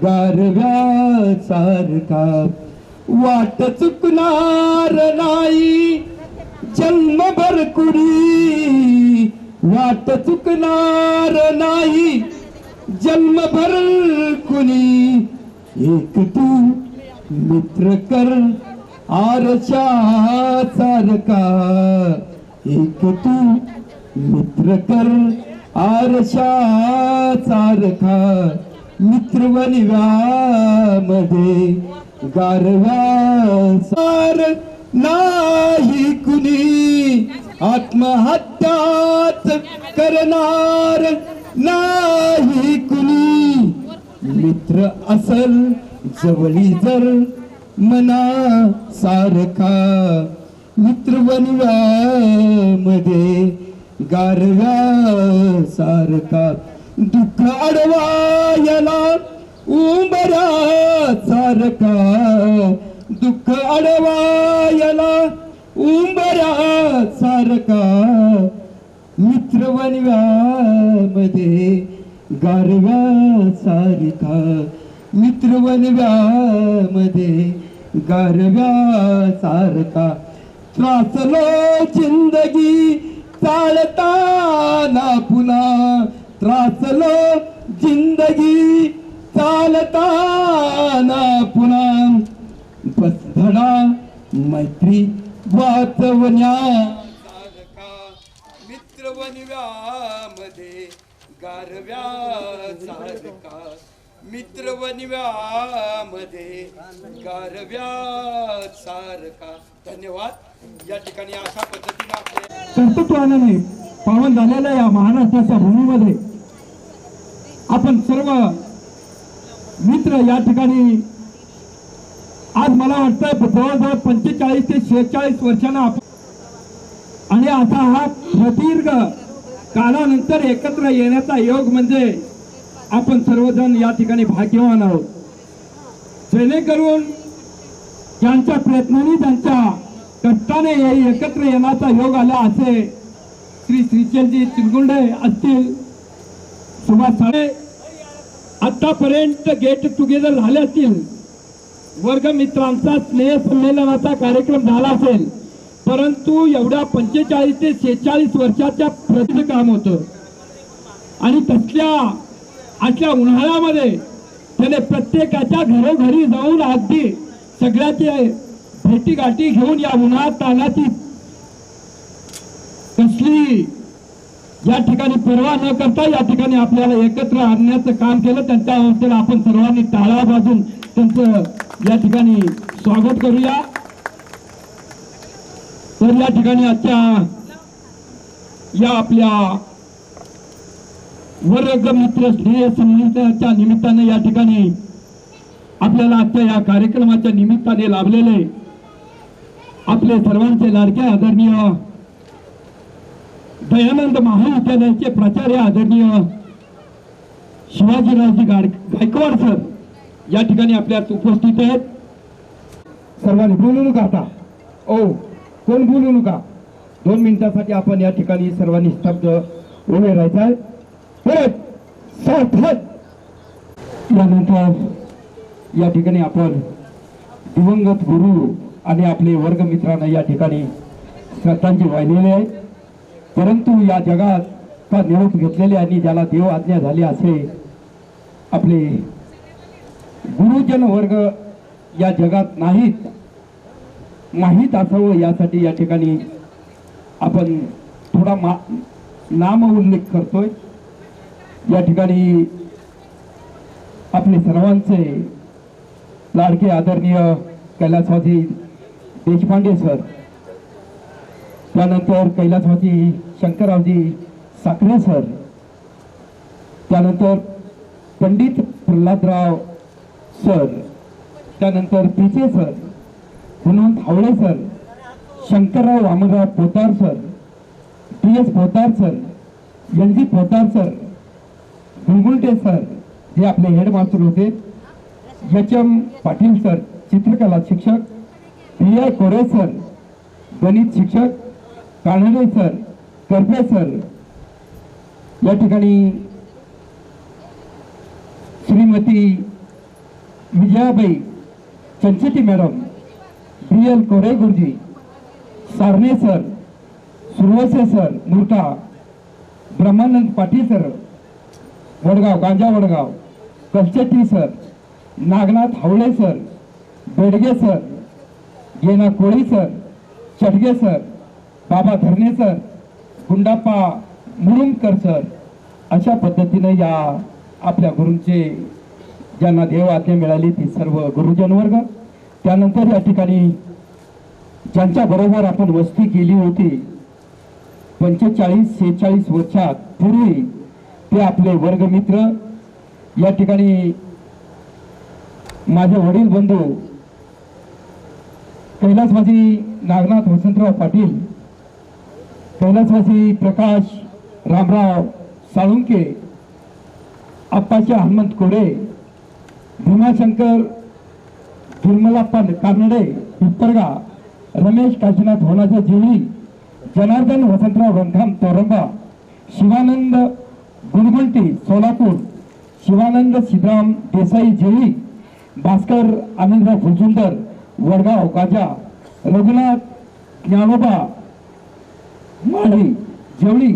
गारव्या सारखा वाट चुकणार नाही जन्मभर कुणी वाट चुकणार नाही जन्मभर कुणी एक तू मित्र कर आरशा सारखा एक तू मित्र कर आरशा सारखा मित्र वनिव्यामध्ये गारव्या सार नाही कुणी आत्महत्याच करणार नाही कुणी मित्र असल जवळी जर मना सारखा मित्र वनव्यामध्ये गारव्या सारखा दुःख अडवायला उंबऱ्या सारखा दुःख अडवायला उंबऱ्या सारखा मित्र वनव्यामध्ये गारव्या सारखा मित्र वनव्यामध्ये गारव्या सारखा त्रासलो जिंदगी चालताना पुन्हा त्रासलो जिंदगी चालताना पुन्हा बस धडा मैत्री वाचवण्या मित्र वनव्यामध्ये गारव्या सारखा मित्र वनव्यामध्ये गारव्या सारखा. धन्यवाद. या ठिकाणी अशा पद्धतीने आपले कर्तृत्वाने पावन झालेल्या या महाराष्ट्राच्या भूमीमध्ये आपण सर्व मित्र या ठिकाणी आज मला वाटतं जवळजवळ 45 ते 46 वर्षांना आणि आता हा प्रदीर्घ कालानंतर एकत्र येण्याचा योग म्हणजे आपण सर्वजण या ठिकाणी भाग्यवान आहोत. जेणेकरून ज्यांच्या प्रयत्नांनी ज्यांच्या कष्टाने एकत्र येण्याचा योग आला असे श्री श्रीचंदजी चिलगुंडे असतील, सुभाष साळे आतापर्यंत गेट टुगेदर झाले असतील, वर्गमित्रांचा स्नेह संमेलनाचा कार्यक्रम झाला असेल, परंतु एवढ्या 45 ते 46 वर्षाच्या प्रतीचं काम होतं आणि तसल्या अशा उन्हाळ्यामध्ये त्याने प्रत्येकाच्या घरोघरी जाऊन अगदी सगळ्याचे भेटीगाठी घेऊन या उन्हाळ्यात तानाची कसली या ठिकाणी पर्वा न करता या ठिकाणी आपल्याला एकत्र आणण्याचं काम केलं. त्यांच्या अवस्थेला आपण सर्वांनी टाळा वाजून त्यांचं या ठिकाणी स्वागत करूया. तर या ठिकाणी आजच्या या आपल्या वर्ग मित्र स्नेह संमेलनाच्या निमित्ताने या ठिकाणी आपल्याला आजच्या या कार्यक्रमाच्या निमित्ताने लाभलेले आपले सर्वांचे लाडके आदरणीय दयानंद महाविद्यालयाचे प्राचार्य आदरणीय शिवाजीरावजी गायकवाड सर या ठिकाणी आपल्यात उपस्थित आहेत. सर्वांनी बोलू नका आता, ओ कोण बोलू नका. 2 मिनिटासाठी आपण या ठिकाणी सर्वांनी स्तब्ध उभे राहायचं आहे. परत यानंतर या ठिकाणी आपण दिवंगत गुरु आणि आपले वर्गमित्रांना या ठिकाणी श्रद्धांजली वाहिलेली आहे. परंतु या जगात का निरोप घेतलेले आणि ज्याला देव आज्ञा झाली असे आपले गुरुजन वर्ग या जगात नाहीत, माहीत असावं यासाठी या ठिकाणी आपण थोडा नाम उल्लेख करतोय. या ठिकाणी आपले सर्वांचे लाडके आदरणीय कैलासवासी देशपांडे सर, त्यानंतर कैलासवासी शंकररावजी साखरे सर, त्यानंतर पंडित प्रल्हादराव सर, त्यानंतर Piche sir, Hanumant Havale sir, Shankarrao Vamanrao Potar sir, DS Potar sir, NG Potar sir, Gulgunte sir जे आपले हेडमास्टर होते, HM पाटील सर चित्रकला शिक्षक, PI कोरे सर गणित शिक्षक, कानडे सर, करपे सर, या ठिकाणी Shrimati Vijayabai Chancheti madam, B L Kore Guruji, Sarane sir, Suravase sir Murta, Brahmanand Patil sir Vadgaon Ganja Vadgaon, Kalcheti sir, Nagnath Havale sir, Bedage sir, Gena Koli sir, चटगे sir, बाबा धरणे सर, गुंडाप्पा मुरुमकर सर, अशा पद्धतीने या आपल्या गुरूंचे ज्यांना देव आज्ञा मिळाली ती सर्व गुरुजन वर्ग, त्यानंतर या ठिकाणी ज्यांच्या बरोबर आपण वस्ती केली होती 45-46 वर्षात पूर्वी, ते आपले वर्गमित्र, या ठिकाणी माझे वडील बंधू कैलासवासी नागनाथ वसंतराव पाटील, कैलासवासी प्रकाश रामराव साळुंके, आप्पाच्या हनुमंत कोरे, भीमाशंकर निर्मलाप्पा कानडे पिंपरगा, रमेश काशीनाथ होनाचा जिवळी, जनार्दन वसंतराव रंगधाम तोरंबा, शिवानंद गुणगुंटी सोलापूर, शिवानंद सिद्धराम देसाई जेळी, भास्कर आनंदराव फुलसुंदर वडगाव गाजा, रघुनाथ ज्ञानोबा माळी जेवळी,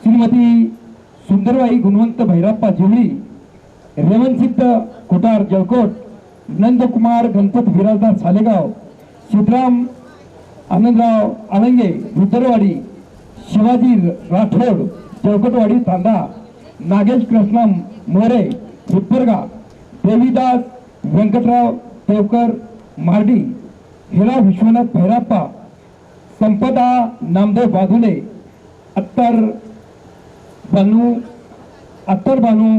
श्रीमती सुंदरबाई गुणवंत भैरप्पा जेवळी, रेवणसिद्ध कोटार जळकोट, नंदकुमार गणपत विराजदार सालेगाव, सिद्धराम आनंदराव आळंगे रुद्रवाडी, शिवाजी राठोड चौकटवाडी तांडा, नागेश कृष्णा मोरे हिप्परगा, देवीदास व्यंकटराव देवकर मार्डी, हिरा विश्वनाथ भैराप्पा, संपदा नामदेव बाधुले, अत्तर बानू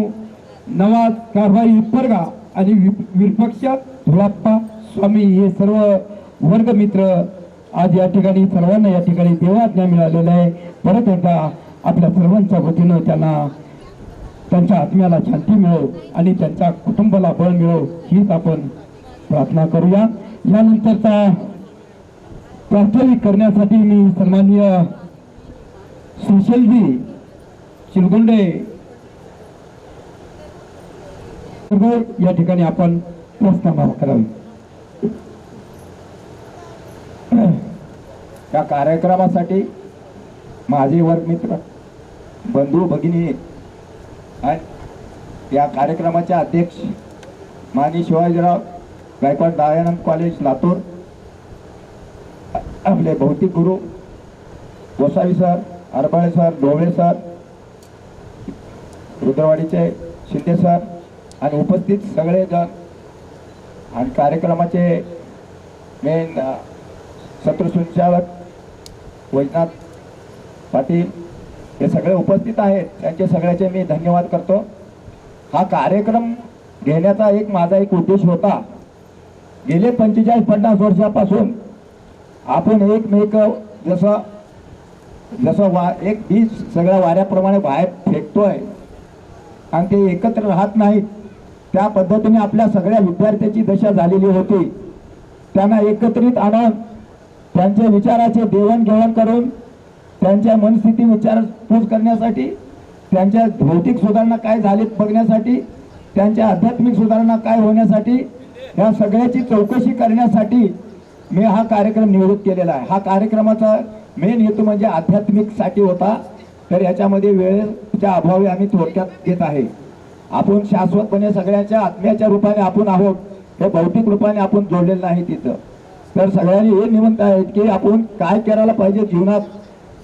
नवाज कारभाई हिप्परगा आणि विपक्ष धुळाप्पा स्वामी, हे सर्व वर्गमित्र आज या ठिकाणी सर्वांना या ठिकाणी देवाज्ञा मिळालेला आहे. परत एकदा आपल्या सर्वांच्या वतीनं त्यांना त्यांच्या आत्म्याला शांती मिळो आणि त्यांच्या कुटुंबाला बळ मिळो हीच आपण प्रार्थना करूया. यानंतरचा प्रास्ताविक करण्यासाठी मी सन्माननीय सुशीलजी शिरगुंडे या ठिकाणी आपण प्रस्ताव करावी. या कार्यक्रमासाठी माझे वर्गमित्र बंधू भगिनी आणि या कार्यक्रमाचे अध्यक्ष माननीय शिवाजीराव गायकवाड दयानंद कॉलेज लातूर, आपले भौतिक गुरु Gosavi sir, Arbale sir, Dhobale sir, रुद्रवाडीचे शिंदे सर आणि उपस्थित सगळे जण आणि कार्यक्रमाचे मेन सूत्रसंचालक वैजनाथ पाटील हे सगळे उपस्थित आहेत, त्यांचे सगळ्याचे मी धन्यवाद करतो. हा कार्यक्रम घेण्याचा माझा एक उद्देश होता. गेले 45-50 वर्षापासून आपण एकमेक जसं एक बीज सगळ्या वाऱ्याप्रमाणे बाहेर फेकतोय आणि ते एकत्र राहत नाहीत, त्या पद्धतीने आपल्या सगळ्या विद्यार्थ्याची दशा झालेली होती. त्यांना एकत्रित आणून त्यांच्या विचाराचे देवाणघेवाण करून त्यांच्या मनस्थिती विचारपूस करण्यासाठी, त्यांच्या भौतिक सुधारणा काय झालीत बघण्यासाठी, त्यांच्या आध्यात्मिक सुधारणा काय होण्यासाठी, या सगळ्याची चौकशी करण्यासाठी मी हा कार्यक्रम निवडून केलेला आहे. हा कार्यक्रमाचा मेन हेतू म्हणजे आध्यात्मिकसाठी होता, तर याच्यामध्ये वेळेच्या अभावी आम्ही थोडक्यात घेत आहे. आपण शाश्वतपणे सगळ्यांच्या आत्म्याच्या रूपाने आपण आहोत, हे भौतिक रूपाने आपण जोडलेलं नाही तिथं. तर सगळ्यांनी हे निमंत्रण आहेत की आपण काय करायला पाहिजे जीवनात,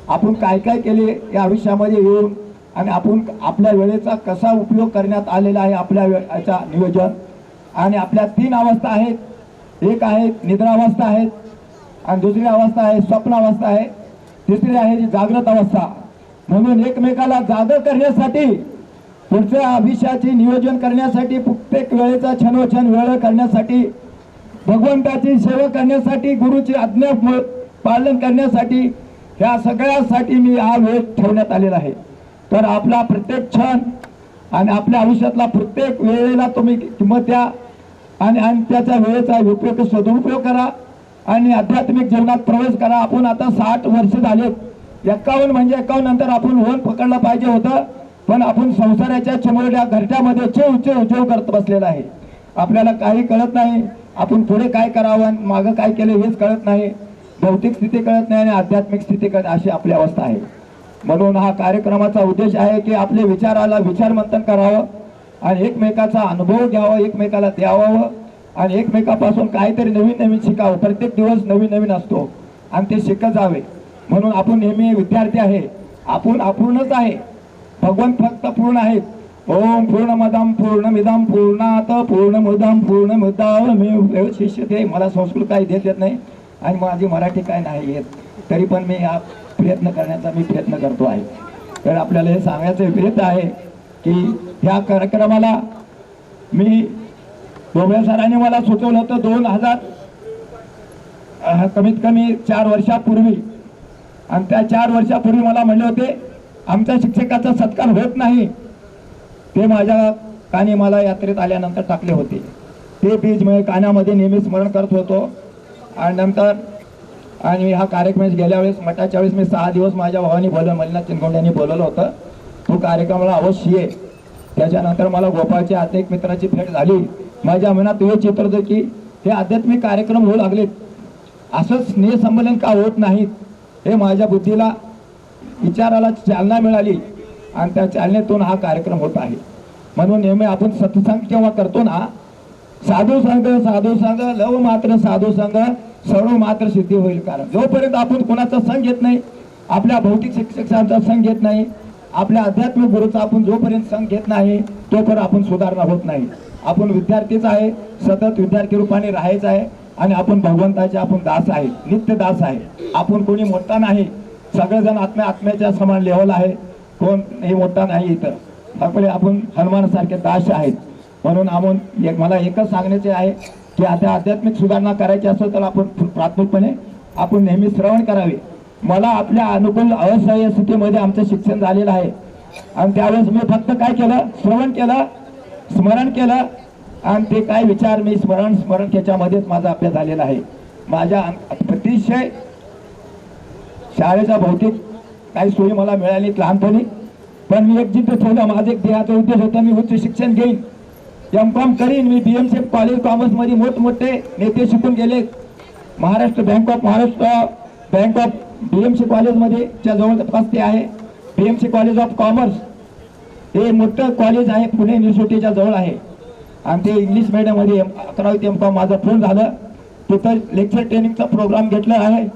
आपण काय काय केले या आयुष्यामध्ये येऊन आणि आपण आपल्या वेळेचा कसा उपयोग करण्यात आलेला आहे, आपल्या वेळेचा नियोजन. आणि आपल्या 3 अवस्था आहेत. एक आहे निद्रावस्था आहे, आणि दुसरी अवस्था आहे स्वप्नावस्था आहे, तिसरी आहे जागृत अवस्था. म्हणून एकमेकाला जागा करण्यासाठी, पुढच्या आयुष्याचे नियोजन करण्यासाठी, प्रत्येक वेळेचा क्षणोक्षण वेळ करण्यासाठी, भगवंताची सेवा करण्यासाठी, गुरुची आज्ञा पालन करण्यासाठी, ह्या सगळ्यासाठी मी हा वेळ ठेवण्यात आलेला आहे. तर आपला प्रत्येक क्षण आणि आपल्या आयुष्यातला प्रत्येक वेळेला तुम्ही किंमत द्या आणि त्याच्या वेळेचा उपयोग सदुपयोग करा आणि आध्यात्मिक जीवनात प्रवेश करा. आपण आता 60 वर्ष झालेत. 51 म्हणजे 51 नंतर आपण वन पकडलं पाहिजे होतं, पण आपण संसाराच्या चिमुरड्या घरट्यामध्ये चेव करत बसलेला आहे. आपल्याला काही कळत नाही, आपण पुढे काय करावं आणि मागं काय केलं हेच कळत नाही, भौतिक स्थिती कळत नाही आणि आध्यात्मिक स्थिती कळत, अशी आपली अवस्था आहे. म्हणून हा कार्यक्रमाचा उद्देश आहे की आपले विचाराला विचारमंथन करावं आणि एकमेकाचा अनुभव घ्यावा, एकमेकाला द्यावं आणि एकमेकापासून काहीतरी नवीन नवीन शिकावं. प्रत्येक दिवस नवीन नवीन असतो आणि ते शिकत जावे. म्हणून आपण नेहमी विद्यार्थी आहे, आपण अपूर्णच आहे, भगवान फक्त पूर्ण आहेत. ओम पूर्णमदं पूर्णमिदं पूर्णात पूर्णमुदं पूर्णमुदच्यते. शिष्य ते मला संस्कृत काही देत येत नाही आणि माझी मराठी काय नाही येत, तरी पण मी हा प्रयत्न करण्याचा प्रयत्न करतो आहे. तर आपल्याला हे सांगायचं प्रयत्न आहे की ह्या कार्यक्रमाला मी डोबळे सरांनी मला सुचवलं होतं 2000 कमीत कमी 4 वर्षापूर्वी, आणि त्या 4 वर्षापूर्वी मला म्हणले होते आमच्या शिक्षकाचा सत्कार होत नाही. ते माझ्या कानी मला यात्रेत आल्यानंतर टाकले होते. ते बीज मी कानामध्ये नेहमी स्मरण करत होतो. आणि नंतर आणि हा कार्यक्रम गेल्या वेळेस मठाच्या वेळेस मी 6 दिवस माझ्या भावानी मल्लिनाथ चिनकोंडे यांनी बोलवलं होतं, तो कार्यक्रमाला अवश्य ये. त्याच्यानंतर मला गोपाळची आत्मिक मित्राची भेट झाली. माझ्या मनात हे चित्र होतं की हे आध्यात्मिक कार्यक्रम होऊ लागलेत, असंच स्नेहसंमेलन का होत नाहीत, हे माझ्या बुद्धीला विचाराला चालना मिळाली आणि त्या चालनेतून हा कार्यक्रम होत आहे. म्हणून नेहमी आपण सत्संग जेव्हा करतो ना, साधू संघ लव मात्र साधू संघ सर्व मात्र सिद्धी होईल. कारण जोपर्यंत आपण कोणाचा संघ घेत नाही, आपल्या भौतिक शिक्षकांचा संघ घेत नाही, आपल्या आध्यात्मिक गुरुचा आपण जोपर्यंत संघ घेत नाही, तोपर्यंत आपण सुधारणा होत नाही. आपण विद्यार्थीच आहे, सतत विद्यार्थी रूपाने राहायचं आहे आणि आपण भगवंताचे आपण दास आहे, नित्य दास आहे. आपण कोणी मोठा नाही, सगळेजण आत्म्याच्या समान लेवल आहे, कोण हे मोठा नाही. इथं आपण हनुमानासारखे दास आहेत. म्हणून आपण मला एकच सांगण्याचे आहे की आता आध्यात्मिक सुधारणा करायची असेल तर आपण प्राथमिकपणे आपण नेहमी श्रवण करावे. मला आपल्या अनुकूल असह्य स्थितीमध्ये आमचं शिक्षण झालेलं आहे आणि त्यावेळेस मी फक्त काय केलं, श्रवण केलं, स्मरण केलं आणि ते काय विचार मी स्मरण त्याच्यामध्येच माझा अभ्यास झालेला आहे. माझ्या अतिशय शाळेचा भौतिक काही सोयी मला मिळाली लहानपणी, पण मी एक जिद्द ठेवलं, माझा एक ध्येयाचा उद्देश होता मी उच्च शिक्षण घेईन, एम.कॉम करीन. मी BMC कॉलेज कॉमर्समध्ये मोठमोठे नेते शिकून गेले. महाराष्ट्र बँक ऑफ BMC कॉलेजमध्ये च्या जवळपास ते आहे. BMC कॉलेज ऑफ कॉमर्स हे मोठं कॉलेज आहे, पुणे युनिव्हर्सिटीच्या जवळ आहे आणि ते इंग्लिश मीडियममध्ये 11वी ते M.Com माझं पूर्ण झालं. तिथं लेक्चर ट्रेनिंगचा प्रोग्राम घेतला आहे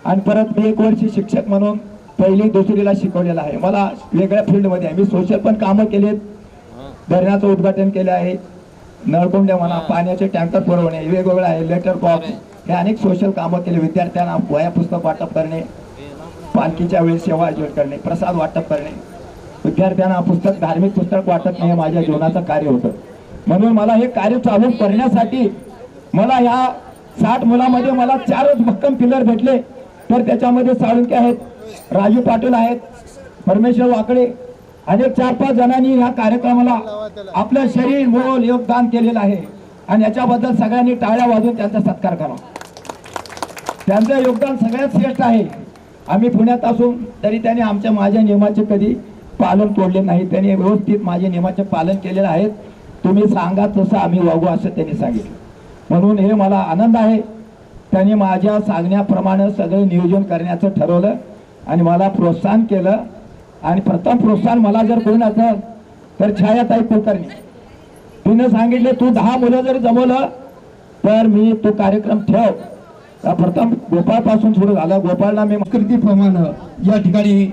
आणि परत मी 1 वर्ष शिक्षक म्हणून 1ली 2रीला शिकवलेलं आहे. मला वेगळ्या फील्डमध्ये आहे, मी सोशल पण कामं केलेत, धरणाचं उद्घाटन केलं आहे, नळकुंड्या म्हणा, पाण्याचे टँकर पुरवणे वेगवेगळं आहे, लेटर बॉक्स, हे अनेक सोशल कामं केले. विद्यार्थ्यांना वह्या पुस्तक वाटप करणे, पालखीच्या वेळेस सेवा आयोजन करणे, प्रसाद वाटप करणे, विद्यार्थ्यांना पुस्तक धार्मिक पुस्तक वाटप हे माझ्या जीवनाचं कार्य होतं. म्हणून मला हे कार्य चालू करण्यासाठी मला ह्या 60 मुलामध्ये मला 4च भक्कम पिलर भेटले. तर त्याच्यामध्ये साळुंके आहेत, राजू पाटील आहेत, परमेश्वर वाकडे, अनेक 4-5 जणांनी ह्या कार्यक्रमाला आपलं शरीर मोल योगदान केलेलं आहे आणि याच्याबद्दल सगळ्यांनी टाळ्या वाजवून त्यांचा सत्कार करा. त्यांचं योगदान सगळ्यात श्रेष्ठ आहे. आम्ही पुण्यात असून तरी त्यांनी माझ्या नियमाचे कधी पालन तोडले नाही, त्यांनी व्यवस्थित माझे नियमाचे पालन केलेलं आहे. तुम्ही सांगा तसं आम्ही वागू असं त्यांनी सांगितलं. म्हणून हे मला आनंद आहे. त्यांनी माझ्या सांगण्याप्रमाणे सगळे नियोजन करण्याचं ठरवलं आणि मला प्रोत्साहन केलं. आणि प्रथम प्रोत्साहन मला जर कोण असेल तर छायाताई कुलकर्णी, तिने सांगितले तू 10 मुलं जर जमवलं तर मी तो कार्यक्रम ठेव. प्रथम गोपाळ पासून सुरू झाला. गोपाळला मी संस्कृतीप्रमाणे या ठिकाणी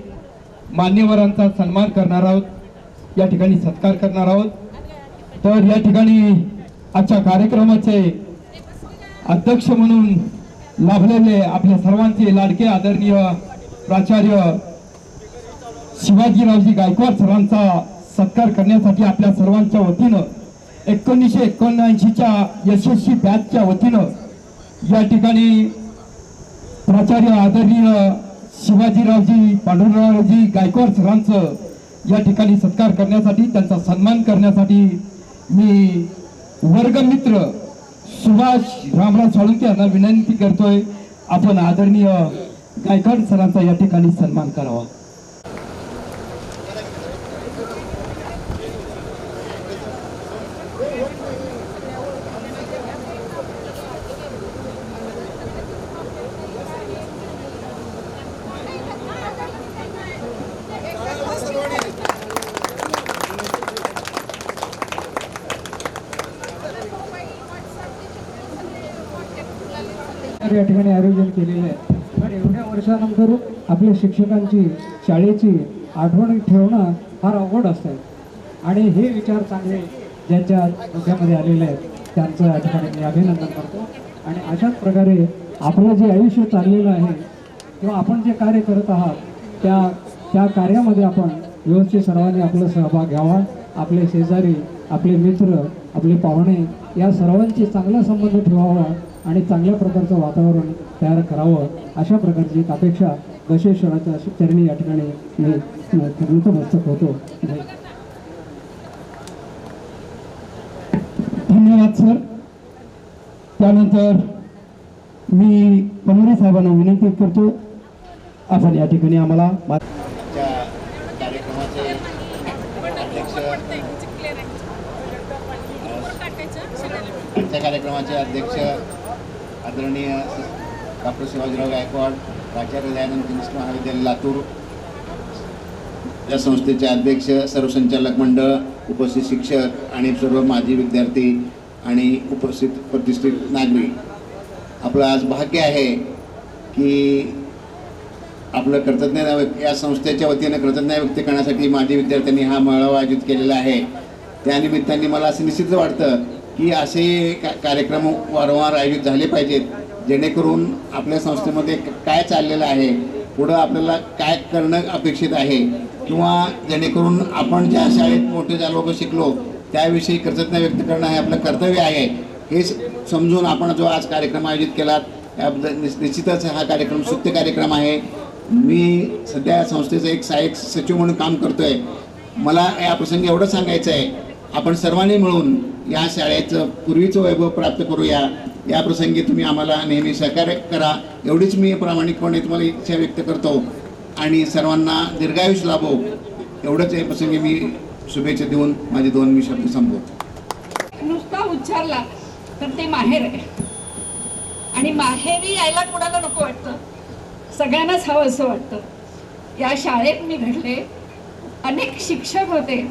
मान्यवरांचा सन्मान करणार आहोत, या ठिकाणी सत्कार करणार आहोत. तर या ठिकाणी आजच्या कार्यक्रमाचे अध्यक्ष म्हणून लाभलेले आपल्या सर्वांचे लाडके आदरणीय प्राचार्य शिवाजीरावजी गायकवाड सरांचा सत्कार करण्यासाठी आपल्या सर्वांच्या वतीनं 1979च्या यशस्वी बॅचच्या वतीनं या ठिकाणी प्राचार्य आदरणीय शिवाजीरावजी पांडुरंगरावजी गायकवाड सरांचं या ठिकाणी सत्कार करण्यासाठी, त्यांचा सन्मान करण्यासाठी मी वर्गमित्र सुभाष रामराव साळुंके यांना विनंती करतोय, आपण आदरणीय गायकवाड सरांचा या ठिकाणी सन्मान करावा. या ठिकाणी आयोजन केलेलं आहे. पण एवढ्या वर्षानंतर आपल्या शिक्षकांची शाळेची आठवण ठेवणं फार अवघड असतं आणि हे विचार चांगले ज्यांच्या डोक्यामध्ये आलेले आहेत त्यांचं या ठिकाणी मी अभिनंदन करतो. आणि अशाच प्रकारे आपलं जे आयुष्य चाललेलं आहे किंवा आपण जे कार्य करत आहात त्या कार्यामध्ये आपण व्यवस्थित सर्वांनी आपला सहभाग घ्यावा. आपले शेजारी, आपले मित्र, आपले पाहुणे या सर्वांची चांगला संबंध ठेवावा आणि चांगल्या प्रकारचं वातावरण तयार करावं अशा प्रकारची एक अपेक्षा बसवेश्वराच्या चरणी या ठिकाणी मी नतमस्तक होतो. धन्यवाद सर. त्यानंतर मी पनोरे साहेबांना विनंती करतो आपण या ठिकाणी आम्हाला आजच्या कार्यक्रमाचे अध्यक्ष आदरणीय डॉक्टर शिवाजीराव गायकवाड, प्राचार्य दयानंद कनिष्ठ महाविद्यालय लातूर, या संस्थेचे अध्यक्ष, सर्व संचालक मंडळ, उपस्थित शिक्षक आणि सर्व माजी विद्यार्थी आणि उपस्थित प्रतिष्ठित नागरिक, आपलं आज भाग्य आहे की आपलं कृतज्ञता या संस्थेच्या वतीने कृतज्ञता व्यक्त करण्यासाठी माजी विद्यार्थ्यांनी हा मेळावा आयोजित केलेला आहे. त्यानिमित्ताने मला असं निश्चित वाटतं की असे कार्यक्रम वारंवार आयोजित झाले पाहिजेत, जेणेकरून आपल्या संस्थेमध्ये काय चाललेलं आहे, पुढं आपल्याला काय करणं अपेक्षित आहे, किंवा जेणेकरून आपण ज्या शाळेत मोठे झालो शिकलो त्याविषयी कृतज्ञता व्यक्त करणं हे आपलं कर्तव्य आहे. हे समजून आपण जो आज कार्यक्रम आयोजित केला त्याबद्दल निश्चितच हा कार्यक्रम स्तुत्य कार्यक्रम आहे. मी सध्या संस्थेचा एक सहाय्यक सचिव म्हणून काम करतोय. मला या प्रसंगी एवढं सांगायचं आहे, आपण सर्वांनी मिळून या शाळेचं पूर्वीचं वैभव प्राप्त करूया. या प्रसंगी तुम्ही आम्हाला नेहमी सहकार्य करा एवढीच मी प्रामाणिकपणे तुम्हाला इच्छा व्यक्त करतो आणि सर्वांना दीर्घायुष्य लाभो एवढंच या प्रसंगी मी शुभेच्छा देऊन माझे 2 शब्द संपवतो. नुसता उच्चारला तर ते माहेर आहे आणि माहेरी यायला कुणाला नको वाटतं, सगळ्यांनाच हवं असं वाटतं. या शाळेत मी घडले, अनेक शिक्षक होते.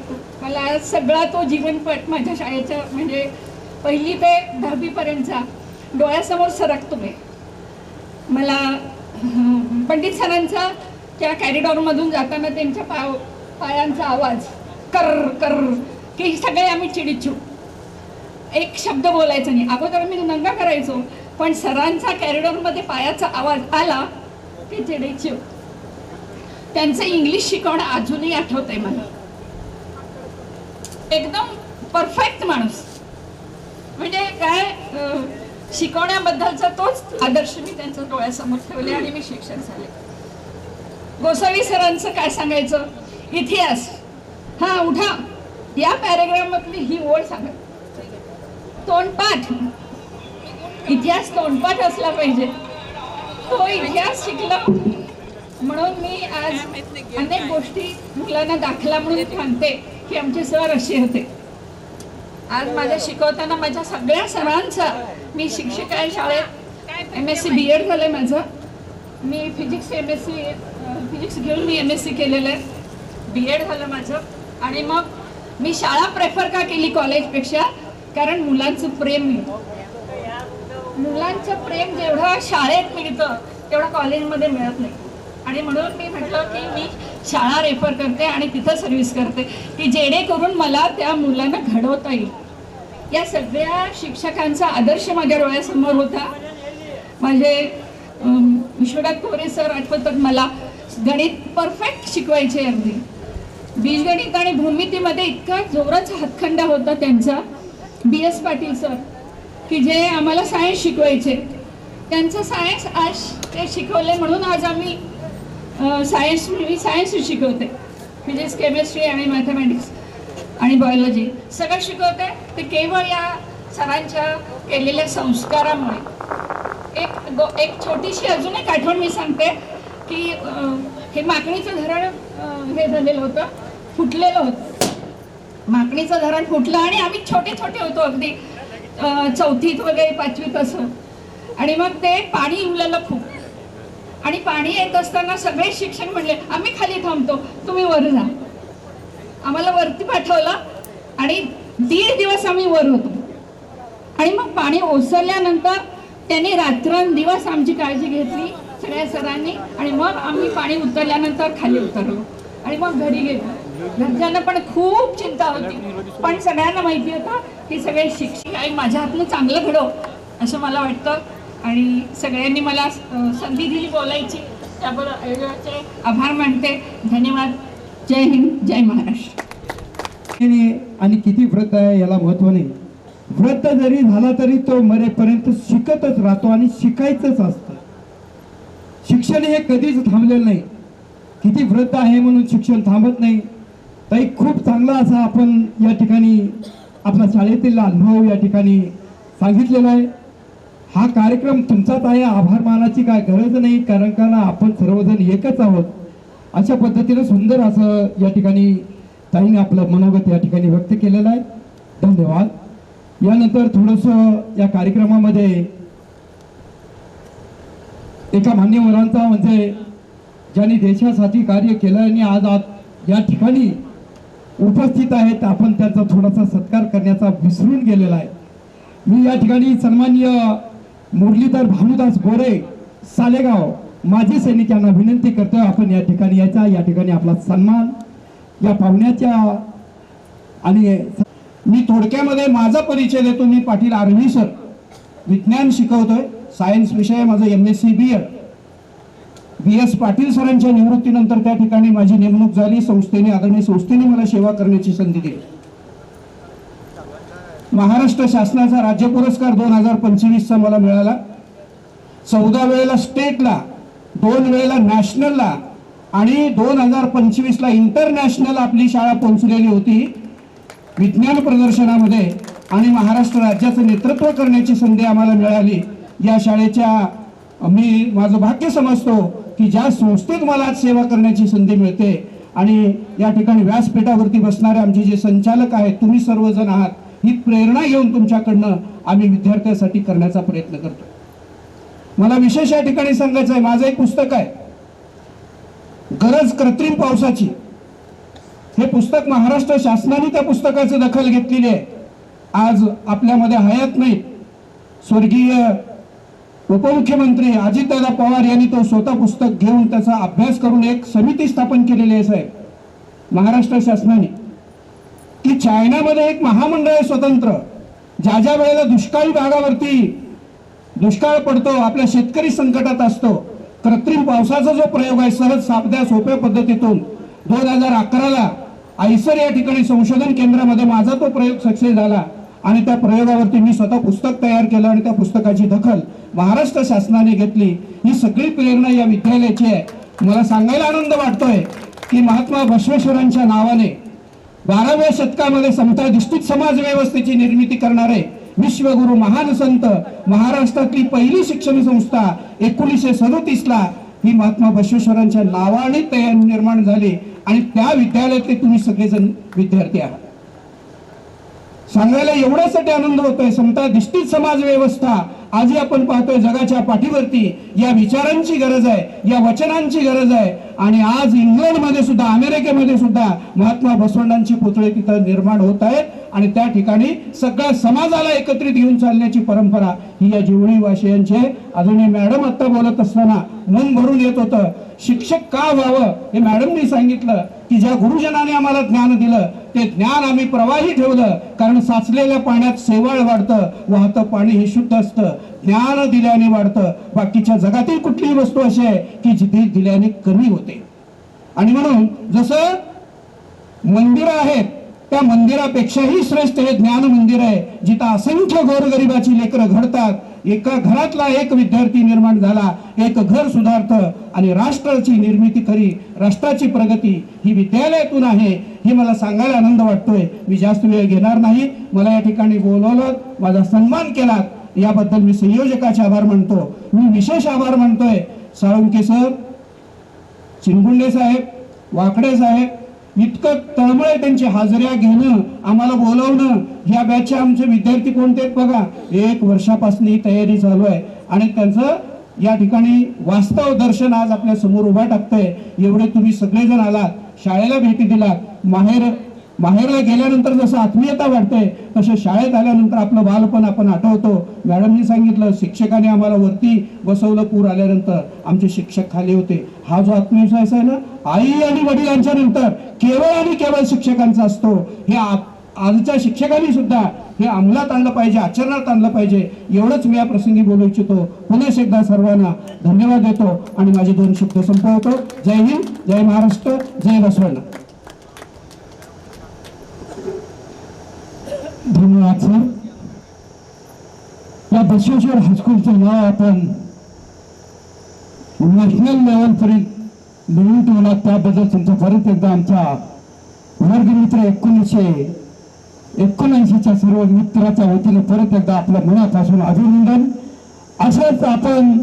मला सगळा तो जीवनपट माझ्या शाळेचा म्हणजे 1ली ते 10वी पर्यंतचा डोळ्यासमोर सरकतो आहे. मला पंडित सरांचा त्या कॅरिडॉरमधून जाताना त्यांच्या पायांचा आवाज कर कर की सगळे आम्ही चिडीचू, एक शब्द बोलायचा नाही. अगोदर मी दंगा करायचो, पण सरांचा कॅरिडॉरमध्ये पायाचा आवाज आला की चिडीचू. त्यांचं इंग्लिश शिकवणं अजूनही आठवतंय मला. एकदम परफेक्ट माणूस, म्हणजे काय शिकवण्याबद्दलचा तोच आदर्श मी त्यांच्या डोळ्यासमोर ठेवले आणि मी शिक्षक झाले. गोसावी सरांचं काय सांगायचं, इतिहास हा उठा, या पॅरेग्राफमधली ही ओळ सांगा. तोंडपाठ, इतिहास तोंडपाठ असला पाहिजे. तो इतिहास शिकला म्हणून मी आज अनेक गोष्टी मुलांना दाखला म्हणून सांगते की आमचे सर असे होते. आज माझ्या शिकवताना माझ्या सगळ्या सरांचा, मी शिक्षक आहे शाळेत, MSc BEd झालंय माझं. मी फिजिक्स घेऊन मी MSc केलेलं आहे, BEd झालं माझं. आणि मग मी शाळा प्रेफर का केली कॉलेजपेक्षा, कारण मुलांचं प्रेम मिळतं. मुलांचं प्रेम जेवढं शाळेत मिळतं तेवढं कॉलेजमध्ये मिळत नाही. आणि म्हणून मी म्हटलं की मी शाळा रेफर करते आणि तिथं सर्व्हिस करते की जेणेकरून मला त्या मुलांना घडवता येईल. या सगळ्या शिक्षकांचा आदर्श माझ्या डोळ्यासमोर होता. माझे विश्वनाथ कोरे सर आठवतात मला, गणित परफेक्ट शिकवायचे. अगदी बीजगणित आणि भूमितीमध्ये इतका जोराचा हातखंडा होता त्यांचा. BS पाटील सर की जे आम्हाला सायन्स शिकवायचे, त्यांचं सायन्स आज ते शिकवले म्हणून आज आम्ही मी सायन्स शिकवते. फिजिक्स, केमिस्ट्री आणि मॅथमॅटिक्स आणि बायोलॉजी सगळं शिकवते. ते केवळ या सरांच्या केलेल्या संस्कारामुळे. एक छोटीशी अजून एक आठवण मी सांगते की हे माकणीचं धरण हे झालेलं होतं, फुटलेलं होतं. माकणीचं धरण फुटलं आणि आम्ही छोटे छोटे होतो, अगदी 4थीत वगैरे 5वीत असं. आणि मग ते पाणी उरलेलं खूप, आणि पाणी येत असताना सगळे शिक्षक म्हणले आम्ही खाली थांबतो, तुम्ही वर जा. आम्हाला वरती पाठवलं आणि 1.5 दिवस आम्ही वर होतो. आणि मग पाणी ओसरल्यानंतर त्यांनी रात्रंदिवस आमची काळजी घेतली सगळ्या सरांनी, आणि मग आम्ही पाणी उतरल्यानंतर खाली उतरलो आणि मग घरी गेलो. घरच्यांना पण खूप चिंता होती, पण सगळ्यांना माहिती होतं की सगळे शिक्षक आणि माझ्या हातनं चांगलं घडव असं मला वाटतं. आणि सगळ्यांनी मला संधी दिली बोलायची, त्याबरोबर आयोजकाचे आभार मानते. धन्यवाद. जय हिंद, जय महाराष्ट्र. आणि किती व्रत आहे याला महत्व नाही. व्रत जरी झाला तरी तो मरेपर्यंत शिकतच राहतो आणि शिकायचंच असतं. शिक्षण हे कधीच थांबलेलं नाही. किती व्रत आहे म्हणून शिक्षण थांबत नाही. ताई, खूप चांगला असा आपण या ठिकाणी आपला शाळेतील अनुभव या ठिकाणी सांगितलेला आहे. हा कार्यक्रम तुमचाच आहे, आभार मानाची काय गरज नाही, कारण का आपण सर्वजण एकच आहोत. अशा पद्धतीने सुंदर असं या ठिकाणी ताईने आपलं मनोगत या ठिकाणी व्यक्त केलेलं आहे. धन्यवाद. यानंतर थोडंसं या कार्यक्रमामध्ये एका मान्यवरांचा, म्हणजे ज्यांनी देशासाठी कार्य केलं आणि आज या ठिकाणी उपस्थित आहेत, आपण त्यांचा थोडासा सत्कार करण्याचा विसरून गेलेला आहे. मी या ठिकाणी सन्माननीय मुरलीधर भानुदास गोरे सालेगाव माजी सैनिक यांना विनंती करतोय, आपण या ठिकाणी यायचा, या ठिकाणी आपला सन्मान या पाहुण्याच्या. आणि मी थोडक्यामध्ये माझा परिचय देतो. मी पाटील आर्वी सर, विज्ञान शिकवतोय, सायन्स विषय माझं MSc BEd. BS पाटील सरांच्या निवृत्तीनंतर त्या ठिकाणी माझी नेमणूक झाली. संस्थेने, आदरणीय संस्थेने मला सेवा करण्याची संधी दिली. महाराष्ट्र शासनाचा राज्य पुरस्कार 2025चा मला मिळाला. 14 वेळेला स्टेटला, 2 वेळेला नॅशनलला आणि 2025ला इंटरनॅशनल आपली शाळा पोहोचलेली होती विज्ञान प्रदर्शनामध्ये. आणि महाराष्ट्र राज्याचं नेतृत्व करण्याची संधी आम्हाला मिळाली. या शाळेच्या मी माझं भाग्य समजतो की ज्या संस्थेत मला आज सेवा करण्याची संधी मिळते. आणि या ठिकाणी व्यासपीठावरती बसणारे आमचे जे संचालक आहेत, तुम्ही सर्वजण आहात, ही प्रेरणा घेऊन तुमच्याकडनं आम्ही विद्यार्थ्यांसाठी करण्याचा प्रयत्न करतो. मला विशेष या ठिकाणी सांगायचं आहे, माझं एक पुस्तक आहे, गरज कृत्रिम पावसाची. हे पुस्तक महाराष्ट्र शासनाने त्या पुस्तकाची दखल घेतलेली आहे. आज आपल्यामध्ये हयात नाही, स्वर्गीय उपमुख्यमंत्री अजितदादा पवार यांनी तो स्वतः पुस्तक घेऊन त्याचा अभ्यास करून एक समिती स्थापन केलेली आहे साहेब महाराष्ट्र शासनाने, की चायनामध्ये एक महामंडळ आहे स्वतंत्र. ज्या ज्या वेळेला दुष्काळी भागावरती दुष्काळ पडतो, आपल्या शेतकरी संकटात असतो, कृत्रिम पावसाचा जो प्रयोग आहे सहज साध्या सोप्या पद्धतीतून 2011ला आयसर या ठिकाणी संशोधन केंद्रामध्ये माझा तो प्रयोग सक्सेस झाला. आणि त्या प्रयोगावरती मी स्वतः पुस्तक तयार केलं आणि त्या पुस्तकाची दखल महाराष्ट्र शासनाने घेतली. ही सगळी प्रेरणा या विद्यालयाची आहे. मला सांगायला आनंद वाटतोय की महात्मा बसवेश्वरांच्या नावाने 12व्या शतकामध्ये समताधिष्ठित समाज व्यवस्थेची निर्मिती करणारे विश्वगुरु महान संत, महाराष्ट्रातली पहिली शिक्षण संस्था 1937ला ही महात्मा बसवेश्वरांच्या नावाने निर्माण झाली. आणि त्या विद्यालयातले तुम्ही सगळेजण विद्यार्थी आहात. सांगायला एवढ्यासाठी आनंद होतोय, समताधिष्ठित समाज व्यवस्था आजही आपण पाहतोय जगाच्या पाठीवरती. या विचारांची गरज आहे, या वचनांची गरज आहे. आणि आज इंग्लंडमध्ये सुद्धा, अमेरिकेमध्ये सुद्धा महात्मा बसवण्णांची पुतळे तिथं निर्माण होत आहेत. आणि त्या ठिकाणी सगळ्या समाजाला एकत्रित घेऊन चालण्याची परंपरा ही या जीवणी वाशियांची आहे. आदरणीय मॅडम आता बोलत असताना मन भरून येत होतं. शिक्षक का व्हावं हे मॅडमनी सांगितलं की ज्या गुरुजनाने आम्हाला ज्ञान दिलं ते ज्ञान आम्ही प्रवाही ठेवलं, कारण साचलेल्या पाण्यात शेवाळ वाढतं, वाहतं पाणी हे शुद्ध असतं, ज्ञान दिल्याने वाढतं. बाकीच्या जगातील कुठलीही वस्तू अशी आहे की जिथे दिल्याने कमी होते. आणि म्हणून जसं मंदिरं आहेत, त्या मंदिरापेक्षाही श्रेष्ठ हे ज्ञान मंदिर आहे, जिथं असंख्य गोरगरिबाची लेकरं घडतात. एका घरातला एक विद्यार्थी निर्माण झाला, एक घर सुधारतं आणि राष्ट्राची निर्मिती खरी, राष्ट्राची प्रगती ही विद्यालयातून आहे. हे मला सांगायला आनंद वाटतोय. मी जास्त वेळ घेणार नाही. मला या ठिकाणी बोलवलं, माझा सन्मान केला, याबद्दल मी संयोजकाचे आभार मानतो. मी विशेष आभार मानतोय साळुंके सर, चिंगुंडे साहेब, वाकडे साहेब, इतकं तळमळ त्यांची हाजऱ्या घेणं, आम्हाला बोलवणं. ह्या बॅचचे आमचे विद्यार्थी कोणते आहेत बघा, 1 वर्षापासून ही तयारी चालू आहे आणि त्यांचं या ठिकाणी वास्तव दर्शन आज आपल्या समोर उभा टाकतंय. एवढे तुम्ही सगळेजण आलात, शाळेला भेटी दिलात, माहेर माहेरला गेल्यानंतर जसं आत्मीयता वाटते तसं शाळेत आल्यानंतर आपलं बालपण आपण आठवतो. मॅडमनी सांगितलं, शिक्षकाने आम्हाला वरती बसवलं पूर आल्यानंतर, आमचे शिक्षक खाली होते. हा जो आत्मविश्वास आहे ना, आई आणि वडिलांच्या नंतर केवळ आणि केवळ शिक्षकांचा असतो. हे आजच्या शिक्षकांनी सुद्धा हे अंमलात आणलं पाहिजे, आचरणात आणलं पाहिजे. एवढंच मी या प्रसंगी बोलू इच्छितो. पुन्हा एकदा सर्वांना धन्यवाद देतो आणि माझे 2 शब्द संपवतो. जय हिंद, जय महाराष्ट्र, जय बसवण्णा. धन्यवाद सर. या बसवेश्वर हायस्कूलचं नाव आपण नॅशनल लेवलपर्यंत निवडून ठेवला, त्याबद्दल तुमचं परत एकदा आमच्या वर्गमित्र 1979च्या सर्व मित्राच्या वतीने परत एकदा आपल्या मनापासून अभिनंदन. असंच आपण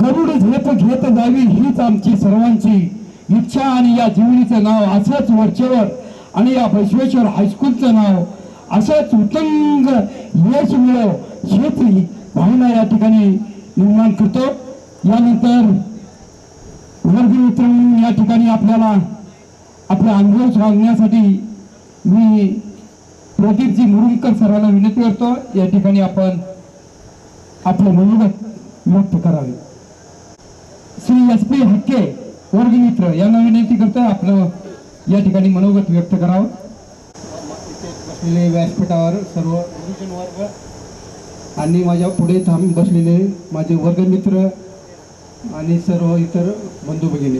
गरुड झेप घेत जावी हीच आमची सर्वांची इच्छा आणि या जीवनीचं नाव असंच वरचेवर आणि या बसवेश्वर हायस्कूलचं नाव असंच उत्तुंग यश मिळो हीच भावना या ठिकाणी निर्माण करतो. यानंतर वर्गमित्र म्हणून या ठिकाणी आपल्याला आपला अनुभव सांगण्यासाठी मी प्रदीपजी मुरुमकर सरांना विनंती करतो, या ठिकाणी आपण आपले मनोगत व्यक्त करावे. श्री SP हक्के वर्गमित्र यांना विनंती करतोय, आपलं या ठिकाणी मनोगत व्यक्त करावं. बसलेले व्यासपीठावर सर्व गुरुजन वर्ग आणि माझ्या पुढे बसलेले माझे वर्गमित्र आणि सर्व इतर बंधू भगिनी,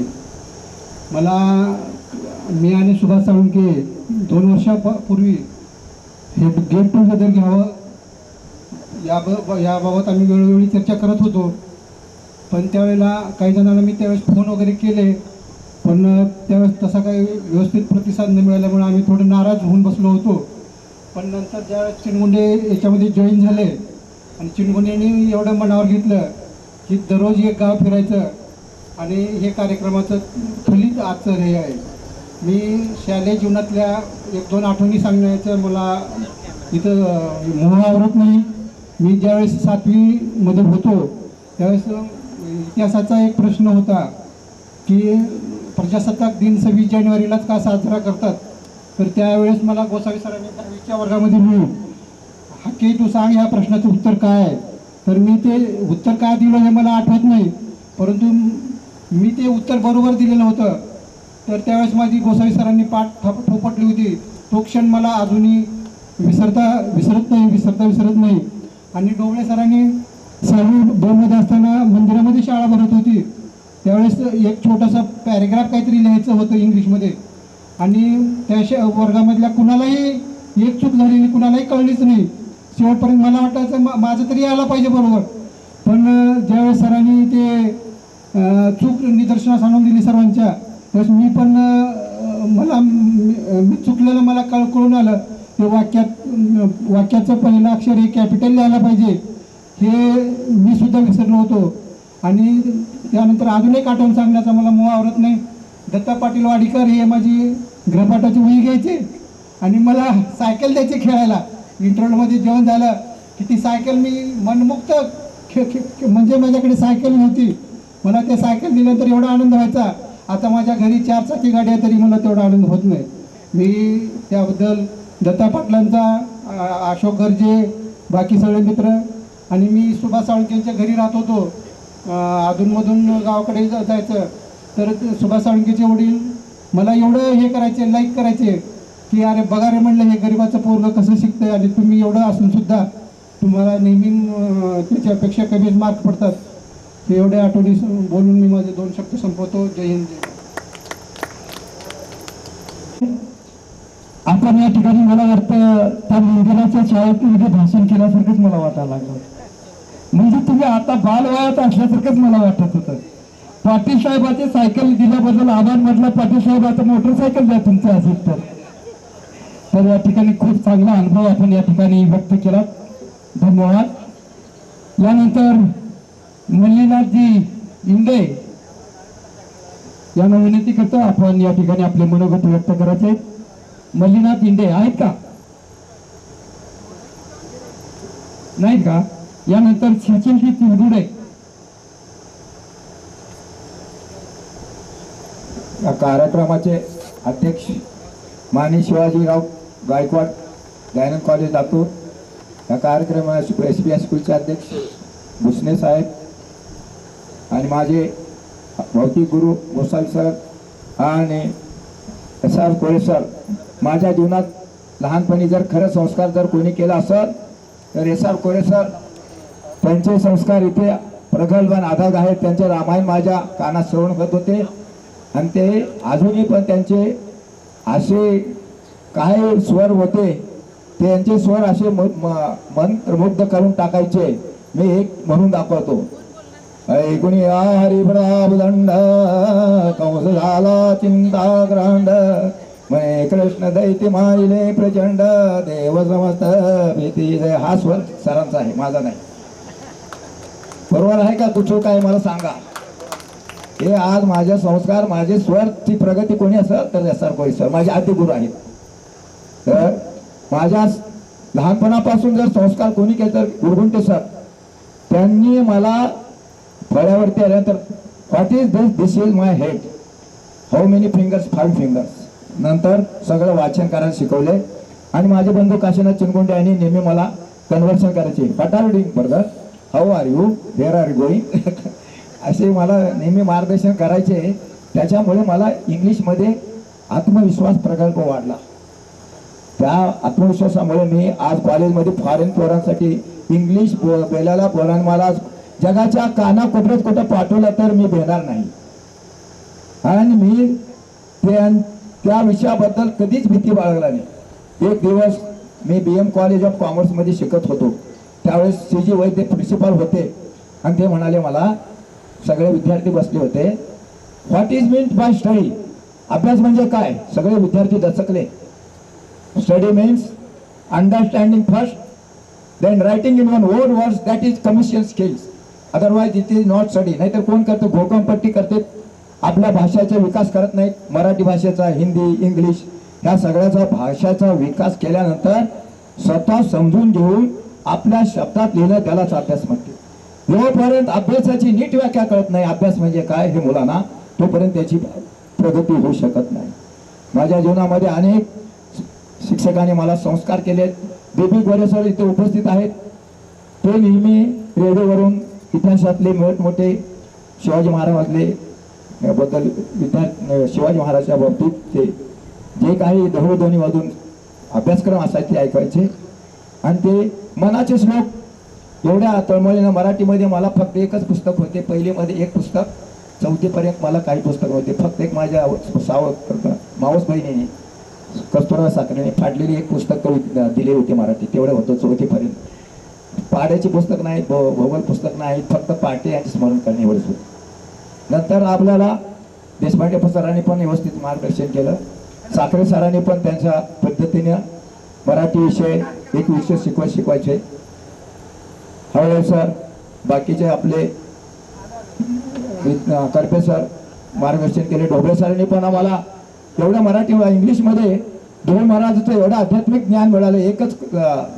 मी आणि सुभाष साळुंके 2 वर्षापूर्वी हे गेट टुगेदर घ्यावं याबाबत आम्ही वेळोवेळी चर्चा करत होतो. पण त्यावेळेला काही जणांना मी त्यावेळेस फोन वगैरे केले, पण त्यावेळेस तसा काही व्यवस्थित प्रतिसाद न मिळाल्यामुळे आम्ही थोडं नाराज होऊन बसलो होतो. पण नंतर ज्यावेळेस चिनगुंडे याच्यामध्ये जॉईन झाले आणि चिनगुंडेंनी एवढं मनावर घेतलं की दररोज एक गाव फिरायचं आणि हे कार्यक्रमाचं फलित आजचं ध्येय आहे. मी शालेय जीवनातल्या 1-2 आठवणी सांगण्याचं मला इथं मोह आवरत नाही. मी ज्यावेळेस 7वीमध्ये होतो त्यावेळेस इतिहासाचा एक प्रश्न होता की प्रजासत्ताक दिन 26 जानेवारीलाच का साजरा करतात. तर त्यावेळेस मला गोसावी सरांनी 10वीच्या वर्गामध्ये मिळून हक्के तू सांग ह्या प्रश्नाचं उत्तर काय आहे. तर मी ते उत्तर काय दिलं हे मला आठवत नाही, परंतु मी ते उत्तर बरोबर दिलेलं होतं. तर त्यावेळेस माझी गोसावी सरांनी पाठ थोपटली होती. तो क्षण मला अजूनही विसरत नाही. आणि डोबळे सरांनी 2मध्ये असताना मंदिरामध्ये शाळा भरत होती, त्यावेळेस एक छोटासा पॅरेग्राफ काहीतरी लिहायचं होतं इंग्लिशमध्ये आणि त्या वर्गामधल्या कुणालाही एक चूक झालेली कुणालाही कळलीच नाही. शेवटपर्यंत मला वाटायचं माझं तरी यायला पाहिजे बरोबर. पण ज्यावेळेस सरांनी ते चूक निदर्शनास आणून दिली सर्वांच्या, त्यावेळेस मी पण मी चुकलेलं मला कळून आलं. ते वाक्याचं पहिलं अक्षर हे कॅपिटल लिहायला पाहिजे हे मी सुद्धा विसरलो होतो. आणि त्यानंतर अजून एक आठवण सांगण्याचा मला मोह आवरत नाही. दत्ता पाटील वाडीकर हे माझी गृहपाठाची वही घ्यायचे आणि मला सायकल द्यायचे खेळायला. इंटरव्हलमध्ये जेवण झालं की ती सायकल मी मनमुक्त म्हणजे माझ्याकडे सायकल नव्हती, मला त्या सायकल दिल्यानंतर एवढा आनंद व्हायचा. आता माझ्या घरी 4 चाकी गाडी आहे तरी मला तेवढा आनंद होत नाही. मी त्याबद्दल दत्ता पाटलांचा, अशोक गर्जे, बाकी सगळे मित्र आणि मी सुभाष साळुंकेंच्या घरी राहत होतो. अधूनमधून गावाकडे जायचं तर सुभाष साळुंकेचे वडील मला एवढं हे करायचे, लाईक करायचे की अरे बघा रे म्हणलं हे गरिबाचं पोरगं कसं शिकतंय आणि तुम्ही एवढं असून सुद्धा तुम्हाला नेहमी त्याच्यापेक्षा कमीच मार्क पडतात. ते एवढ्या आठवणी बोलून मी माझे 2 शब्द संपवतो. जय हिंद. आपण या ठिकाणी मला वाटतं त्या मंदिराच्या शाळेमध्ये भाषण केल्यासारखंच मला वाटायला लागलं. म्हणजे तुम्ही आता बालवयात असल्यासारखंच मला वाटत होतं. पाटील साहेबाचे सायकल दिल्याबद्दल आभार म्हटलं. पाटील साहेब आता मोटरसायकल द्या तुमचं असेल तर या ठिकाणी खूप चांगला अनुभव आपण या ठिकाणी व्यक्त केला. धन्यवाद. यानंतर मल्लीनाथजी इंडे यांना विनंती करतो, आपण या ठिकाणी आपले मनोगत व्यक्त करायचे आहेत. मल्लीनाथ इंडे आहेत का? नाहीत का? यानंतर सचिनजी तिलगुडे. या कार्यक्रमाचे अध्यक्ष माननीय शिवाजीराव गायकवाड दयानंद कॉलेज लातूर या कार्यक्रमाला SPI स्कूलचे अध्यक्ष भुसणे साहेब आणि माझे भौतिक गुरु गोसावी सर आणि SR कोळे सर. माझ्या जीवनात लहानपणी जर खरं संस्कार जर कोणी केला असेल तर SR कोळे सर. त्यांचे संस्कार इथे प्रगल्भ आणि आधाग आहेत. त्यांचे रामायण माझ्या कानात श्रवण होत होते आणि ते अजूनही पण त्यांचे असे काय स्वर होते, त्यांचे स्वर असे मंत्रमुग्ध करून टाकायचे. मी एक म्हणून दाखवतो. ऐकुणी हरिप्रताप दंड कंस झाला चिंताग्रांड मै कृष्ण दैत्य मारिले प्रचंड देव समस्त भीती. हा स्वर सरांचा आहे, माझा नाही. बरोबर आहे का? कुठं काय मला सांगा. हे आज माझे संस्कार, माझे स्वरची प्रगती कोणी असेल तर SR कोळे सर माझे आदिगुरु आहेत. तर माझ्या लहानपणापासून जर संस्कार कोणी केले तर गुरगुंटे सर. त्यांनी मला फळ्यावरती आल्यानंतर what is this is my head, how many fingers, 5 fingers. नंतर सगळं वाचन करायला शिकवले आणि माझे बंधू काशीनाथ चिनगुंडे यांनी नेहमी मला कन्व्हर्सन करायचे. What are you doing brother, how are you, where are you going असे मला नेहमी मार्गदर्शन करायचे. त्याच्यामुळे मला इंग्लिशमध्ये आत्मविश्वास प्रकल्प वाढला. त्या आत्मविश्वासामुळे मी आज कॉलेजमध्ये फॉरेन पोरांसाठी इंग्लिश बोलायला पोरांनी मला जगाच्या कानाकोपऱ्यात कुठं पाठवलं तर मी भेटणार नाही. आणि मी त्या विषयाबद्दल कधीच भीती बाळगला नाही. एक दिवस मी BM कॉलेज ऑफ कॉमर्समध्ये शिकत होतो. त्यावेळेस CG वैद्य प्रिन्सिपाल होते आणि ते म्हणाले मला, सगळे विद्यार्थी बसले होते, what is means by study, अभ्यास म्हणजे काय. सगळे विद्यार्थी दचकले. Study means understanding first, then writing in one own words, that is commercial skills, otherwise it is not study. नाहीतर कोण करते, घोकमपट्टी करते, आपल्या भाषेचा विकास करत नाहीत. मराठी भाषेचा, हिंदी, इंग्लिश ह्या सगळ्याचा भाषेचा विकास केल्यानंतर स्वतः समजून घेऊन आपल्या शब्दात लिहिलं त्यालाच अभ्यास म्हणते. जोपर्यंत अभ्यासाची नीट व्याख्या कळत नाही, अभ्यास म्हणजे काय हे मुलांना, तोपर्यंत त्याची प्रगती होऊ शकत नाही. माझ्या जीवनामध्ये अनेक शिक्षकांनी मला संस्कार केले. BB गोरे सर इथे उपस्थित आहेत. ते नेहमी रेडिओवरून इतिहासातले मोठमोठे शिवाजी महाराजांतले बद्दल शिवाजी महाराजांच्या बाबतीत ते जे काही ध्वनी अभ्यासक्रम असायचे ऐकायचे आणि ते मनाचे श्लोक एवढ्या तळमळीनं मराठीमध्ये. मला फक्त एकच पुस्तक होते पहिलीमध्ये, एक पुस्तक. 4थी पर्यंत मला काही पुस्तक होते. फक्त एक माझ्या मावस बहिणीने कस्तुरबा साखरेने फाडलेली एक पुस्तक दिले होते मराठी, तेवढं होतं 4थी पर्यंत. पाड्याची पुस्तक नाही, भूगोल पुस्तक नाही, फक्त पाटे यांचे स्मरण करणे एवढंच होतं. नंतर आपल्याला देशपांडे सरांनी पण व्यवस्थित मार्गदर्शन केलं. साखरे सरांनी पण त्यांच्या पद्धतीने मराठी विषय एक विषय शिकवायचे. हळूहळू सर, बाकीचे आपले करपे सर मार्गदर्शन केले. ढोबळे सरांनी पण आम्हाला एवढं मराठी इंग्लिशमध्ये ध्रुव महाराजाचं एवढं आध्यात्मिक ज्ञान मिळालं. एकच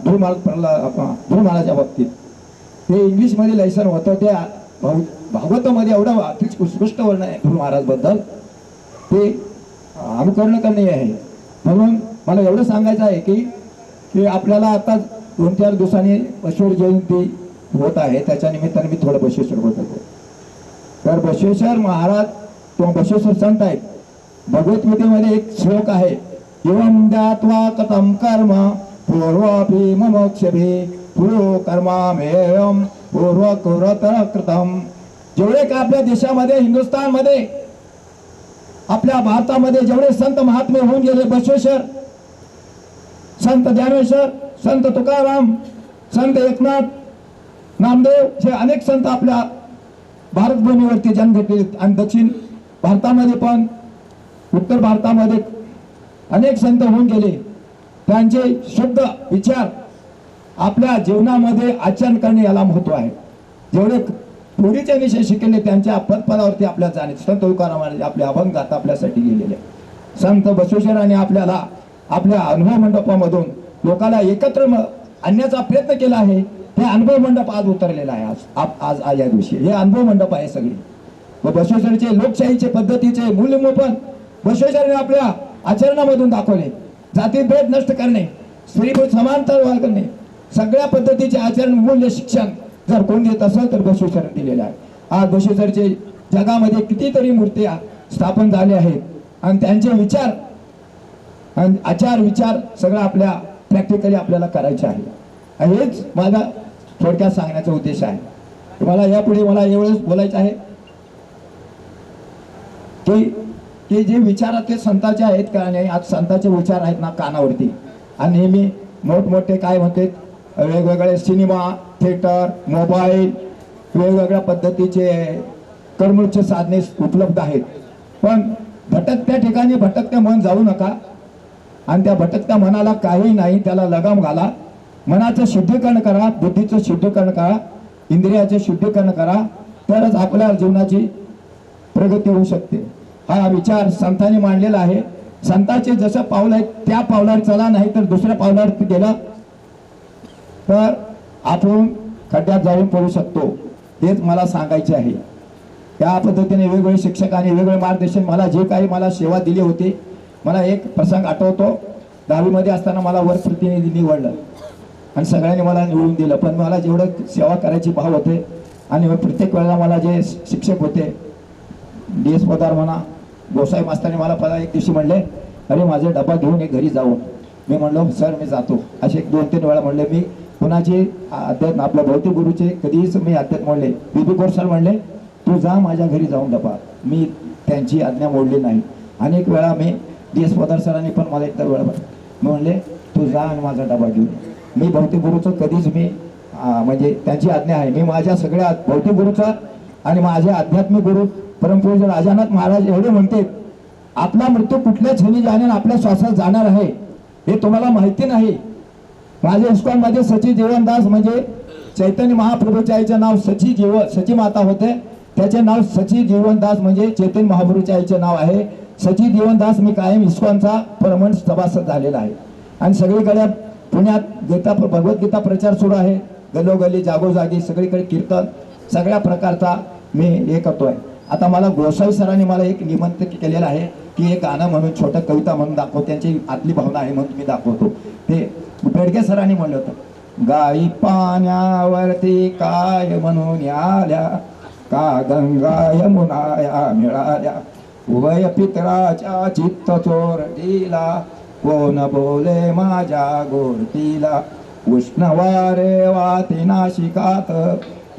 ध्रुव महाराजाच्या बाबतीत ते इंग्लिशमध्ये लायसन होतं. ते भागवतामध्ये एवढं उत्कृष्ट वर्ण आहे ध्रुव महाराजबद्दल, ते अनुकरण करणे आहे. म्हणून मला एवढं सांगायचं आहे की आपल्याला आता 2-4 दिवसांनी बसवेश्वर जयंती होत आहे. त्याच्या निमित्ताने मी थोडं बसवेश्वर होत होतो. तर बसवेश्वर महाराज किंवा बसवेश्वर संत आहेत. भगवद्गीतेमध्ये एक श्लोक आहे, एवं ज्ञात्वा कथं कर्म पूर्वापि मोक्षभिः पुरो कर्मामेवं पूर्वकृतं कृतं. जेवढे का आपल्या देशामध्ये, हिंदुस्थानमध्ये, आपल्या भारतामध्ये जेवढे संत महात्मे होऊन गेले, बसवेश्वर, संत ज्ञानेश्वर, संत तुकाराम, संत एकनाथ, नामदेव, हे अनेक संत आपल्या भारतभूमीवरती जन्म घेतले. आणि दक्षिण भारतामध्ये पण, उत्तर भारतामध्ये अनेक संत होऊन गेले. त्यांचे शुद्ध विचार आपल्या जीवनामध्ये आचरण करणे याला महत्व आहे. जेवढे पूर्वीचे विषय शिकले त्यांच्या पदपदावरती आपल्या जाणे. संत तुकारामाने आपले अभंग आता आपल्यासाठी लिहिलेले. संत बसवेश्वरांनी आपल्याला आपल्या अनुभव मंडपामधून लोकांना एकत्र आणण्याचा प्रयत्न केला आहे. हे अनुभव मंडप आज उतरलेला आहे. आज या दिवशी हे अनुभव मंडप आहे सगळे. व बसवेश्वरांचे लोकशाहीचे पद्धतीचे मूल्यमापन बसवेश्वरांनी आपल्या आचरणामधून दाखवले. जातीभेद नष्ट करणे, स्त्री-पुरुष समानता करणे, सगळ्या पद्धतीचे आचरण मूल्य शिक्षण जर कोण देत असेल तर बसवेश्वरांनी दिलेलं आहे. आज बसवेश्वरचे जगामध्ये कितीतरी मूर्त्या स्थापन झाल्या आहेत आणि त्यांचे विचार आणि आचार विचार सगळं आपल्या प्रॅक्टिकली आपल्याला करायचे आहे. हेच माझा थोडक्यात सांगण्याचा उद्देश आहे. मला यापुढे मला एवढंच बोलायचं आहे की जे विचारातले संतांचे आहेत का नाही, आज संतांचे विचार आहेत ना कानावरती आणि नेहमी मोठमोठे काय म्हणतात वेगवेगळे सिनेमा थिएटर मोबाईल वेगवेगळ्या पद्धतीचे कर्मचे साधने उपलब्ध आहेत. पण भटकत्या ठिकाणी भटकत्या मन जाऊ नका आणि त्या भटकत्या मनाला काही नाही त्याला लगाम घाला. मनाचं शुद्धीकरण करा, बुद्धीचं शुद्धीकरण करा, इंद्रियाचे शुद्धीकरण करा, तरच आपल्या जीवनाची प्रगती होऊ शकते. हा विचार संतांनी मांडलेला आहे. संतांचे जसं पाऊल आहे त्या पावलावर चला, नाही तर दुसऱ्या पावलावर गेला तर आपण खड्ड्यात जाऊन पडू शकतो. हेच मला सांगायचे आहे. त्या पद्धतीने वेगवेगळे शिक्षकांनी वेगवेगळे मार्गदर्शन मला जे काही मला सेवा दिली होती. मला एक प्रसंग आठवतो, 10वीमध्ये असताना मला वर्ग प्रतिनिधी निवडलं आणि सगळ्यांनी मला निवडून दिलं. पण मला जेवढं सेवा करायची भाव होते आणि प्रत्येक वेळेला मला जे शिक्षक होते DS पदार म्हणा गोसाई मास्तरांनी मला पहिला एक दिवशी म्हणले, अरे माझा डबा घेऊन एक घरी जाऊ. मी म्हणलो सर मी जातो. असे 2-3 वेळा म्हणले. मी कुणाचे अध्यात्म आपल्या भौतिक गुरुचे कधीच मी अध्यात्म म्हणले. BB कोर सर म्हणले तू जा माझ्या घरी जाऊन डबा. मी त्यांची आज्ञा मोडली नाही. अनेक वेळा मी DS पदार सरांनी पण मला एकदा वेळा म्हणले तू जा आणि माझा डबा घेऊन. मी भौतिक गुरुचं कधीच मी म्हणजे त्यांची आज्ञा आहे. मी माझ्या सगळ्या भौतिक गुरुचा आणि माझे आध्यात्मिक गुरु परमपूज्य राजानाथ महाराज एवढे म्हणते आपला मृत्यू कुठल्या क्षणी जाणार आपल्या श्वासात जाणार आहे हे तुम्हाला माहिती नाही. माझ्या इस्कॉनमध्ये सची जीवनदास म्हणजे चैतन्य महाप्रभूच्या आईचे नाव सची माता होते. त्याचे नाव सची जीवनदास म्हणजे चैतन्य महाप्रभूच्या आईचे नाव आहे. सची जीवनदास मी कायम इस्कॉनचा परमहंस सभासद झालेला आहे आणि सगळीकडे पुण्यात भगवद्गीता प्रचार सुरू आहे. गलोगली जागोजागी सगळीकडे कीर्तन सगळ्या प्रकारचा मी हे करतोय. आता मला गोसावी सरांनी मला एक निमंत्रण केलेलं आहे की एक गाणं म्हणून छोटं कविता म्हणून दाखव. त्यांची आतली भावना आहे म्हणून मी दाखवतो. ते बेडगे सरांनी म्हणलं होतं, गाई पाण्यावरती काय म्हणून आल्या का गंगा यमुनाया मिळाल्या उभय पितराच्या चित्त चोरटीला कोण बोले माझ्या गोरतीला उष्ण वारे वाते नाशिकात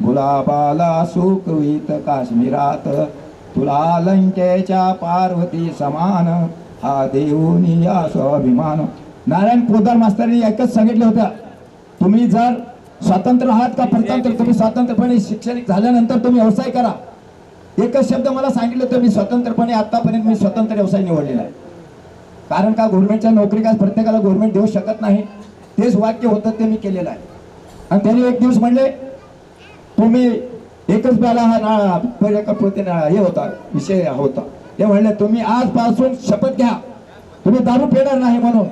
गुलाबाला सुकवीत काश्मीरात तुला लंकेच्या पार्वती समान हा देऊनी या स्वाभिमान. नारायण पोदार मास्तरांनी एकच सांगितलं होतं, तुम्ही जर स्वतंत्र आहात का परतंत्र, तुम्ही स्वतंत्रपणे शैक्षणिक झाल्यानंतर तुम्ही व्यवसाय करा. एकच शब्द मला सांगितलं होतं, मी स्वतंत्रपणे आतापर्यंत मी स्वतंत्र व्यवसाय निवडलेला आहे. कारण का गव्हर्नमेंटच्या नोकरी काय प्रत्येकाला गव्हर्नमेंट देऊ शकत नाही. तेच वाक्य होतं ते मी केलेलं आहे. आणि त्यांनी एक दिवस म्हणले तुम्ही एकच प्याला हा हे होता विषय होता. ते म्हणले तुम्ही आजपासून शपथ घ्या तुम्ही दारू पिणार नाही म्हणून.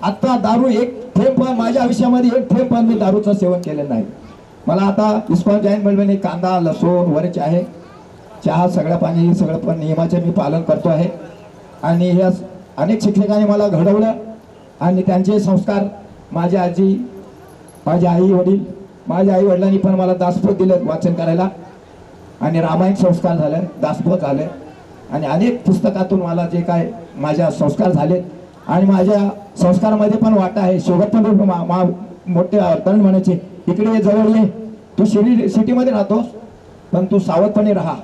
आता दारू एक थेंब पण माझ्या आयुष्यामध्ये एक थेंब पण मी दारूचं सेवन केलेलं नाही. मला आता इस्कॉन जैन मिळवणे कांदा लसूण वरच आहे चहा सगळं पाणी सगळं पण नियमाचे मी पालन करतो आहे. आणि या अनेक शिक्षकांनी मला घडवलं आणि त्यांचे संस्कार माझ्या आजी माझ्या आई वडिलांनी पण मला दासपोत दिलं वाचन करायला आणि रामायण संस्कार झालं दासपोत झालं आणि अनेक पुस्तकातून मला जे काय माझ्या संस्कार झालेत आणि माझ्या संस्कारामध्ये पण वाटा आहे. शेवटपण मोठे तरुण म्हणायचे इकडे जवळ ये तू सिटीमध्ये राहतोस पण तू सावधपणे राहा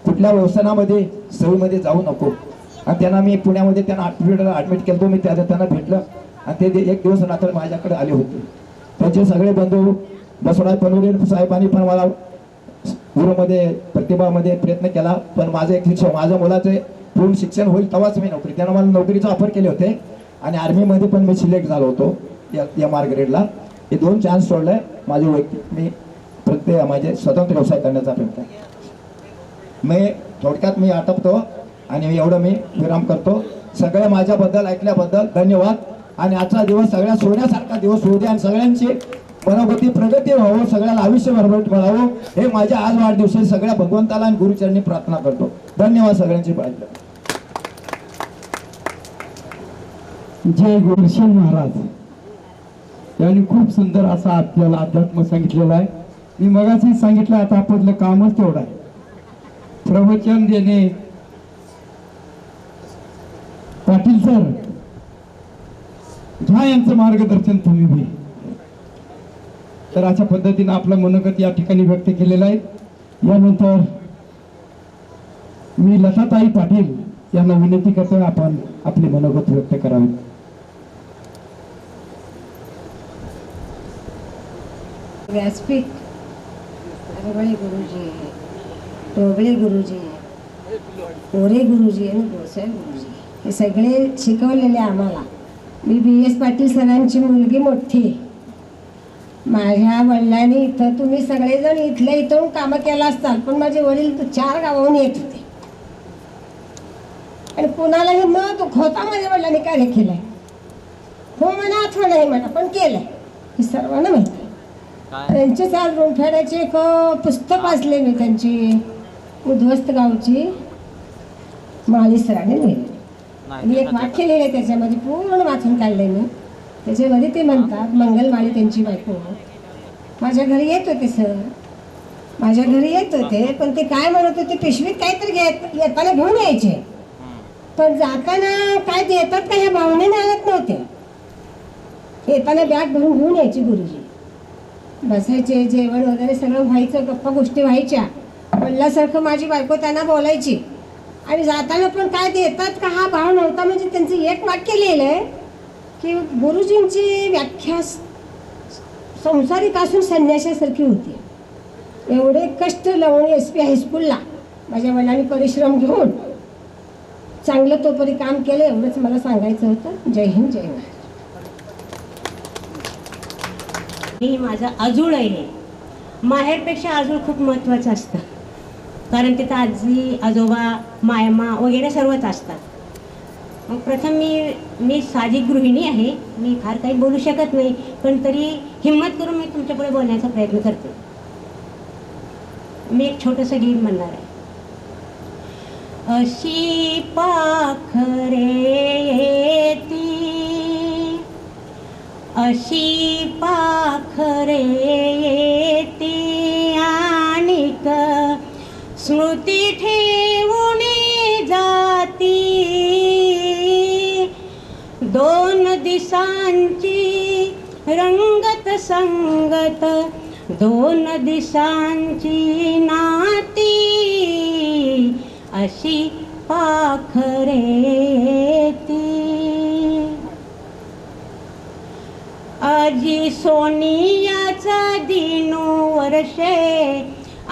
कुठल्या व्यवसायामध्ये सवयीमध्ये जाऊ नको. आणि त्यांना मी पुण्यामध्ये त्यांना ॲडमिट केलं. मी त्यांना भेटलं आणि ते एक दिवस रात्र माझ्याकडे आले होते. त्यांचे सगळे बंधू बसवराज पनोरे साहेबांनी पण मला गुरुमध्ये प्रतिभामध्ये प्रयत्न केला. पण माझं एक शिक्षण माझ्या मुलाचे पूर्ण शिक्षण होईल तेव्हाच मी नोकरी त्यांना मला नोकरीचा ऑफर केले होते आणि आर्मीमध्ये पण मी सिलेक्ट झालो होतो MR ग्रेडला. हे 2 चान्स सोडले माझे वैयक्तिक मी प्रत्येक माझे स्वतंत्र व्यवसाय करण्याचा प्रयत्न. मी थोडक्यात मी आटपतो आणि एवढं मी विराम करतो. सगळे माझ्याबद्दल ऐकल्याबद्दल धन्यवाद. आणि आजचा दिवस सगळ्या सोन्यासारखा दिवस होऊ दे आणि सगळ्यांची मनोगती प्रगती व्हावं सगळ्याला आयुष्य भरभराट मिळावं हे माझ्या आज वाढदिवशी सगळ्या भगवंताला आणि गुरुचरणी प्रार्थना करतो. धन्यवाद सगळ्यांची पाहिजे. जय गुरुशन महाराज यांनी खूप सुंदर असा आपल्याला अध्यात्म सांगितलेला आहे. मी मगाशी सांगितलं, आता आपलं कामच तेवढं आहे, प्रवचन देणे. पाटील सर घ्या यांचं मार्गदर्शन तुम्ही बी. तर अशा पद्धतीनं आपलं मनोगत या ठिकाणी व्यक्त केलेलं आहे. यानंतर मी लताताई पाटील यांना विनंती करतोय, आपण आपले मनोगत व्यक्त करावे. व्यासपीठ अरवळे गुरुजी, टोबळे गुरुजी, ओरे गुरुजी आणि गोसाई गुरुजी हे सगळे शिकवलेले आम्हाला. मी BS पाटील सरांची मुलगी मोठी. माझ्या वडिलांनी इथं, तुम्ही सगळेजण इथल्या इथून कामं केला असताल, पण माझे वडील 4 गावाहून येत होते आणि कुणालाही न दुखवता माझ्या वडिलांनी कार्य केलंय. हो म्हणा अथवा नाही म्हणा, पण केलंय हे सर्वांना माहिती आहे. त्यांचेच आज रुणफेड्याचे एक पुस्तक वाचले मी, त्यांची उद्ध्वस्त गावची माळी सरांनी लिहिली आणि एक वाक्य लिहिले त्याच्यामध्ये, पूर्ण वाचून काढले मी. त्याच्यामध्ये ते म्हणतात, मंगलमाळी त्यांची बायको माझ्या घरी येत होते सर, माझ्या घरी येत होते, पण ते काय म्हणत होते, पिशवीत काहीतरी येताना घेऊन यायचे, पण जाताना काय देतात का ह्या भावनेने आणत नव्हते. येताना बॅग भरून घेऊन यायची गुरुजी. बसायचे, जेवण वगैरे सगळं व्हायचं, गप्पा गोष्टी व्हायच्या. वडिलासारखं माझी बायको त्यांना बोलायची आणि जाताना पण काय देतात का हा भाव नव्हता. म्हणजे त्यांचं एक वाक्य लिहिलंय की गुरुजींची व्याख्या संसारिक असून संन्यासासारखी होती. एवढे कष्ट लावून SP हायस्कूलला माझ्या वडिलांनी परिश्रम घेऊन चांगलं तोपरी काम केलं, एवढंच मला सांगायचं होतं. जय हिंद, जय महाराज. हे माझं आजूळ आहे. माहेरपेक्षा आजूळ खूप महत्त्वाचं असतं, कारण तिथं आजी आजोबा मायमा वगैरे सर्वच असतात. मग प्रथम मी साधी गृहिणी आहे, मी फार काही बोलू शकत नाही, पण तरी हिंमत करून मी तुमच्यापुढे बोलण्याचा प्रयत्न करते. मी एक छोटंसं गीत म्हणणार आहे. अशी पाखरे येती, अशी पाखरे येती आणिक स्मृती ठेवून जाती. 2 दिसांची रंगत संगत, 2 दिसांची नाती, अशी पाखरे येती. आजी सोनियाचा दिनू वर्षे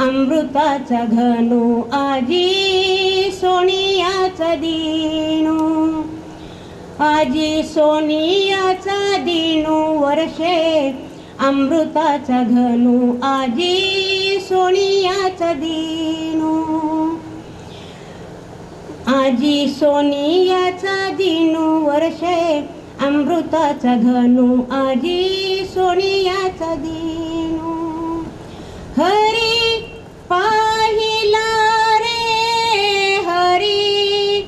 अमृताचा घनू, आजी सोनियाचा दिनू, आजी सोनियाचा दिनू वर्षे अमृताचा घनू, आजी सोनियाचा दिनू, आजी सोनियाचा दिनू वर्षे अमृताचा घनू, आजी सोनियाचा दिनू. हरी पाहिला रे, हरी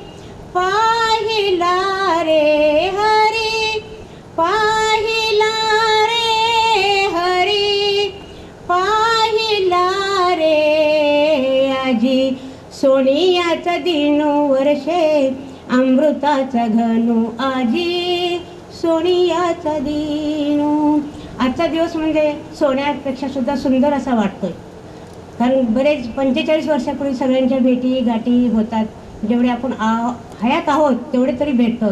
पाहिला रे, हरी पाहिला रे, हरी पाहिला रे. आजी सोनियाचा दिनू वर्षे अमृताचा घनू, आजी सोनियाचा दिनू. आजचा दिवस म्हणजे सोन्यापेक्षा सुद्धा सुंदर असा वाटतोय, कारण बरेच 45 वर्षापूर्वी सगळ्यांच्या भेटी गाठी होतात. जेवढे आपण हयात आहोत तेवढे तरी भेटतो,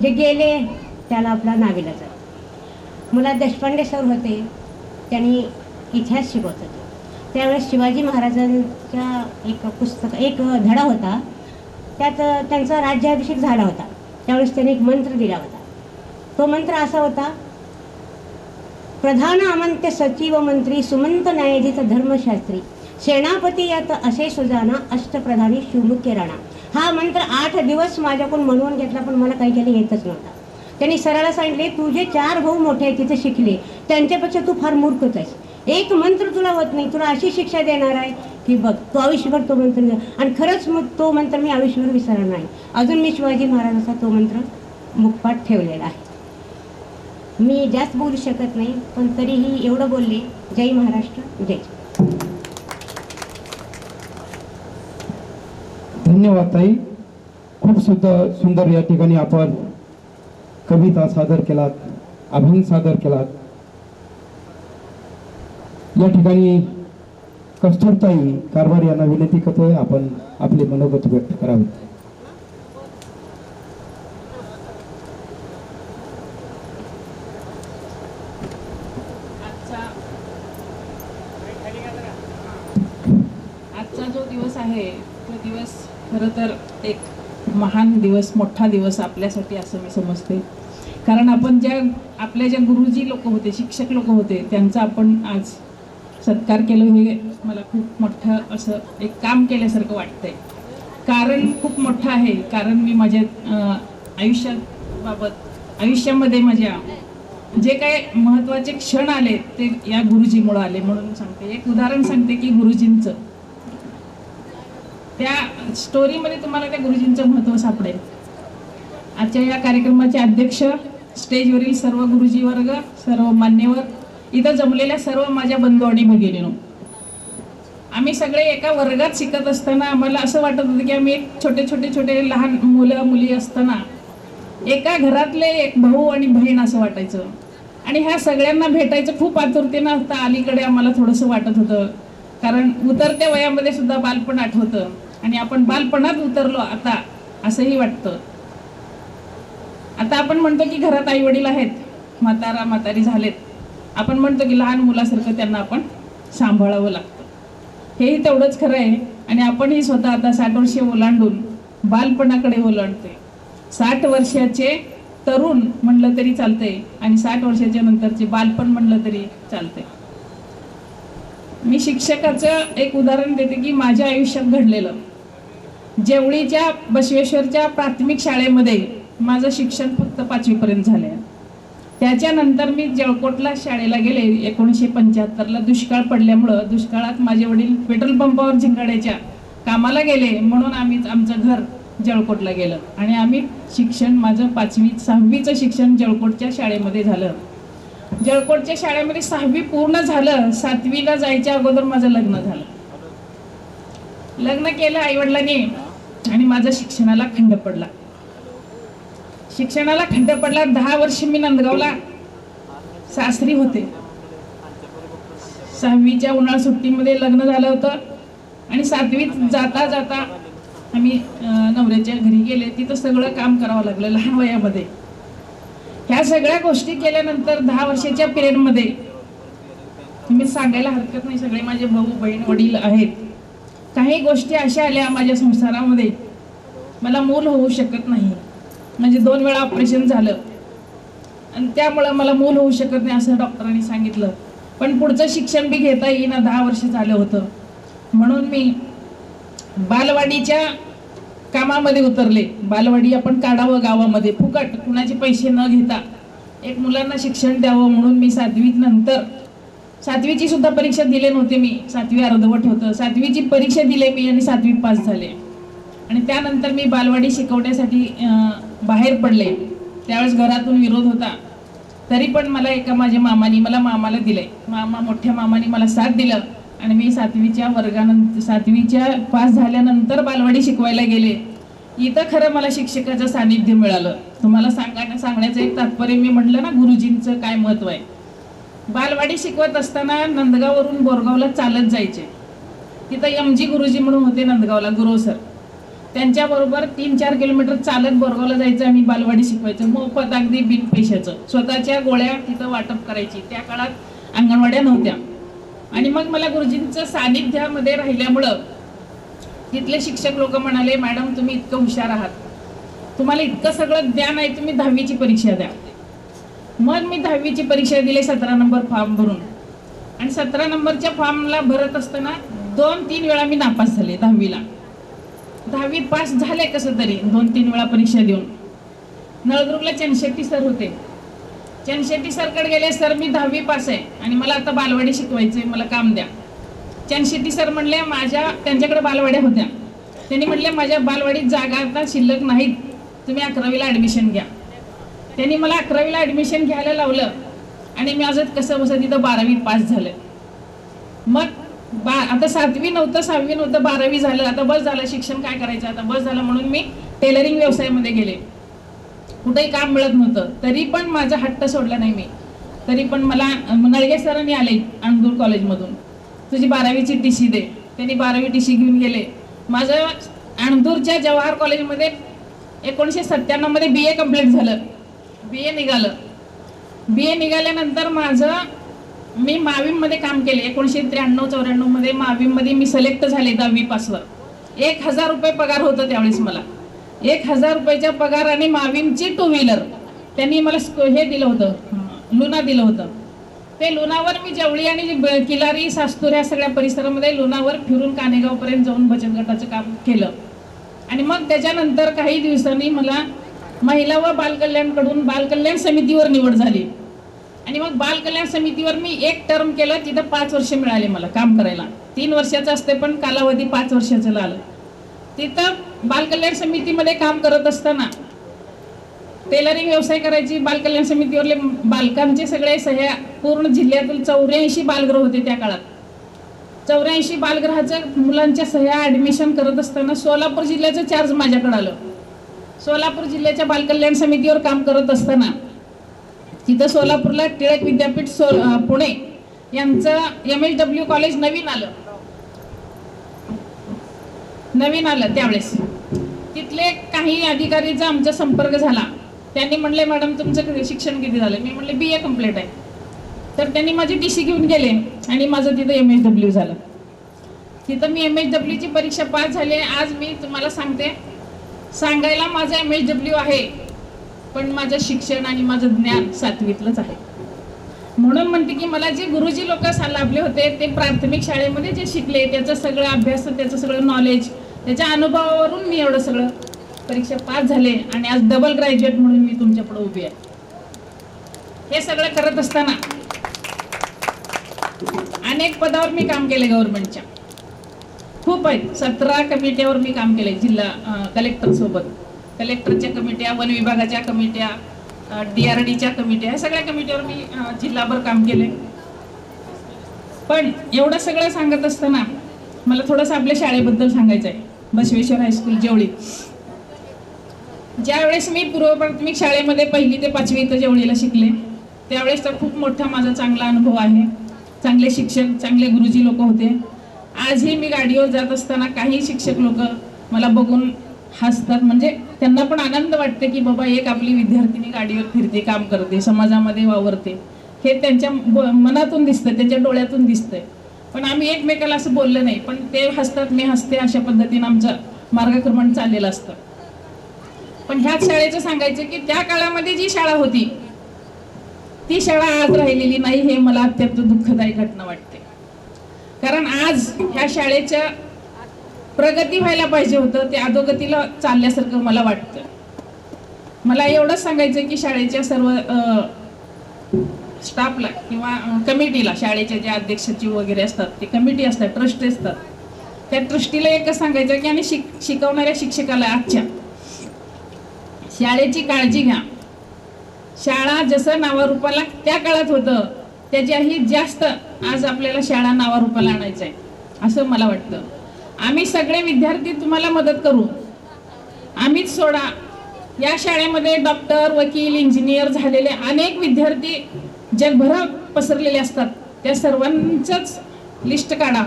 जे गेले त्याला आपला नाविलाज आहे. मला देशपांडे सर होते, त्यांनी इतिहास शिकवत होते. त्यावेळेस शिवाजी महाराजांच्या एक पुस्तक, एक धडा होता, त्यात त्यांचा राज्याभिषेक झाला होता. त्यावेळेस त्यांनी एक मंत्र दिला होता. तो मंत्र असा होता, प्रधान अमंत्य सचिव मंत्री सुमंत न्यायाधीश धर्मशास्त्री सेनापती यात असे सुजाना अष्टप्रधानी शिवमुख्य राणा. हा मंत्र 8 दिवस माझ्याकडून म्हणून घेतला, पण मला काही केलं येतच नव्हता. त्यांनी सराला सांगितले, तुझे 4 भाऊ मोठे आहेत तिथे शिकले, त्यांच्यापेक्षा तू फार मूर्खच आहेस. एक मंत्र तुला होत नाही, तुला अशी शिक्षा देणार आहे की बघ तू आयुष्यभर तो मंत्र. आणि खरंच मग तो मंत्र मी आयुष्यभर विसरणार नाही. अजून मी शिवाजी महाराजांचा तो मंत्र मुखपाठ ठेवलेला आहे. मी जास्त बोलू शकत नाही, पण तरीही एवढं बोलले. जय महाराष्ट्र, जय. धन्यवाद ताई. खूप सुंदर या ठिकाणी आपण कविता सादर केलात, अभंग सादर केलात. या ठिकाणी कस्तुरताई कारभार यांना विनंती करतोय आपण आपले मनोगत व्यक्त करावे. आजचा जो दिवस आहे तो दिवस खरं तर एक महान दिवस, मोठा दिवस आपल्यासाठी असं मी समजते. कारण आपण आपल्या ज्या गुरुजी लोक होते, शिक्षक लोक होते, त्यांचा आपण आज सत्कार केलं, हे मला खूप मोठं असं एक काम केल्यासारखं वाटतंय. कारण खूप मोठं आहे. कारण मी माझ्या आयुष्यामध्ये माझ्या जे काय महत्त्वाचे क्षण आले ते या गुरुजीमुळं आले म्हणून सांगते. एक उदाहरण सांगते की गुरुजींचं, त्या स्टोरीमध्ये तुम्हाला त्या गुरुजींचं महत्त्व सापडेल. आजच्या या कार्यक्रमाचे अध्यक्ष, स्टेजवरील सर्व गुरुजी वर्ग, सर्व मान्यवर, इथं जमलेल्या सर्व माझ्या बंधू आणि भगिनींनो, आम्ही सगळे एका वर्गात शिकत असताना आम्हाला असं वाटत होतं की आम्ही एक छोटे लहान मुलं मुली असताना एका घरातले एक भाऊ आणि बहीण असं वाटायचं. आणि ह्या सगळ्यांना भेटायचं खूप आतुरतेनं आता अलीकडे आम्हाला थोडंसं वाटत होतं. कारण उतरत्या वयामध्ये सुद्धा बालपण आठवतं आणि आपण बालपणात उतरलो आता असंही वाटतं. आता आपण म्हणतो की घरात आई वडील आहेत, म्हातारी झालेत, आपण म्हणतो की लहान मुलासारखं त्यांना आपण सांभाळावं लागतं. हेही तेवढंच खरं आहे. आणि आपणही स्वतः आता 60 वर्षे ओलांडून बालपणाकडे ओलांडते. 60 वर्षाचे तरुण म्हणलं तरी चालतंय आणि 60 वर्षाच्या नंतरचे बालपण म्हणलं तरी चालतंय. मी शिक्षकाचं एक उदाहरण देते की माझ्या आयुष्यात घडलेलं. जेवळीच्या बसवेश्वरच्या प्राथमिक शाळेमध्ये माझं शिक्षण फक्त 5वी पर्यंत झालंय. त्याच्यानंतर मी जळकोटला शाळेला गेले. 1975ला दुष्काळ पडल्यामुळं, दुष्काळात माझे वडील पेट्रोल पंपावर झिंगाड्याच्या कामाला गेले, म्हणून आमचं घर जळकोटला गेलं आणि आम्ही शिक्षण, माझं 5वी-6वीचं शिक्षण जळकोटच्या शाळेमध्ये झालं. जळकोटच्या शाळेमध्ये 6वी पूर्ण झालं. 7वीला जायच्या अगोदर माझं लग्न झालं. लग्न केलं आईवडिलांनी आणि माझं शिक्षणाला खंड पडला. 10 वर्ष मी नंदगावला सासरी होते. 6वीच्या उन्हाळा सुट्टीमध्ये लग्न झालं होतं आणि 7वीत जाता जाता आम्ही नवऱ्याच्या घरी गेले. तिथं सगळं काम करावं लागलं लहान वयामध्ये. ह्या सगळ्या गोष्टी केल्यानंतर 10 वर्षाच्या पिरियडमध्ये मी सांगायला हरकत नाही, सगळे माझे भाऊ बहीण वडील आहेत. काही गोष्टी अशा आल्या माझ्या संसारामध्ये, मला मूल होऊ शकत नाही. म्हणजे 2 वेळा ऑपरेशन झालं आणि त्यामुळं मला मूल होऊ शकत नाही असं डॉक्टरांनी सांगितलं. पण पुढचं शिक्षण बी घेता येईना, 10 वर्ष झालं होतं. म्हणून मी बालवाडीच्या कामामध्ये उतरले. बालवाडी आपण काढावं गावामध्ये फुकट, कुणाचे पैसे न घेता, एक मुलांना शिक्षण द्यावं म्हणून मी 7वी नंतर, 7वीची सुद्धा परीक्षा दिले नव्हते मी, 7वी अर्धवट होतं. 7वीची परीक्षा दिली मी आणि 7वी पास झाले. आणि त्यानंतर मी बालवाडी शिकवण्यासाठी बाहेर पडले. त्यावेळेस घरातून विरोध होता, तरी पण मला एका माझ्या मामाला दिले. मोठ्या मामाने मला साथ दिलं आणि मी 7वीच्या पास झाल्यानंतर बालवाडी शिकवायला गेले. इथं खरं मला शिक्षकाचं सानिध्य मिळालं. तुम्हाला सांगण्याचं एक तात्पर्य, मी म्हटलं ना गुरुजींचं काय महत्व आहे. बालवाडी शिकवत असताना नंदगाववरून बोरगावला चालत जायचे. तिथं MG गुरुजी म्हणून होते नंदगावला, गुरव सर. त्यांच्याबरोबर 3-4 किलोमीटर चालत बोरगावला जायचं. आम्ही बालवाडी शिकवायचं मोफत, अगदी बिन पैशाचं. स्वतःच्या गोळ्या तिथं वाटप करायची. त्या काळात अंगणवाड्या नव्हत्या. आणि मग मला गुरुजींचं सानिध्यामध्ये राहिल्यामुळं तिथले शिक्षक लोक म्हणाले, मॅडम तुम्ही इतकं हुशार आहात, तुम्हाला इतकं सगळं ज्ञान आहे, तुम्ही 10वीची परीक्षा द्या. मग मी 10वीची परीक्षा दिली 17 नंबर फॉर्म भरून. आणि 17 नंबरच्या फॉर्मला भरत असताना 2-3 वेळा मी नापास झाले 10वीला. 10वी पास झाले कसं तरी 2-3 वेळा परीक्षा देऊन. नळदुर्गला चनशेट्टी सर होते. चनशेट्टी सरकडे गेले, सर मी 10वी पास आहे आणि मला आता बालवाडी शिकवायचंय, मला काम द्या. चनशेट्टी सर म्हणले, त्यांच्याकडे बालवाड्या होत्या. त्यांनी म्हटले, माझ्या बालवाडीत जागा आता शिल्लक नाहीत, तुम्ही 11वीला ॲडमिशन घ्या. त्यांनी मला 11वीला ॲडमिशन घ्यायला लावलं आणि मी अजून कसं बसं तिथं 12वी पास झालं. मग आता 7वी नव्हतं, 6वी नव्हतं, 12वी झालं. आता बस झालं, शिक्षण काय करायचं आता, बस झालं म्हणून मी टेलरिंग व्यवसायामध्ये गेले. कुठेही काम मिळत नव्हतं, तरी पण माझा हट्ट सोडला नाही मी. तरी पण मला नळगे सरांनी आले अणदूर कॉलेजमधून, तुझी 12वीची टीसी दे. त्यांनी 12वी टीसी घेऊन गेले. माझं अणदूरच्या जवाहर कॉलेजमध्ये 1997 मध्ये BA कंप्लीट झालं. BA निघालं. BA निघाल्यानंतर मी माविममध्ये काम केले. 1993-94 मध्ये माविममध्ये मी सिलेक्ट झाले 10वी पासवर. 1000 रुपये पगार होतं त्यावेळेस मला. 1000 रुपयाच्या पगार आणि माविमची 2 व्हीलर त्यांनी मला हे दिलं होतं, लुना दिलं होतं. ते लुनावर मी जवळी आणि किलारी, सास्तूर या सगळ्या परिसरामध्ये लुनावर फिरून कानेगावपर्यंत जाऊन बचत गटाचं काम केलं. आणि मग त्याच्यानंतर काही दिवसांनी मला महिला व बालकल्याणकडून बालकल्याण समितीवर निवड झाली. आणि मग बालकल्याण समितीवर मी 1 टर्म केलं. तिथं 5 वर्ष मिळाले मला काम करायला. 3 वर्षाचं असते पण कालावधी 5 वर्षाचं आलं. तिथं बालकल्याण समितीमध्ये काम करत असताना टेलरिंग व्यवसाय करायची. बालकल्याण समितीवरले बालकांचे सगळे सह्या, पूर्ण जिल्ह्यातील 84 बालगृह होते त्या काळात. 84 बालगृहाच्या मुलांच्या सह्या ॲडमिशन करत असताना सोलापूर जिल्ह्याचं चार्ज माझ्याकडे आलं. सोलापूर जिल्ह्याच्या बालकल्याण समितीवर काम करत असताना तिथं सोलापूरला टिळक विद्यापीठ पुणे यांचं MSW कॉलेज नवीन आलं त्यावेळेस. तिथले काही अधिकारीचा आमचा संपर्क झाला. त्यांनी म्हणले, मॅडम तुमचं शिक्षण किती झालं? मी म्हणले BA कंप्लीट आहे. तर त्यांनी माझी टीसी घेऊन गेले आणि माझं तिथं MSW झालं. तिथं मी MSWची परीक्षा पास झाले. आज मी तुम्हाला सांगायला माझं MSW आहे, पण माझं शिक्षण आणि माझं ज्ञान 7वीतलंच आहे. म्हणून म्हणते की मला जे गुरुजी लोक लाभले होते ते प्राथमिक शाळेमध्ये जे शिकले त्याचं सगळं अभ्यास, त्याचं सगळं नॉलेज, त्याच्या अनुभवावरून मी एवढं सगळं परीक्षा पास झाले आणि आज डबल ग्रॅज्युएट म्हणून मी तुमच्या पुढे उभी आहे. हे सगळं करत असताना अनेक पदावर मी काम केले गव्हर्नमेंटच्या. खूप आहेत. 17 कमिट्यावर मी काम केले. जिल्हा कलेक्टर सोबत, कलेक्टरच्या कमिट्या, वन विभागाच्या कमिट्या, DRDच्या कमिट्या, या सगळ्या कमिट्यावर मी जिल्हाभर काम केले. पण एवढं सगळं सांगत असताना मला थोडंसं आपल्या शाळेबद्दल सांगायचं आहे. बसवेश्वर हायस्कूल जेवळी. ज्यावेळेस मी पूर्व प्राथमिक शाळेमध्ये 1ली ते 5वी इथं जेवळीला शिकले, त्यावेळेस तर खूप मोठा माझा चांगला अनुभव आहे. चांगले शिक्षक, चांगले गुरुजी लोक होते. आजही मी गाडीवर जात असताना काही शिक्षक लोक मला बघून हसतात. म्हणजे त्यांना पण आनंद वाटते की बाबा एक आपली विद्यार्थिनी गाडीवर फिरते, काम करते, समाजामध्ये वावरते. हे त्यांच्या मनातून दिसतं, त्यांच्या डोळ्यातून दिसतंय. पण आम्ही एकमेकाला असं बोललं नाही, पण ते हसतात, मी हसते, अशा पद्धतीने आमचं मार्गक्रमण चाललेलं असतं. पण ह्याच शाळेचं सांगायचं की त्या काळामध्ये जी शाळा होती ती शाळा आज राहिलेली नाही. हे मला अत्यंत दुःखदायी घटना वाटते. कारण आज ह्या शाळेच्या प्रगती व्हायला पाहिजे होतं, ते अधोगतीला चालल्यासारखं मला वाटतं. मला एवढंच सांगायचं की शाळेच्या सर्व स्टाफला किंवा कमिटीला, शाळेच्या जे अध्यक्ष सचिव वगैरे असतात, ते कमिटी असतात, ट्रस्टी असतात, त्या ट्रस्टीला एकच सांगायचं की आणि शिकवणाऱ्या शिक्षकाला आजच्या शाळेची काळजी घ्या. शाळा जसं नावारूपाला त्या काळात होतं त्याच्याही जास्त आज आपल्याला शाळा नावारूपाला आणायचं आहे असं मला वाटतं. आम्ही सगळे विद्यार्थी तुम्हाला मदत करू. आम्हीच सोडा, या शाळेमध्ये डॉक्टर, वकील, इंजिनियर झालेले अनेक विद्यार्थी जगभरात पसरलेले असतात. त्या सर्वांचंच लिस्ट काढा,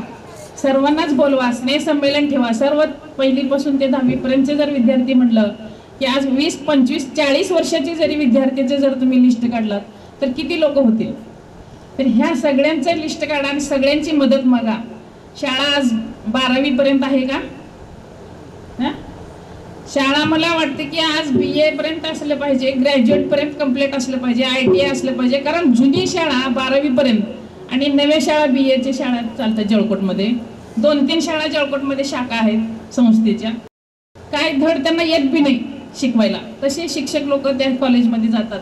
सर्वांनाच बोलवा, स्नेहसंमेलन ठेवा. सर्व 1लीपासून ते 10वीपर्यंतचे जर विद्यार्थी म्हटलं की आज 20, 25, 40 वर्षाचे जरी विद्यार्थ्याचे जर तुम्ही लिस्ट काढलात तर किती लोक होतील. तर ह्या सगळ्यांचं लिस्ट काढा आणि सगळ्यांची मदत मागा. शाळा आज 12वीपर्यंत आहे का? शाळा मला वाटते की आज BA पर्यंत असलं पाहिजे, ग्रॅज्युएटपर्यंत कंप्लीट असलं पाहिजे, ITI असलं पाहिजे. कारण जुनी शाळा 12वीपर्यंत आणि नव्या शाळा BAच्या शाळा चालतात जळकोटमध्ये. 2-3 शाळा जळकोटमध्ये शाखा आहेत संस्थेच्या. काय धड त्यांना येत बी नाही शिकवायला, तसे शिक्षक लोक त्या कॉलेजमध्ये जातात.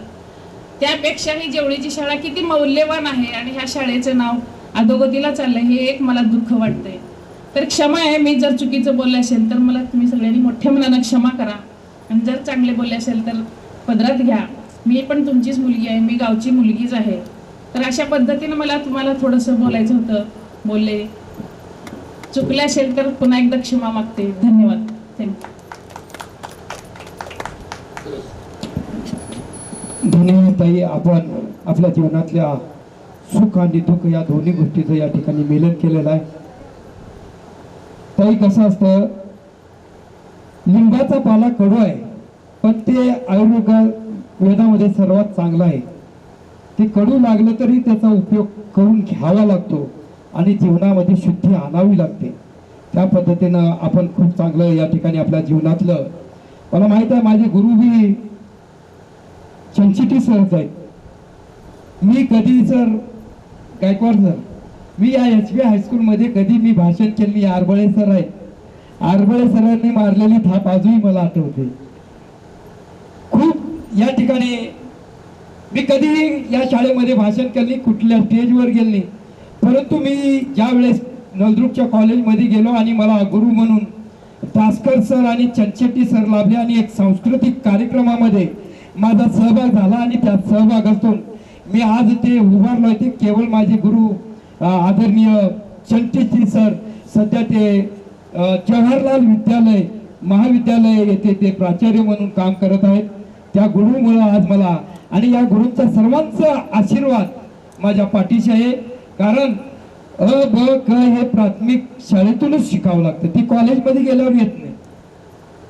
त्यापेक्षाही जेवढीची शाळा किती मौल्यवान आहे आणि ह्या शाळेचं नाव अधोगतीला चाललंय, हे एक मला दुःख वाटतंय. तर क्षमा आहे, मी जर चुकीचं बोलले असेल तर मला तुम्ही सगळ्यांनी मोठ्या मनानं क्षमा करा. आणि जर चांगले बोलले असेल तर पदरात घ्या. मी पण तुमचीच मुलगी आहे, मी गावची मुलगीच आहे. तर अशा पद्धतीने मला तुम्हाला थोडंसं बोलायचं होतं, बोलले. चुकले असेल तर पुन्हा एकदा क्षमा मागते. धन्यवाद. थँक्यू. दोन्ही ताई, आपण आपल्या जीवनातल्या सुख आणि दुःख या दोन्ही गोष्टीचं या ठिकाणी मिलन केलेलं आहे. ताई, कसं असतं, लिंबाचा पाला कडू आहे, पण ते आयुर्वेदामध्ये सर्वात चांगलं आहे. ते कडू लागलं तरी त्याचा उपयोग करून घ्यावा लागतो आणि जीवनामध्ये शुद्धी आणावी लागते. त्या पद्धतीनं आपण खूप चांगलं या ठिकाणी आपल्या जीवनातलं, मला माहित आहे माझे गुरु बी चंचिटी सरच आहेत. मी कधी सर गायकवाड सर, मी या HB हायस्कूलमध्ये कधी मी भाषण केलं नाही. आरबळे सर आहेत, आरबळे सरांनी मारलेली थाप आजही मला आठवते. खूप या ठिकाणी मी कधी या शाळेमध्ये भाषण केलं नाही, कुठल्या स्टेजवर गेलो नाही. परंतु मी ज्या वेळेस नलदुर्गच्या कॉलेजमध्ये गेलो आणि मला गुरु म्हणून टास्कर सर आणि चंचेटी सर लाभले आणि एक सांस्कृतिक कार्यक्रमामध्ये माझा सहभाग झाला आणि त्या सहभागातून मी आज ते उभारलो. ते केवळ माझे गुरु आदरणीय चंचेटी सर सध्या ते जवाहरलाल विद्यालय महाविद्यालय येथे ते प्राचार्य म्हणून काम करत आहेत. त्या गुरुमुळे आज मला आणि या गुरूंचा सर्वांचा आशीर्वाद माझ्या पाठीशी आहे. कारण अ ब क हे प्राथमिक शाळेतूनच शिकावं लागतं, ती कॉलेजमध्ये गेल्यावर येत नाही.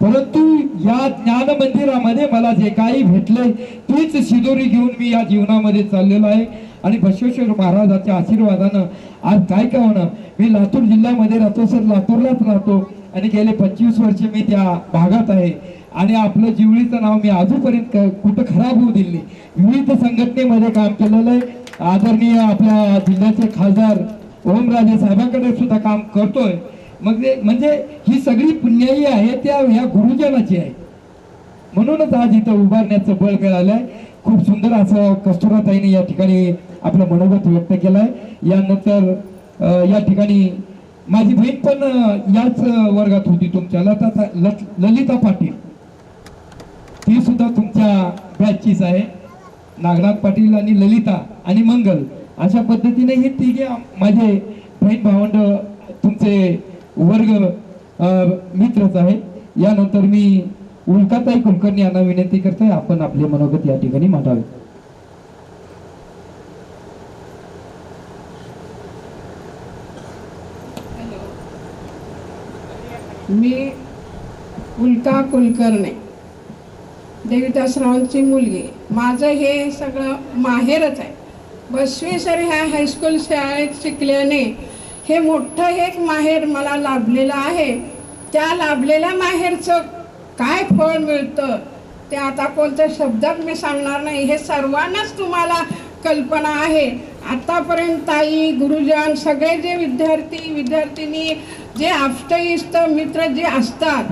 परंतु या ज्ञान मंदिरामध्ये मला जे काही भेटलंय तीच शिदोरी घेऊन मी या जीवनामध्ये चाललेलो आहे. आणि बसवेश्वर महाराजाच्या आशीर्वादानं आज काय का होणं, मी लातूर जिल्ह्यामध्ये राहतो सर, लातूरलाच राहतो आणि गेले 25 वर्ष मी त्या भागात आहे. आणि आपलं जिवळीचं नाव मी अजूनपर्यंत कुठं खराब होऊ दिले. विविध संघटनेमध्ये काम केलेलं आहे. आदरणीय आपल्या जिल्ह्याचे खासदार ओमराजे साहेबांकडे सुद्धा काम करतोय. मग म्हणजे ही सगळी पुण्याई आहे त्या ह्या गुरुजनाची आहे. म्हणूनच आज इथं उभारण्याचं बळ मिळालंय. खूप सुंदर असं कस्तुराताईने या ठिकाणी आपलं मनोगत व्यक्त केलंय. यानंतर या ठिकाणी माझी बहीण पण याच वर्गात होती तुमच्या, ललिता पाटील, ती सुद्धा तुमच्या बॅचचीच आहे. नागनाथ पाटील आणि ललिता आणि मंगल अशा पद्धतीने हे तिघे माझे बहीण भावंड तुमचे वर्ग मित्रच आहेत. यानंतर मी उल्काताई कुलकर्णी यांना विनंती करतोय, आपण आपले मनोगत या ठिकाणी मांडावे. मी उल्का कुलकर्णी, देविदासरावांची मुलगी. माझं हे सगळं माहेरच आहे. बसवेश्वर ह्या हायस्कूल शाळेत शिकल्याने हे मोठं एक माहेर मला लाभलेलं आहे. त्या लाभलेल्या माहेरचं काय फळ मिळतं ते आता कोणत्या शब्दात मी सांगणार नाही, हे सर्वांनाच तुम्हाला कल्पना आहे. आतापर्यंत ताई, गुरुजन, सगळे जे विद्यार्थी विद्यार्थिनी, जे आप्तइष्ट मित्र जे असतात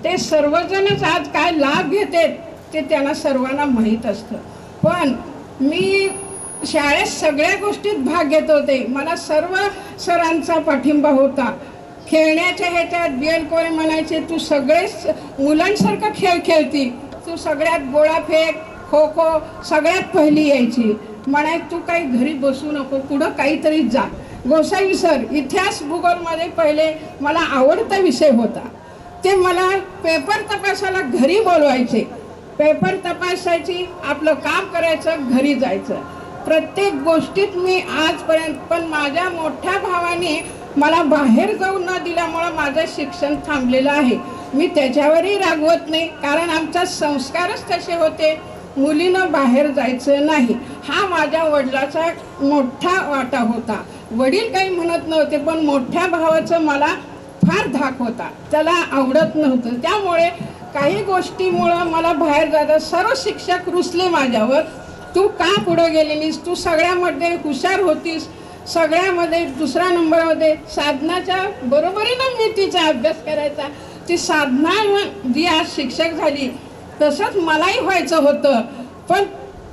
ते सर्वजणच आज काय लाभ घेतात ते त्यांना सर्वांना माहीत असतं. पण मी शाळेत सगळ्या गोष्टीत भाग घेत होते. मला सर्व सरांचा पाठिंबा होता. खेळण्याच्या ह्याच्यात BL कोळे म्हणायचे, तू सगळेच मुलांसारखं खेळ खेळती, तू सगळ्यात गोळा फेक, खो खो सगळ्यात पहिली यायची. म्हणाय तू काही घरी बसू नको, पुढं काहीतरी जा. गोसावी सर इतिहास भूगोलमध्ये पहिले मला आवडता विषय होता. ते मला पेपर तपासायला घरी बोलवायचे, पेपर तपासायची, आपलं काम करायचं, घरी जायचं. प्रत्येक गोष्टीत मी आजपर्यंत, पण माझ्या मोठ्या भावाने मला बाहेर जाऊ न दिल्यामुळं माझं शिक्षण थांबलेलं आहे. मी त्याच्यावरही रागवत नाही, कारण आमचा संस्कारच तसे होते, मुलीनं बाहेर जायचं नाही. हा माझ्या वडिलाचा मोठा वाटा होता. वडील काही म्हणत नव्हते, पण मोठ्या भावाचं मला फार धाक होता, त्याला आवडत नव्हतं. त्यामुळे काही गोष्टीमुळं मला बाहेर जायचं. सर्व शिक्षक रुसले माझ्यावर, तू का पुढं गेलेलीस, तू सगळ्यामध्ये हुशार होतीस, सगळ्यामध्ये दुसऱ्या नंबरमध्ये. साधनाच्या बरोबरीनं मी तिचा अभ्यास करायचा. ती साधना जी आज शिक्षक झाली तसंच मलाही व्हायचं होतं, पण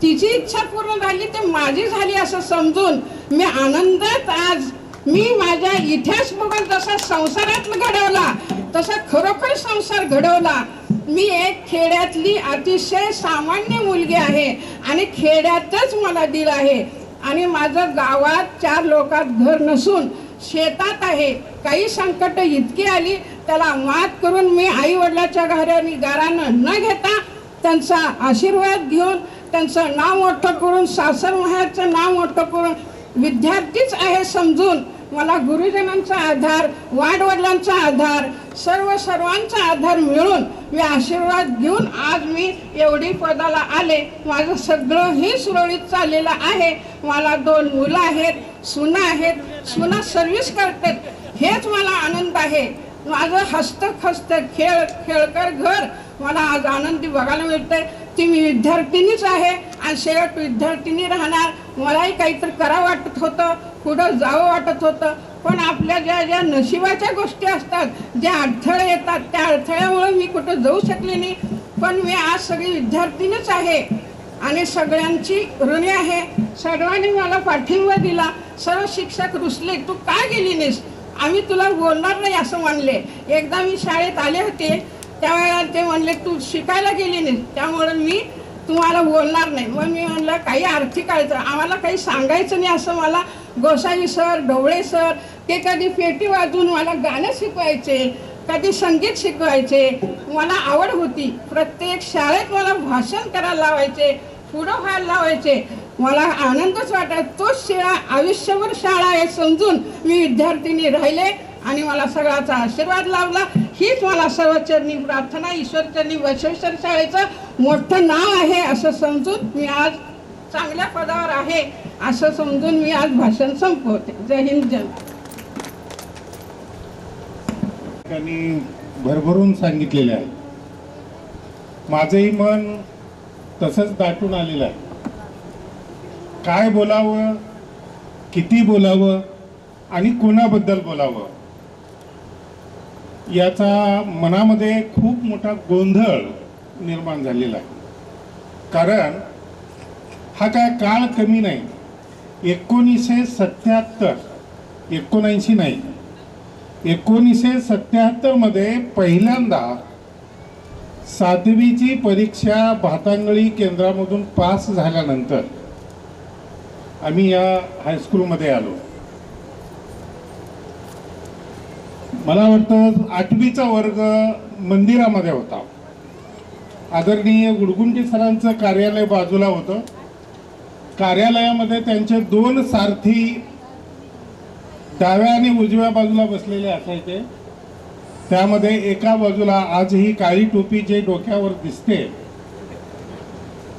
तिची इच्छा पूर्ण झाली ते माझी झाली असं समजून मी आनंदात आज मी माझ्या इतिहास भूगोल जसा संसारात घडवला तसा खरोखर संसार घडवला. मी एक खेड्यातली अतिशय सामान्य मुलगी आहे आणि खेड्यातच मला दिलं आहे आणि माझं गावात 4 लोकात घर नसून शेतात आहे. काही संकट इतकी आली त्याला मात करून मी आई वडिलाच्या गारानं न घेता त्यांचा आशीर्वाद घेऊन त्यांचं नाव मोठं करून सासर माहेरचं नाव मोठं करून विद्यार्थीच आहे समजून मला गुरुजनांचा आधार वाडवडिलांचा आधार सर्वांचा आधार मिळून मी आशीर्वाद घेऊन आज मी एवढी पदाला आले. माझं सगळं हे सुरळीत चाललेलं आहे. मला 2 मुलं आहेत, सुना आहेत, सुना सर्व्हिस करतात. हेच मला आनंद आहे. माझं हस्त खेळकर घर मला आज आनंदी बघायला मिळतंय. ती मी विद्यार्थिनीच आहे आणि शेवट विद्यार्थिनी राहणार. मलाही काहीतरी करावं वाटत होतं, पुढं जावं वाटत होतं, पण आपल्या ज्या नशिबाच्या गोष्टी असतात, ज्या अडथळे येतात त्या अडथळ्यामुळे मी कुठं जाऊ शकले नाही. पण मी आज सगळी विद्यार्थिनीच आहे आणि सगळ्यांची ऋणी आहे. सर्वांनी मला पाठिंबा दिला. सर्व शिक्षक रुसले, तू का गेली नाहीस, आम्ही तुला बोलणार नाही असं म्हणले. एकदा मी शाळेत आले होते त्यावेळेला ते म्हणले तू शिकायला गेली नाही त्यामुळे मी तुम्हाला बोलणार नाही. मग मी म्हणलं काही आर्थिक अडचण आम्हाला काही सांगायचं नाही असं मला गोसावी सर ढवळे सर ते कधी पेटी वाजवून मला गाणं शिकवायचे, कधी संगीत शिकवायचे. मला आवड होती. प्रत्येक शाळेत मला भाषण करायला लावायचे, पुढं व्हायला लावायचे. मला आनंदच वाटायचा. तोच शाळा आयुष्यभर शाळा आहे समजून मी विद्यार्थिनी राहिले आणि मला सगळ्याचा आशीर्वाद लाभला. हीच मला सर्वचरणी प्रार्थना. ईश्वरचरणी बसवेश्वर शाळेचं मोठं नाव आहे असं समजून मी आज चांगल्या पदावर आहे असं समजून मी आज भाषण संपवते. जय हिंद. जय त्यांनी भरभरून सांगितलेले आहे. माझंही मन तसंच दाटून आलेलं आहे. काय बोलावं, किती बोलावं आणि कोणाबद्दल बोलावं याचा मनामध्ये खूप मोठा गोंधळ निर्माण झालेला आहे. कारण हा काय काळ कमी नाही. 1977 1979 नाही, 1977 मध्ये पहिल्यांदा 7वीची परीक्षा भातांगळी केंद्रामधून पास झाल्यानंतर आम्ही या हायस्कूलमध्ये आलो. मला वाटतं 8वीचा वर्ग मंदिरामध्ये होता. आदरणीय गुडगुंटी सरांचं कार्यालय बाजूला होतं. कार्यालयामध्ये त्यांचे 2 सारथी डाव्या आणि उजव्या बाजूला बसलेले असायचे. त्यामध्ये एका बाजूला आजही काळी टोपी जे डोक्यावर दिसते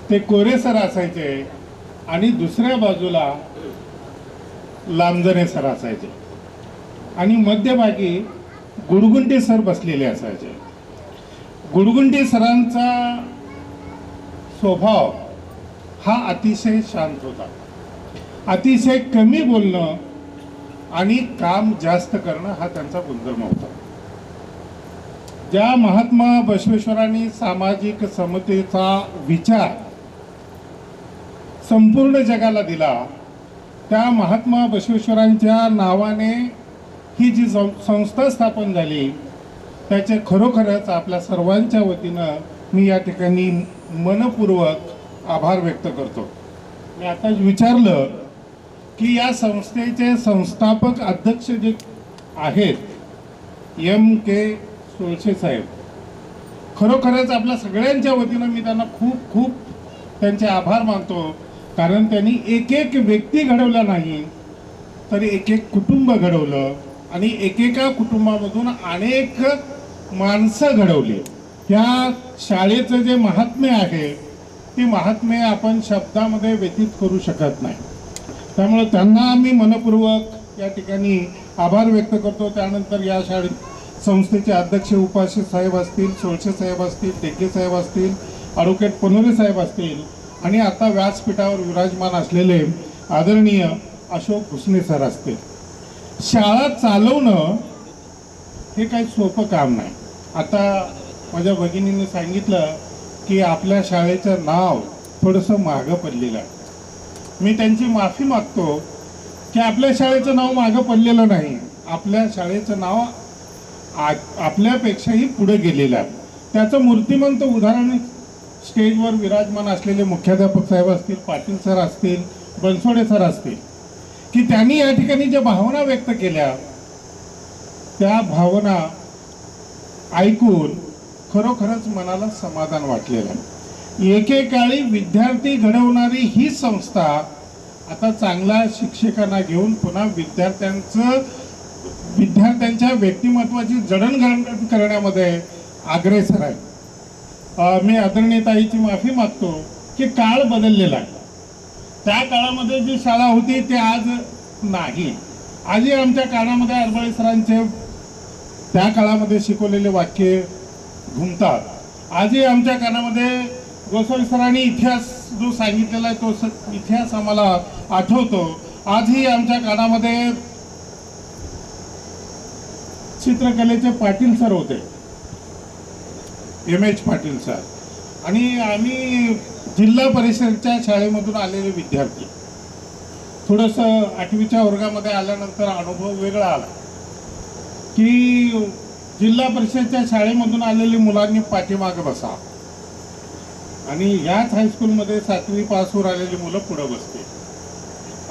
ते कोरे सर असायचे आणि दुसऱ्या बाजूला लांबजणे सर असायचे आणि मध्यभागी गुडगुंटी सर बसलेले असायचे. गुडगुंटी सरांचा स्वभाव हा अतिशय शांत होता. अतिशय कमी बोलणं आणि काम जास्त करणं हा त्यांचा गुणधर्म होता. ज्या महात्मा बसवेश्वरांनी सामाजिक समतेचा विचार संपूर्ण जगाला दिला त्या महात्मा बसवेश्वरांच्या नावाने ही जी संस्था स्थापन झाली त्याचे खरोखरच आपल्या सर्वांच्या वतीनं मी या ठिकाणी मनपूर्वक आभार व्यक्त करतो. मी आताच विचारलं की या संस्थेचे संस्थापक अध्यक्ष जे आहेत M.K. सोळशे साहेब, खरोखरच आपल्या सगळ्यांच्या वतीनं मी त्यांना खूप खूप त्यांचे आभार मानतो. कारण त्यांनी एक एक व्यक्ती घडवला नाही तर एक एक कुटुंब घडवलं आणि एकेका कुटुंबामधून अनेक माणसं घडवली. त्या शाळेचं जे महात्म्य आहे ते महात्म्य आपण शब्दामध्ये व्यतीत करू शकत नाही. त्यामुळे त्यांना आम्ही मनपूर्वक या ठिकाणी आभार व्यक्त करतो. त्यानंतर या शाळेत संस्थेचे अध्यक्ष उपाशी साहेब असतील, सोळशे साहेब असतील, टेके साहेब असतील, ॲडव्होकेट पनोरे साहेब असतील आणि आता व्यासपीठावर विराजमान असलेले आदरणीय अशोक भुसणे सर असतील. शाळा चालवणं हे काही सोपं काम नाही. आता माझ्या भगिनीने सांगितलं की आपल्या शाळेचं नाव थोडंसं मागं पडलेलं आहे. मी त्यांची माफी मागतो की आपल्या शाळेचं नाव मागं पडलेलं नाही. आपल्या शाळेचं नाव आपल्यापेक्षाही पुढे गेलेलं आहे. त्याचं मूर्तिमंत उदाहरण स्टेजवर विराजमान असलेले मुख्याध्यापक साहेब असतील, पाटील सर असतील, बनसोडे सर असतील, की त्यांनी या ठिकाणी ज्या भावना व्यक्त केल्या त्या भावना ऐकून खरोखरच मनाला समाधान वाटलेलं आहे. एकेकाळी विद्यार्थी घडवणारी ही संस्था आता चांगल्या शिक्षकांना घेऊन पुन्हा विद्यार्थ्यांच्या व्यक्तिमत्वाची जडणघडण करण्यामध्ये अग्रेसर आहे. मी आदरणीय ताईची माफी मागतो की काळ बदललेला आहे. त्या काळामध्ये जी शाळा होती ती आज नाही. आजही आमच्या कानामध्ये अरबळे सरांचे त्या काळामध्ये शिकवलेले वाक्य घुमतात. आजही आमच्या कानामध्ये गोसावी सरांनी इतिहास जो सांगितलेला आहे तो इतिहास आम्हाला आठवतो. आजही आमच्या कानामध्ये चित्रकलेचे पाटील सर होते, M.H. पाटील सर, आणि आम्ही जिल्हा परिषदच्या शाळेमधून आलेले विद्यार्थी. थोडंसं 8वीच्या वर्गामध्ये आल्यानंतर अनुभव वेगळा आला की जिल्हा परिषदच्या शाळेमधून आलेली मुलांनी पाठीमागे बसा आणि याच हायस्कूलमध्ये 7वी पासवर आलेली मुलं पुढं बसते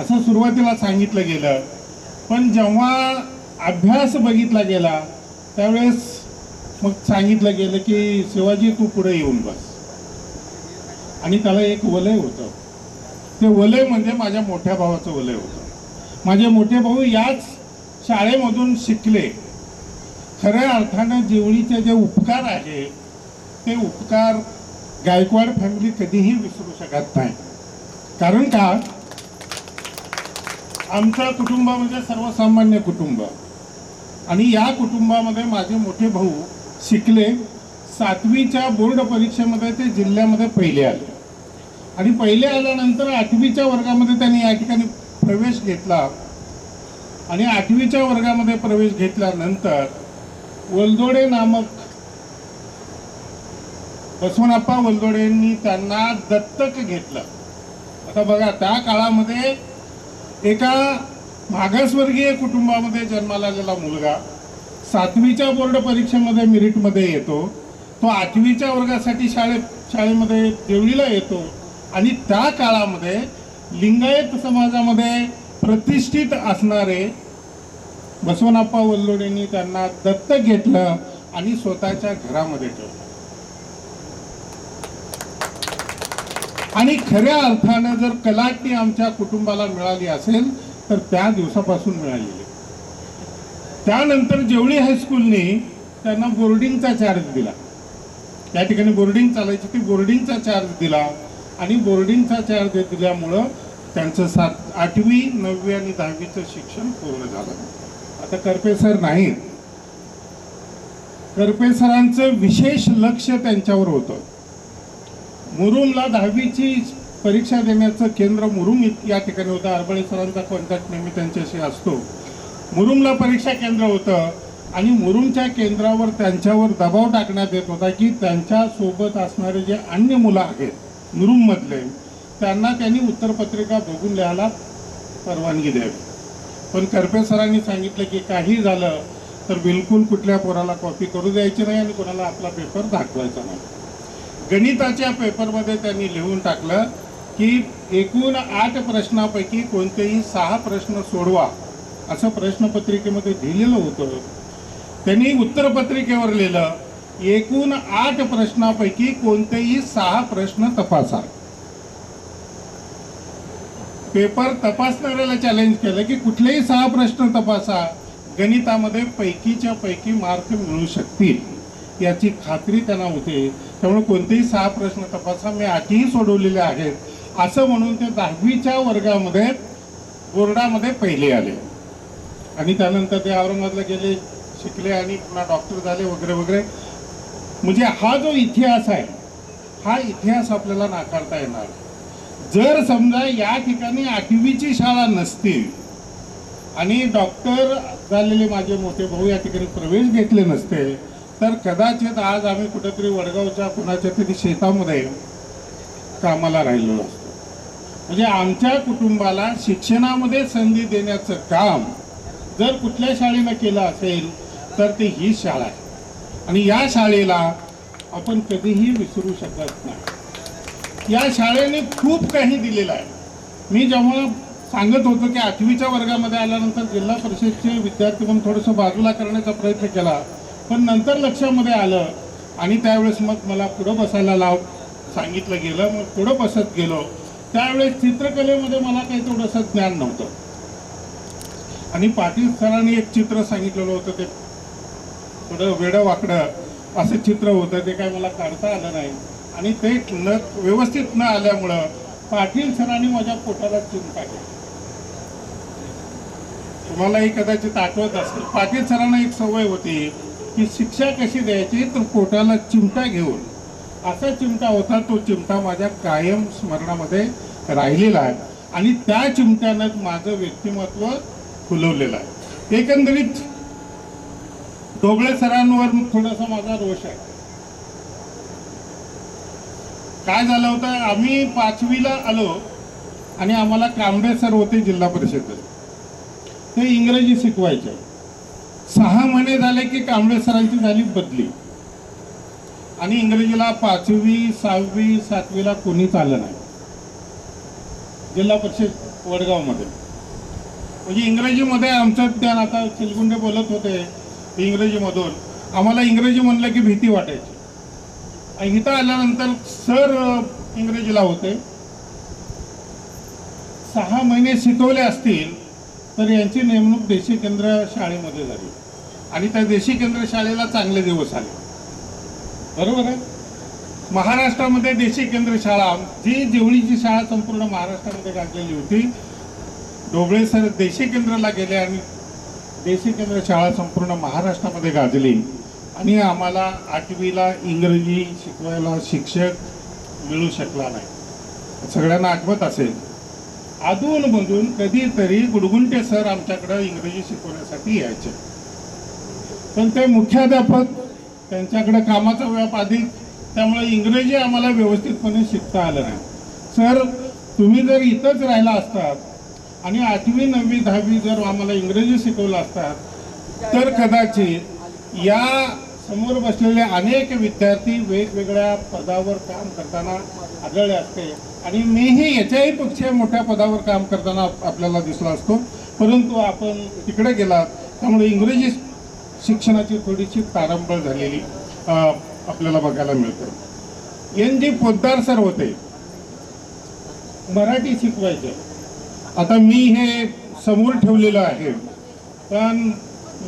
असं सुरुवातीला सांगितलं गेलं. पण जेव्हा अभ्यास बघितला गेला त्यावेळेस मग सांगितलं गेलं की शिवाजी तू पुढे येऊन बस. आणि त्याला एक वलय होतं. ते वलय म्हणजे माझ्या मोठ्या भावाचं वलय होतं. माझे मोठे भाऊ याच शाळेमधून शिकले. खऱ्या अर्थानं जेवढीचे जे उपकार आहे ते उपकार गायकवाड फॅमिली कधीही विसरू शकत नाही. कारण का आमचं कुटुंब म्हणजे सर्वसामान्य कुटुंब आणि या कुटुंबामध्ये माझे मोठे भाऊ शिकले. 7वीच्या बोर्ड परीक्षेमध्ये ते जिल्ह्यामध्ये पहिले आले आणि पहिले आल्यानंतर 8वीच्या वर्गामध्ये त्यांनी या ठिकाणी प्रवेश घेतला आणि 8वीच्या वर्गामध्ये प्रवेश घेतल्यानंतर वलदोडे नामक बसवनाप्पा वलदोडेंनी त्यांना दत्तक घेतलं. आता बघा त्या काळामध्ये एका मागासवर्गीय कुटुंबामध्ये जन्माला आलेला मुलगा 7वीच्या बोर्ड परीक्षेमध्ये मेरिटमध्ये येतो, तो 8वीच्या वर्गासाठी शाळेमध्ये देवळीला येतो आणि त्या काळामध्ये लिंगायत समाजामध्ये प्रतिष्ठित असणारे बसवनाप्पा वलदोडेंनी त्यांना दत्तक घेतलं आणि स्वतःच्या घरामध्ये ठेवलं. आणि खऱ्या अर्थानं जर कलाटणी आमच्या कुटुंबाला मिळाली असेल तर त्या दिवसापासून मिळालेली. त्यानंतर जेवळी हायस्कूलने त्यांना बोर्डिंगचा चार्ज दिला. त्या ठिकाणी बोर्डिंग चालायची ती बोर्डिंगचा चार्ज दिला आणि बोर्डिंगचा चार्ज दिल्यामुळं त्यांचं 8वी 9वी आणि 10वीचं शिक्षण पूर्ण झालं. आता करपे सर नाहीत. करपे सरांचं विशेष लक्ष त्यांच्यावर होतं. मुरुमला 10वीची परीक्षा देण्याचं केंद्र मुरुम या ठिकाणी होतं. अरबळे सरांचा कॉन्टॅक्ट नेहमी त्यांच्याशी असतो. मुरुमला परीक्षा केंद्र होतं आणि मुरुमच्या केंद्रावर त्यांच्यावर दबाव टाकण्यात येत होता की त्यांच्यासोबत असणारे जे अन्य मुलं आहेत मुरुममधले त्यांना त्यांनी उत्तरपत्रिका बघून लिहायला परवानगी द्यावी. पण करपे सरांनी सांगितलं की काही झालं तर बिलकुल कुठल्या पोराला कॉपी करू द्यायची नाही आणि कोणाला आपला पेपर दाखवायचा नाही. गणिताच्या पेपरमध्ये त्यांनी लिहून टाकलं की एकूण 8 प्रश्नापैकी कोणतेही 6 प्रश्न सोडवा असं प्रश्नपत्रिकेमध्ये लिहिलेलं होतं. त्यांनी उत्तरपत्रिकेवर लिहिलं एकूण 8 प्रश्नापैकी कोणतेही 6 प्रश्न तपासा. पेपर तपासणाऱ्याला चॅलेंज केलं की कुठलेही 6 प्रश्न तपासा, गणितामध्ये पैकीच्या पैकी मार्क मिळू शकतील याची खात्री त्यांना होते. त्यामुळे कोणतेही 6 प्रश्न तपासा, मी 8ही सोडवलेले आहेत असं म्हणून ते 10वीच्या वर्गामध्ये बोर्डामध्ये पहिले आले आणि त्यानंतर ते औरंगाबादला गेले, शिकले आणि पुन्हा डॉक्टर झाले वगैरे वगैरे. म्हणजे हा जो इतिहास आहे हा इतिहास आपल्याला नाकारता येणार. जर समजा या ठिकाणी 8वीची शाळा नसती आणि डॉक्टर झालेले माझे मोठे भाऊ या ठिकाणी प्रवेश घेतले नसते तर कदाचित आज आम्ही कुठेतरी वडगावच्या कुणाच्या तरी शेतामध्ये कामाला राहिलो असतो. म्हणजे आमच्या कुटुंबाला शिक्षणामध्ये संधी देण्याचं काम जर कुठल्या शाळेनं केलं असेल तर ती ही शाळा आहे. आणि या शाळेला आपण कधीही विसरू शकत नाही. या शाळेने खूप काही दिलेलं आहे. मी जेव्हा सांगत होतो की 8वीच्या वर्गामध्ये आल्यानंतर जिल्हा परिषदचे विद्यार्थी म्हणून थोडंसं बाजूला करण्याचा प्रयत्न केला, पण नंतर लक्षामध्ये आलं आणि त्यावेळेस मग मला पुढं बसायला सांगितलं गेलं. मग पुढं बसत गेलो. त्यावेळेस चित्रकलेमध्ये मला काही थोडंसं ज्ञान नव्हतं आणि पाटील सरांनी एक चित्र सांगितलेलं होतं, ते थोडं वेडं वाकडं असं चित्र होतं. ते काय मला काढता आलं नाही आणि ते व्यवस्थित न आल्यामुळं पाटील सरांनी माझ्या पोटाला चिमटा केला. तुम्हालाही कदाचित आठवत असेल, पाटील सरांना एक सवय होती की शिक्षा कशी द्यायची तर पोटाला चिमटा घेऊन. असा चिमटा होता. तो चिमटा माझ्या कायम स्मरणामध्ये राहिलेला आहे आणि त्या चिमट्यानं माझं व्यक्तिमत्व फुलवलेलं आहे. एकंदरीत ढोबळे सरांवर थोडासा माझा रोष आहे. काय झालं होतं, आम्ही 5वीला आलो आणि आम्हाला कांबळे सर होते जिल्हा परिषद, ते इंग्रजी शिकवायचे. 6 महिने झाले की कांबळे सरांची झाली बदली आणि इंग्रजीला 5वी 6वी 7वीला कोणीच आलं नाही जिल्हा परिषद वडगावमध्ये. म्हणजे इंग्रजीमध्ये आमचं ज्ञान, आता चिलगुंडे बोलत होते इंग्रजीमधून, आम्हाला इंग्रजी म्हणलं की भीती वाटायची. इथं आल्यानंतर सर इंग्रजीला होते. 6 महिने शिकवले असतील तर यांची नेमणूक देशी केंद्र शाळेमध्ये झाली आणि त्या देशी केंद्र शाळेला चांगले दिवस आले. बरोबर आहे. महाराष्ट्रामध्ये देशी केंद्र शाळा, जी जेवढीची शाळा संपूर्ण महाराष्ट्रामध्ये गाजलेली होती, ढोबळे सर देशी केंद्राला गेले आणि देशी केंद्र शाळा संपूर्ण महाराष्ट्रामध्ये गाजली आणि आम्हाला 8वीला इंग्रजी शिकवायला शिक्षक मिळू शकला नाही. सगळ्यांना आठवत असेल, अधूनमधून कधीतरी गुडगुंटे सर आमच्याकडे इंग्रजी शिकवण्यासाठी यायचे, पण ते मुख्याध्यापक, त्यांच्याकडे कामाचा व्याप अधिक, त्यामुळे इंग्रजी आम्हाला व्यवस्थितपणे शिकता आलं नाही. सर, तुम्ही जर इथंच राहिला असतात आणि 8वी 9वी 10वी जर आम्हाला इंग्रजी शिकवलं असतात तर कदाचित या समोर बसलेले अनेक विद्यार्थी वेगवेगळ्या पदावर काम करताना आढळले असते आणि मीही याच्याही पेक्षा मोठ्या पदावर काम करताना आपल्याला दिसला असतो. परंतु आपण तिकडे गेलात त्यामुळे इंग्रजी शिक्षणाची थोडीशी तारंबळ झालेली आपल्याला बघायला मिळते. NG पोद्दार सर होते, मराठी शिकवायचे. आता मी हे समोर ठेवलेलं आहे, पण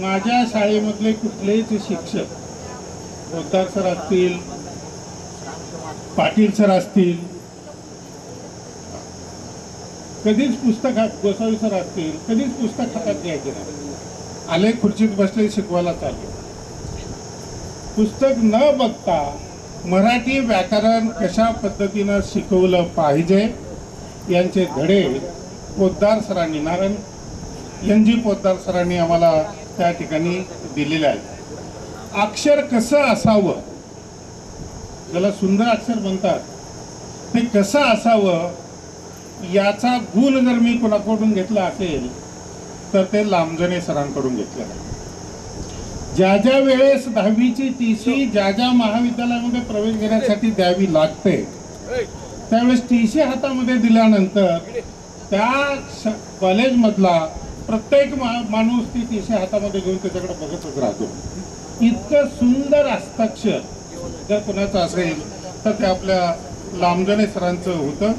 माझ्या शाळेमधले कुठलेच शिक्षक, पोद्दार सर असतील, पाटील सर असतील, कधीच पुस्तक, गोसावी सर असतील, कधीच पुस्तक हातात घ्यायचे नाही. आले, खुर्चीत बसले, शिकवायला चालले. पुस्तक न बघता मराठी व्याकरण कशा पद्धतीनं शिकवलं पाहिजे यांचे धडे पोद्दार सरांनी, नारायण NG पोद्दार सरांनी आम्हाला त्या ठिकाणी दिलेले आहेत. अक्षर कसं असावं, ज्याला सुंदर अक्षर म्हणतात, ते कसं असावं याचा गुण जर मी कोणाकडून घेतला असेल तर ते लांबजणे सरांकडून घेतलेलं आहे. ज्या ज्या वेळेस 10वीची TC ज्या ज्या महाविद्यालयामध्ये प्रवेश घेण्यासाठी द्यावी लागते त्यावेळेस TC हातामध्ये दिल्यानंतर त्या कॉलेजमधला प्रत्येक माणूस ती TC हातामध्ये घेऊन त्याच्याकडे बघतच राहतो. इतकं सुंदर हस्ताक्षर जर कोणाचं असेल तर ते आपल्या लांबजणे सरांचं होतं.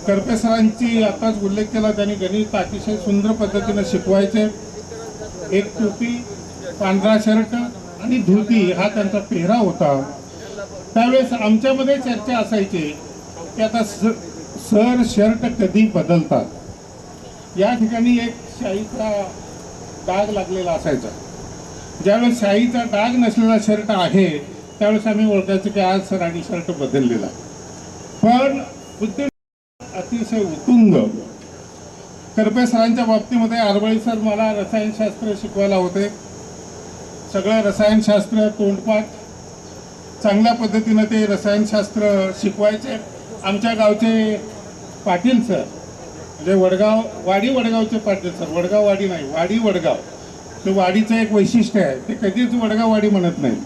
करपे सरांची आताच उल्लेख केला, त्यांनी गणित अतिशय सुंदर पद्धतीनं शिकवायचे. एक टोपी, पांढरा शर्ट आणि धोती हा त्यांचा पेहराव होता. त्यावेळेस आमच्यामध्ये चर्चा असायची की आता सर शर्ट कधी बदलतात. या ठिकाणी एक शाईचा डाग लागलेला असायचा. ज्यावेळेस शाईचा डाग नसलेला शर्ट आहे त्यावेळेस आम्ही ओळखायचं की आज सरांनी शर्ट बदललेला. पण बुद्धी अतिशय उत्तुंग. करपे सरांच्या बाबतीमध्ये आरबळी सर मला रसायनशास्त्र शिकवायला होते. सगळं रसायनशास्त्र तोंडपाठ चांगल्या पद्धतीनं ते रसायनशास्त्र शिकवायचे. आमच्या गावचे पाटील सर म्हणजे वडगावचे पाटील सर, वडगाव वाडी नाही, वाडी वडगाव, ते वाडीचं एक वैशिष्ट्य आहे, ते कधीच वडगाव वाडी म्हणत नाही.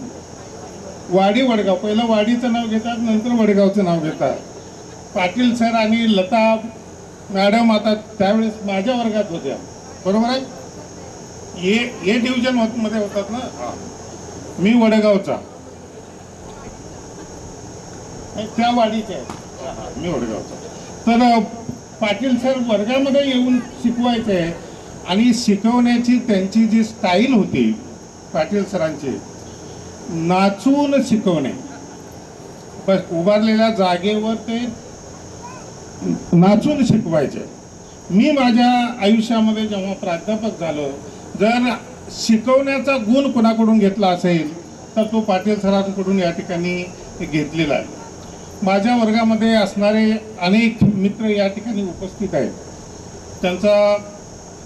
वाडी वडगाव, पहिलं वाडीचं नाव घेतात, नंतर वडगावचं नाव घेतात. पाटील सर आणि लता मॅडम आता त्यावेळेस माझ्या वर्गात होत्या, बरोबर आहे. ए डिव्हिजन मध्ये होतात ना. हां, मी वडगावचा, त्या वाडीचे आहे, मी वडगावचा. तर पाटील सर वर्गामध्ये येऊन शिकवायचे आणि शिकवण्याची त्यांची जी स्टाईल होती पाटील सरांची, नाचून शिकवणे. बस उभारलेल्या जागेवर ते नाचून शिकवायचे. मी माझ्या आयुष्यामध्ये जेव्हा प्राध्यापक झालो, जर शिकवण्याचा गुण कोणाकडून घेतला असेल तर तो पाटील सरांकडून या ठिकाणी घेतलेला आहे. माझ्या वर्गामध्ये असणारे अनेक मित्र या ठिकाणी उपस्थित आहेत. त्यांचा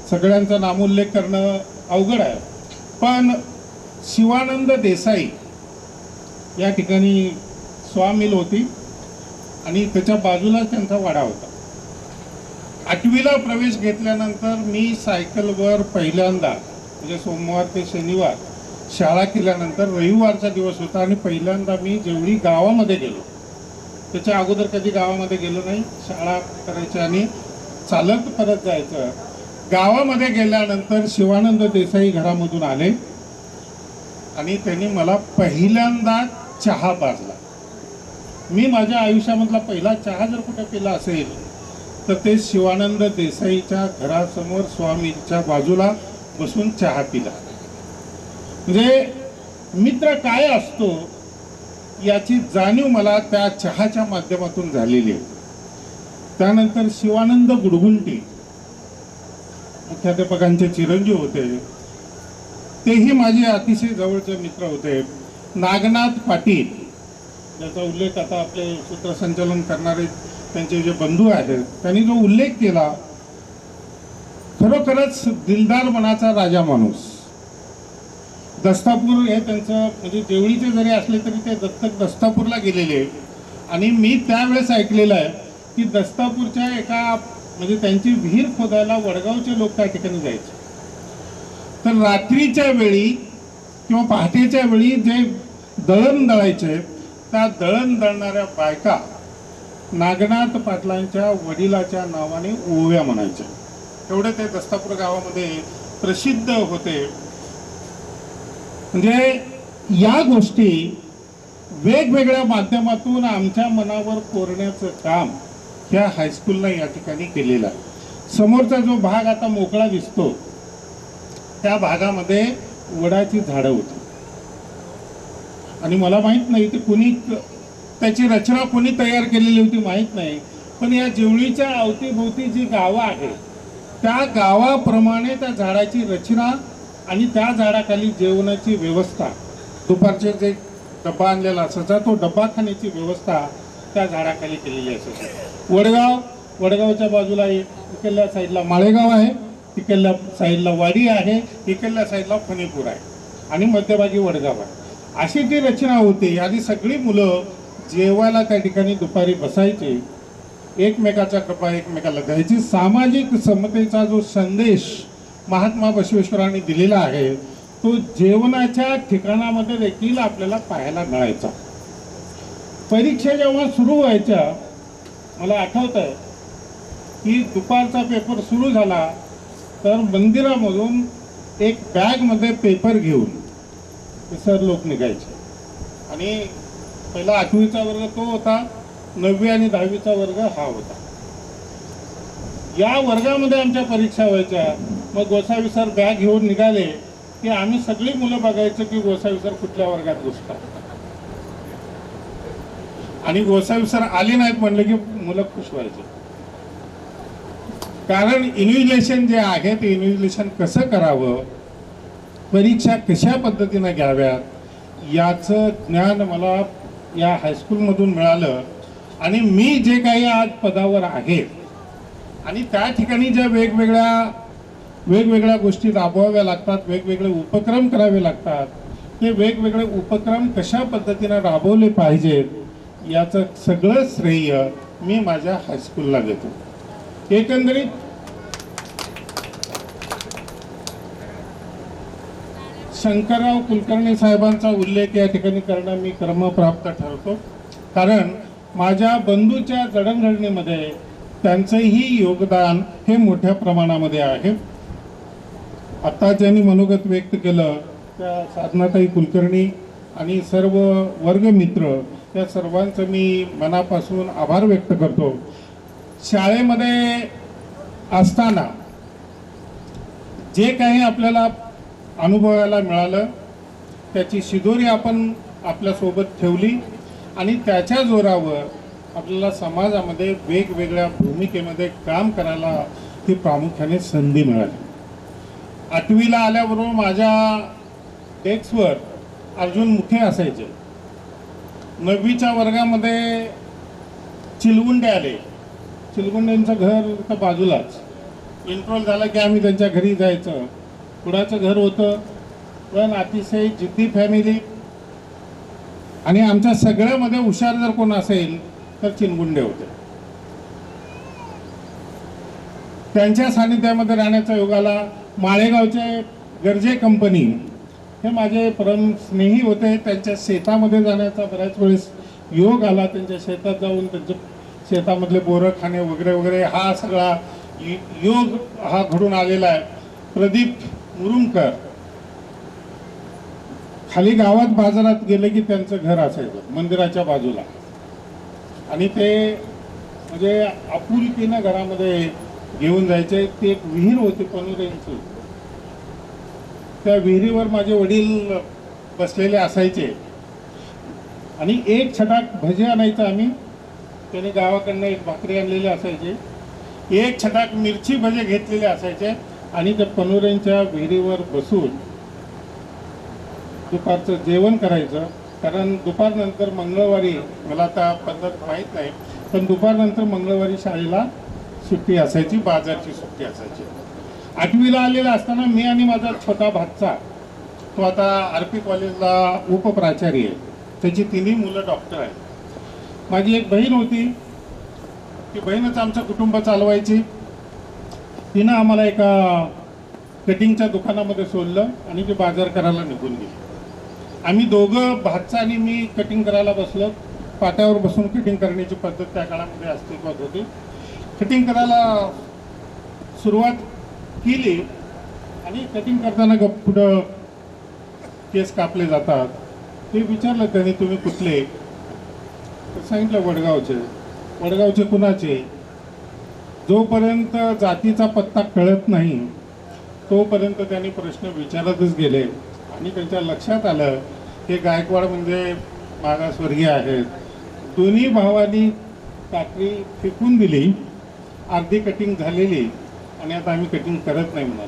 सगळ्यांचा नामोल्लेख करणं अवघड आहे, पण शिवानंद देसाई या ठिकाणी स्वामिल होती आणि त्याच्या बाजूलाच त्यांचा वाडा होता. 8वीला प्रवेश घेतल्यानंतर मी सायकलवर पहिल्यांदा, म्हणजे सोमवार ते शनिवार शाळा केल्यानंतर रविवारचा दिवस होता आणि पहिल्यांदा मी जेवढी गावामध्ये गेलो, त्याच्या अगोदर कधी गावामध्ये गेलो नाही. शाळा करायची आणि चालत परत जायचं. गावामध्ये गेल्यानंतर शिवानंद देसाई घरामधून आले आणि त्यांनी मला पहिल्यांदा चहा पाजला. मी माझ्या आयुष्यामधला पहिला चहा जर कुठे पिला असेल तर ते शिवानंद देसाईच्या घरासमोर स्वामींच्या बाजूला बसून चहा पिला. म्हणजे मित्र काय असतो याची जाणीव मला त्या चहाच्या माध्यमातून झालेली आहे. त्यानंतर शिवानंद गुडगुंटी मुख्याध्यापकांचे चिरंजीव होते, तेही माझे अतिशय जवळचे मित्र होते. नागनाथ पाटील, ज्याचा उल्लेख आता आपले सूत्रसंचालन करणारे त्यांचे जे बंधू आहेत त्यांनी जो उल्लेख केला, खरोखरच दिलदार मनाचा राजा माणूस. दस्तापूर हे त्यांचं, म्हणजे देवळीचे जरी असले तरी ते दत्तक दस्तापूरला गेलेले. आणि मी त्यावेळेस ऐकलेलं आहे की दस्तापूरच्या एका, म्हणजे त्यांची विहीर खोदायला वडगावचे लोक त्या ठिकाणी जायचे. तर रात्रीच्या वेळी किंवा पहाटेच्या वेळी जे दळण दळायचे, त्या दळण दळणाऱ्या बायका नागनाथ पाटलांच्या वडिलाच्या नावाने ओव्या म्हणायच्या. एवढे ते दस्तापूर गावामध्ये प्रसिद्ध होते. म्हणजे या गोष्टी वेगवेगळ्या माध्यमातून आमच्या मनावर कोरण्याचं काम ह्या हायस्कूलला या ठिकाणी केलेलं आहे. समोरचा जो भाग आता मोकळा दिसतो त्या भागामध्ये वडाची झाडं होती आणि मला माहीत नाही ते कोणी, त्याची रचना कोणी तयार केलेली होती माहीत नाही, पण या जेवळीच्या अवतीभोवती जी गावं आहेत त्या गावाप्रमाणे त्या झाडाची रचना आणि त्या झाडाखाली जेवणाची व्यवस्था, दुपारचे जे डब्बा आणलेला असायचा तो डब्बा खाण्याची व्यवस्था त्या झाडाखाली केलेली असायची. वडगावच्या बाजूला इकडल्या साईडला माळेगाव आहे, तिकडल्या साईडला वाडी आहे, इकडल्या साईडला फणीपूर आहे आणि मध्यभागी वडगाव आहे. अशी ती रचना होती आणि सगळी मुलं जेवायला त्या ठिकाणी दुपारी बसायचे, एकमेकाचा डब्बा एकमेकाला द्यायची. सामाजिक समतेचा जो संदेश महात्मा बसवेश्वरांनी दिलेला आहे तो जेवणाच्या ठिकाणामध्ये देखील आपल्याला पाहायला मिळायचा. परीक्षा जेव्हा सुरू व्हायच्या, मला आठवत आहे की दुपारचा पेपर सुरू झाला तर मंदिरामधून एक बॅगमध्ये पेपर घेऊन सर लोक निघायचे आणि पहिला 8वीचा वर्ग तो होता, 9वी आणि 10वीचा वर्ग हा होता. या वर्गामध्ये आमच्या परीक्षा व्हायच्या. मग गोसावी सर बॅग घेऊन निघाले की आम्ही सगळी मुलं बघायचं की गोसावी सर कुठल्या वर्गात घुसतात. आणि गोसावी सर आले नाहीत म्हणलं की मुलं खुश व्हायचे. कारण इन्व्हिजिलेशन जे आहे ते इन्व्हिजिलेशन कसं करावं, परीक्षा कशा पद्धतीनं घ्याव्यात याचं ज्ञान मला या हायस्कूलमधून मिळालं. आणि मी जे काही आज पदावर आहे आणि त्या ठिकाणी ज्या वेगवेगळ्या गोष्टी राबवाव्या लागतात, वेगवेगळे उपक्रम करावे लागतात, ते वेगवेगळे उपक्रम कशा पद्धतीनं राबवले पाहिजेत याचं सगळं श्रेय मी माझ्या हायस्कूलला देतो. एकंदरीत शंकरराव कुलकर्णी साहेबांचा उल्लेख या ठिकाणी करणं मी क्रमप्राप्त ठरतो, कारण माझ्या बंधूच्या जडणघडणीमध्ये त्यांचंही योगदान हे मोठ्या प्रमाणामध्ये आहे. आता ज्यांनी मनोगत व्यक्त केलं त्या साधनाताई कुलकर्णी आणि सर्व वर्गमित्र या सर्वांचं मी मनापासून आभार व्यक्त करतो. शाळेमध्ये असताना जे काही आपल्याला अनुभवायला मिळालं त्याची शिदोरी आपण आपल्यासोबत ठेवली आणि त्याच्या जोरावर आपल्याला समाजामध्ये वेगवेगळ्या भूमिकेमध्ये काम करायला ही प्रामुख्याने संधी मिळाली. 8वीला आल्याबरोबर माझ्या डेस्कवर अर्जुन मुखे असायचे. 9वीच्या वर्गामध्ये चिलगुंडे आले. चिलगुंडेंचं घर इथं बाजूलाच. इंट्रोल झाला की आम्ही त्यांच्या घरी जायचं. कुणाचं घर होतं पण अतिशय जिद्दी फॅमिली आणि आमच्या सगळ्यामध्ये हुशार जर कोण असेल तर चिलगुंडे होते. त्यांच्या सानिध्यामध्ये राहण्याचा योग आला. माळेगावचे गर्जे कंपनी हे माझे परम स्नेही होते. त्यांच्या शेतामध्ये जाण्याचा बऱ्याच वेळेस योग आला. त्यांच्या शेतात जाऊन त्यांच्या शेतामधले बोरं खाणे वगैरे वगैरे हा सगळा योग हा घडून आलेला आहे. प्रदीप मुरुमकर खाली गावात बाजारात गेले की त्यांचं घर असायचं मंदिराच्या बाजूला आणि ते म्हणजे आपुलकीनं घरामध्ये घेऊन जायचे. ते एक विहीर होती पनुरेंची. त्या विहिरीवर माझे वडील बसलेले असायचे आणि एक छटाक भजे आणायचं आम्ही. त्याने गावाकडनं एक भाकरी आणलेली असायची. एक छटाक मिरची भजे घेतलेले असायचे आणि त्या पनुरेंच्या विहिरीवर बसून दुपारचं जेवण करायचं. कारण दुपारनंतर मंगळवारी मला आता पद्धत माहीत नाही पण दुपारनंतर मंगळवारी शाळेला सुट्टी असायची, बाजारची सुट्टी असायची. 8वीला आलेला असताना मी आणि माझा छोटा भाचा तो आता RP कॉलेजला उपप्राचार्य आहे. त्याची 3 मुलं डॉक्टर आहेत. माझी एक बहीण होती. ती बहीणच आमचं कुटुंब चालवायची. तिनं आम्हाला एका कटिंगच्या दुकानामध्ये सोडलं आणि ती बाजार करायला निघून गेली. आम्ही दोघं भाचा आणि मी कटिंग करायला बसलो. पाट्यावर बसून कटिंग करण्याची पद्धत त्या काळामध्ये अस्तित्वात होती. कटिंग करायला सुरुवात केली आणि कटिंग करताना पुढं केस कापले जातात. ते विचारलं त्याने तुम्ही कुठले? तर सांगितलं वडगावचे. वडगावचे कुणाचे? जोपर्यंत जातीचा पत्ता कळत नाही तोपर्यंत त्यांनी प्रश्न विचारतच गेले आणि त्यांच्या लक्षात आलं हे गायकवाड म्हणजे मागासवर्गीय आहेत. दोन्ही भावांनी कात्री फेकून दिली. अर्धी कटिंग झालेली आणि आता आम्ही कटिंग करत नाही म्हणाल.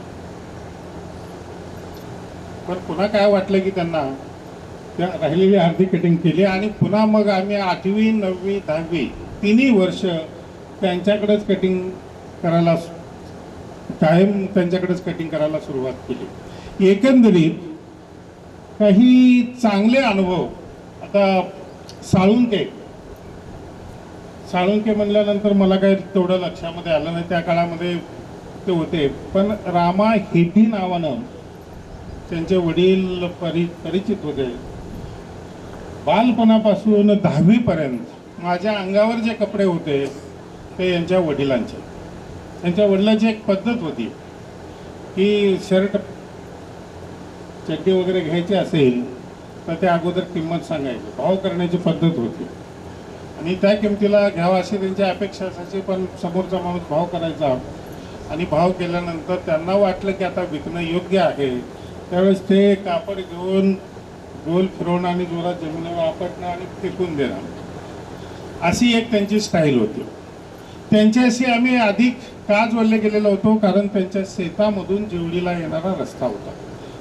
पण पुन्हा काय वाटलं की त्यांना त्या राहिलेली अर्धी कटिंग केली आणि पुन्हा मग आम्ही 8वी 9वी 10वी 3 वर्ष त्यांच्याकडेच कटिंग करायला कायम त्यांच्याकडेच कटिंग करायला सुरुवात केली. एकंदरीत काही चांगले अनुभव. आता साळुंके म्हणल्यानंतर मला काही तेवढं लक्षामध्ये आलं नाही. त्या काळामध्ये ते होते पण रामा हेटी नावानं त्यांचे वडील परिचित होते. बालपणापासून 10वी पर्यंत माझ्या अंगावर जे कपडे होते ते यांच्या वडिलांचे. त्यांच्या वडिलांची एक पद्धत होती की शर्ट चड्डी वगैरे घ्यायची असेल तर त्या अगोदर किंमत सांगायची. भाव करण्याची पद्धत होती आणि त्या किमतीला घ्यावा अशी त्यांची अपेक्षा असायची. पण समोरचा माणूस भाव करायचा आणि भाव केल्यानंतर त्यांना वाटलं की आता विकणं योग्य आहे त्यावेळेस ते कापड घेऊन गोल फिरवणं आणि जोरात जमिनीवर आपटणं आणि फेकून देणं अशी एक त्यांची स्टाईल होती. त्यांच्याशी आम्ही अधिक का जोडले गेलेलो होतो कारण त्यांच्या शेतामधून जेवढीला येणारा रस्ता होता.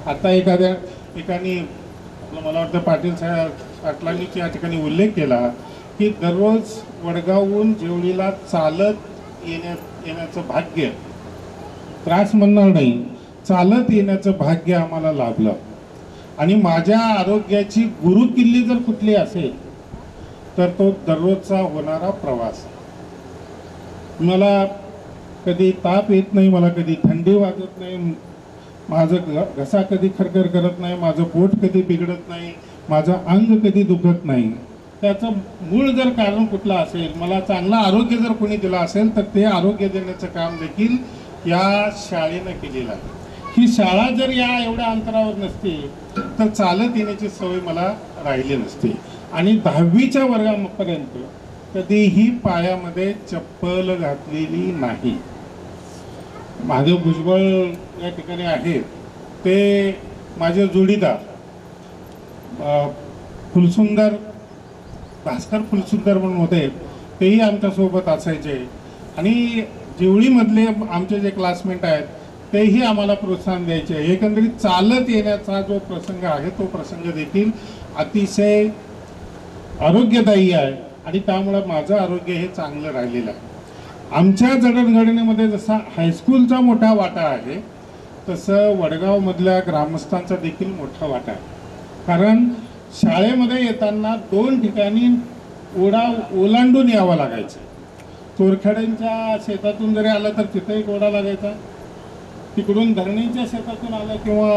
आता एखाद्या ठिकाणी मला वाटतं पाटील साहेब पाटलांनी या ठिकाणी उल्लेख केला की दररोज वडगावहून जेवढीला चालत येण्याचं भाग्य, त्रास म्हणणार नाही, चालत येण्याचं भाग्य आम्हाला लाभलं. आणि माझ्या आरोग्याची गुरुकिल्ली जर कुठली असेल तर तो दररोजचा होणारा प्रवास. मला कधी ताप येत नाही, मला कधी थंडी वाजत नाही, माझं घसा कधी खरखर करत नाही, माझं पोट कधी बिघडत नाही, माझं अंग कधी दुखत नाही. त्याचं मूळ जर कारण कुठलं असेल, मला चांगलं आरोग्य जर कोणी दिलं असेल तर ते आरोग्य देण्याचं काम देखील या शाळेनं केलेलं आहे. ही शाळा जर या एवढ्या अंतरावर नसती तर चालत येण्याची सवय मला राहिली नसती. आणि 10वीच्या वर्गापर्यंत कधीही पायामध्ये चप्पल घातलेली नाही. महादेव भुजबळ या ठिकाणी आहेत, ते माझे जोडीदार फुलसुंदर भास्कर फुलसुंदर म्हणून होते, तेही आमच्यासोबत असायचे. आणि जेवळीमधले आमचे जे क्लासमेट आहेत तेही आम्हाला प्रोत्साहन द्यायचे. एकंदरीत चालत येण्याचा जो प्रसंग आहे तो प्रसंग देखील अतिशय आरोग्यदायी आहे आणि त्यामुळं माझं आरोग्य हे चांगलं राहिलेलं आहे. आमच्या जडणघडणीमध्ये जसा हायस्कूलचा मोठा वाटा आहे तसं वडगावमधल्या ग्रामस्थांचा देखील मोठा वाटा आहे. कारण शाळेमध्ये येताना 2 ठिकाणी ओढा ओलांडून यावं लागायचं. चोरखेड्यांच्या शेतातून जरी आलं तर तिथं एक ओढा लागायचा, तिकडून धरणीच्या शेतातून आलं किंवा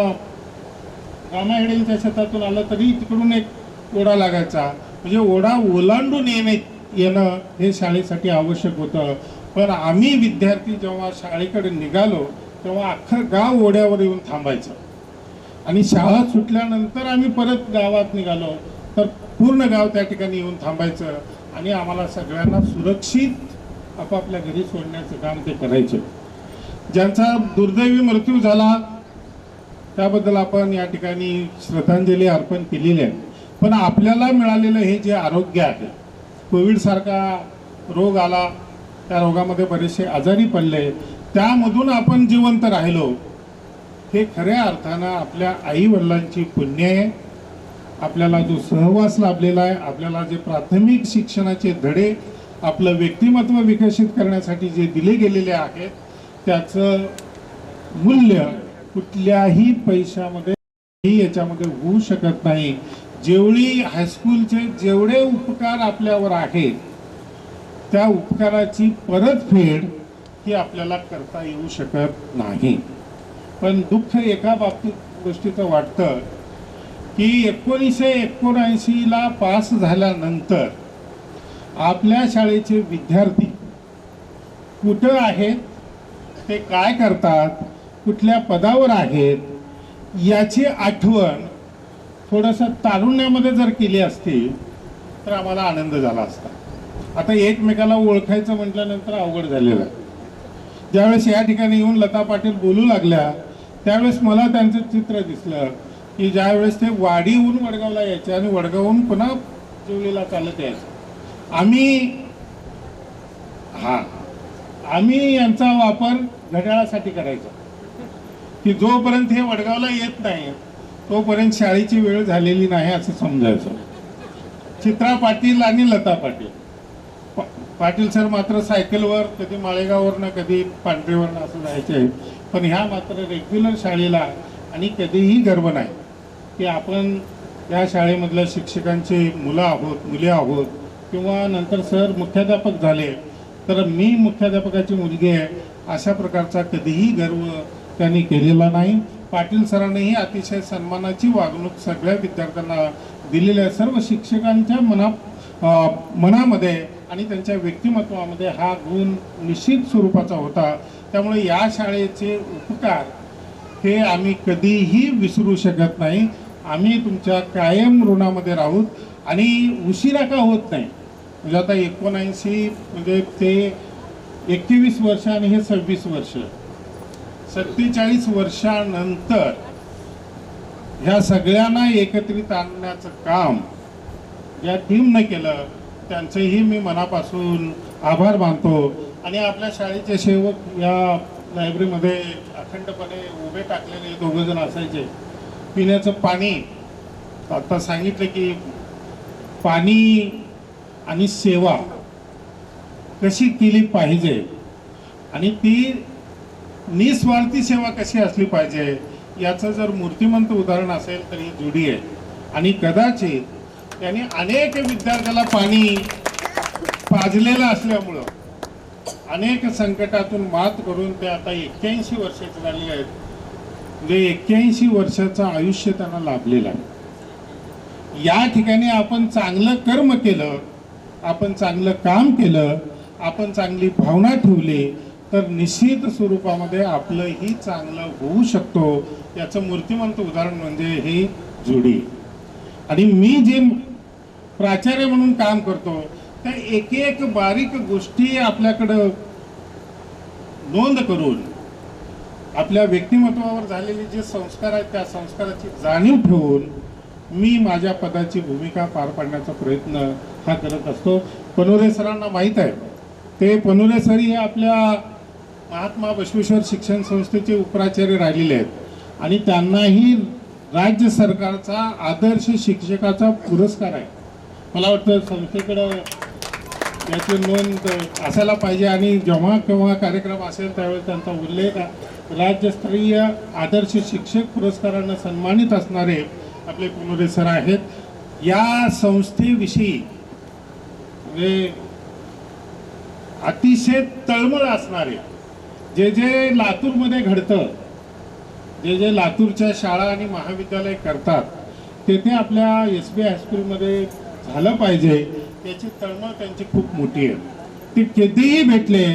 रामाहेड्यांच्या शेतातून आलं तरी तिकडून एक ओढा लागायचा. म्हणजे ओढा ओलांडून येणं हे शाळेसाठी आवश्यक होतं. पण आम्ही विद्यार्थी जेव्हा शाळेकडे निघालो तेव्हा अख्खं गाव ओढ्यावर येऊन थांबायचं. आणि शाळा सुटल्यानंतर आम्ही परत गावात निघालो तर पूर्ण गाव त्या ठिकाणी येऊन थांबायचं आणि आम्हाला सगळ्यांना सुरक्षित आपापल्या घरी सोडण्याचं काम ते करायचे. ज्यांचा दुर्दैवी मृत्यू झाला त्याबद्दल आपण या ठिकाणी श्रद्धांजली अर्पण केलेली आहे. पण आपल्याला मिळालेलं हे जे आरोग्य आहे, कोविडसारखा रोग आला, त्या रोगामध्ये बरेचसे आजारी पडले, त्यामधून आपण जिवंत राहिलो, हे खऱ्या अर्थानं आपल्या आईवडिलांची पुण्य आहे. आपल्याला जो सहवास लाभलेला आहे, आपल्याला जे प्राथमिक शिक्षणाचे धडे आपलं व्यक्तिमत्व विकसित करण्यासाठी जे दिले गेलेले आहेत त्याचं मूल्य कुठल्याही पैशामध्ये याच्यामध्ये होऊ शकत नाही. जेवढी हायस्कूलचे जेवढे उपकार आपल्यावर आहेत त्या उपकाराची परतफेड ही आपल्याला करता येऊ शकत नाही. पण दुःख एका गोष्टीचं वाटतं की 1979ला पास झाल्यानंतर आपल्या शाळेचे विद्यार्थी कुठं आहेत, ते काय करतात, कुठल्या पदावर आहेत याची आठवण थोडंसं तारुण्यामध्ये जर केली असती तर आम्हाला आनंद झाला असता. आता एकमेकाला ओळखायचं म्हटल्यानंतर अवघड झालेलं आहे. ज्यावेळेस या ठिकाणी येऊन लता पाटील बोलू लागल्या त्यावेळेस मला त्यांचं चित्र दिसलं की ज्यावेळेस ते वाडीहून वडगावला यायचे आणि वडगावहून पुन्हा जेवलीला चालत यायचं. आम्ही यांचा वापर घड्याळासाठी करायचो की जोपर्यंत हे वडगावला येत नाही तोपर्यंत शाळेची वेळ झालेली नाही असं समजायचं. चित्रा पाटील आणि लता पाटील, पाटील सर मात्र सायकलवर, कधी माळेगाववरनं कधी पांढरेवरनं असं जायचे. पण ह्या मात्र रेग्युलर शाळेला आणि कधीही गर्व नाही की आपण या शाळेमधल्या शिक्षकांचे मुलं आहोत, मुली आहोत किंवा नंतर सर मुख्याध्यापक झाले तर मी मुख्याध्यापकाची मुलगी आहे अशा प्रकारचा कधीही गर्व त्यांनी केलेला नाही. पाटील सरांनीही अतिशय सन्मानाची वागणूक सगळ्या विद्यार्थ्यांना दिलेल्या आहे. सर्व शिक्षकांच्या मनामध्ये आणि त्यांच्या व्यक्तिमत्वामध्ये हा गुण निश्चित स्वरूपाचा होता. त्यामुळे या शाळेचे उपकार हे आम्ही कधीही विसरू शकत नाही. आम्ही तुमच्या कायम ऋणामध्ये राहूत आणि उशिरा का होत नाही. म्हणजे आता 79 म्हणजे ते 21 वर्ष आणि हे 26 वर्ष, 47 वर्षानंतर ह्या सगळ्यांना एकत्रित आणण्याचं काम या टीमनं केलं, त्यांचेही मी मनापासून आभार मानतो. आणि आपल्या शाळेचे सेवक या लायब्ररीमध्ये अखंडपणे उभे टाकलेले 2 जण असायचे. पिण्याचं पाणी, आता सांगितलं की पाणी आणि सेवा कशी केली पाहिजे आणि ती निस्वार्थी सेवा कशी असली पाहिजे याचं जर मूर्तिमंत उदाहरण असेल तर ही जोडी आहे. आणि कदाचित त्यांनी अनेक विद्यार्थ्याला पाणी पाजलेलं असल्यामुळं अनेक संकटातून मात करून ते आता 81 वर्षाचे झालेले आहेत. म्हणजे 81 वर्षाचं आयुष्य त्यांना लाभलेलं आहे. या ठिकाणी आपण चांगलं कर्म केलं, आपण चांगलं काम केलं, आपण चांगली भावना ठेवली तर निश्चित स्वरूपामध्ये आपलंही चांगलं होऊ शकतो. याचं मूर्तिमंत उदाहरण म्हणजे ही जोडी. आणि मी जे प्राचार्य म्हणून काम करतो त्या एक एक बारीक गोष्टी आपल्याकडं नोंद करून आपल्या व्यक्तिमत्वावर झालेले जे संस्कार आहेत त्या संस्काराची जाणीव ठेवून मी माझ्या पदाची भूमिका पार पाडण्याचा प्रयत्न हा करत असतो. पनोरे सरांना माहीत आहे, ते पनोरे सर हे आपल्या महात्मा बसवेश्वर शिक्षण संस्थेचे उपप्राचार्य राहिलेले आहेत आणि त्यांनाही राज्य सरकारचा आदर्श शिक्षकाचा पुरस्कार आहे. मला वाटतं संस्थेकडं याची नोंद असायला पाहिजे आणि जेव्हा केव्हा कार्यक्रम असेल त्यावेळेस त्यांचा उल्लेख राज्यस्तरीय आदर्श शिक्षक पुरस्कारानं सन्मानित असणारे आपले पनोरे सर आहेत. या संस्थेविषयी म्हणजे अतिशय तळमळ असणारे जे जे लातूरमध्ये घडतं, जे जे लातूरच्या शाळा आणि महाविद्यालय करतात तेथे आपल्या SB हायस्कूलमध्ये झालं पाहिजे याची तळमळ त्यांची खूप मोठी आहे. ते कधीही भेटले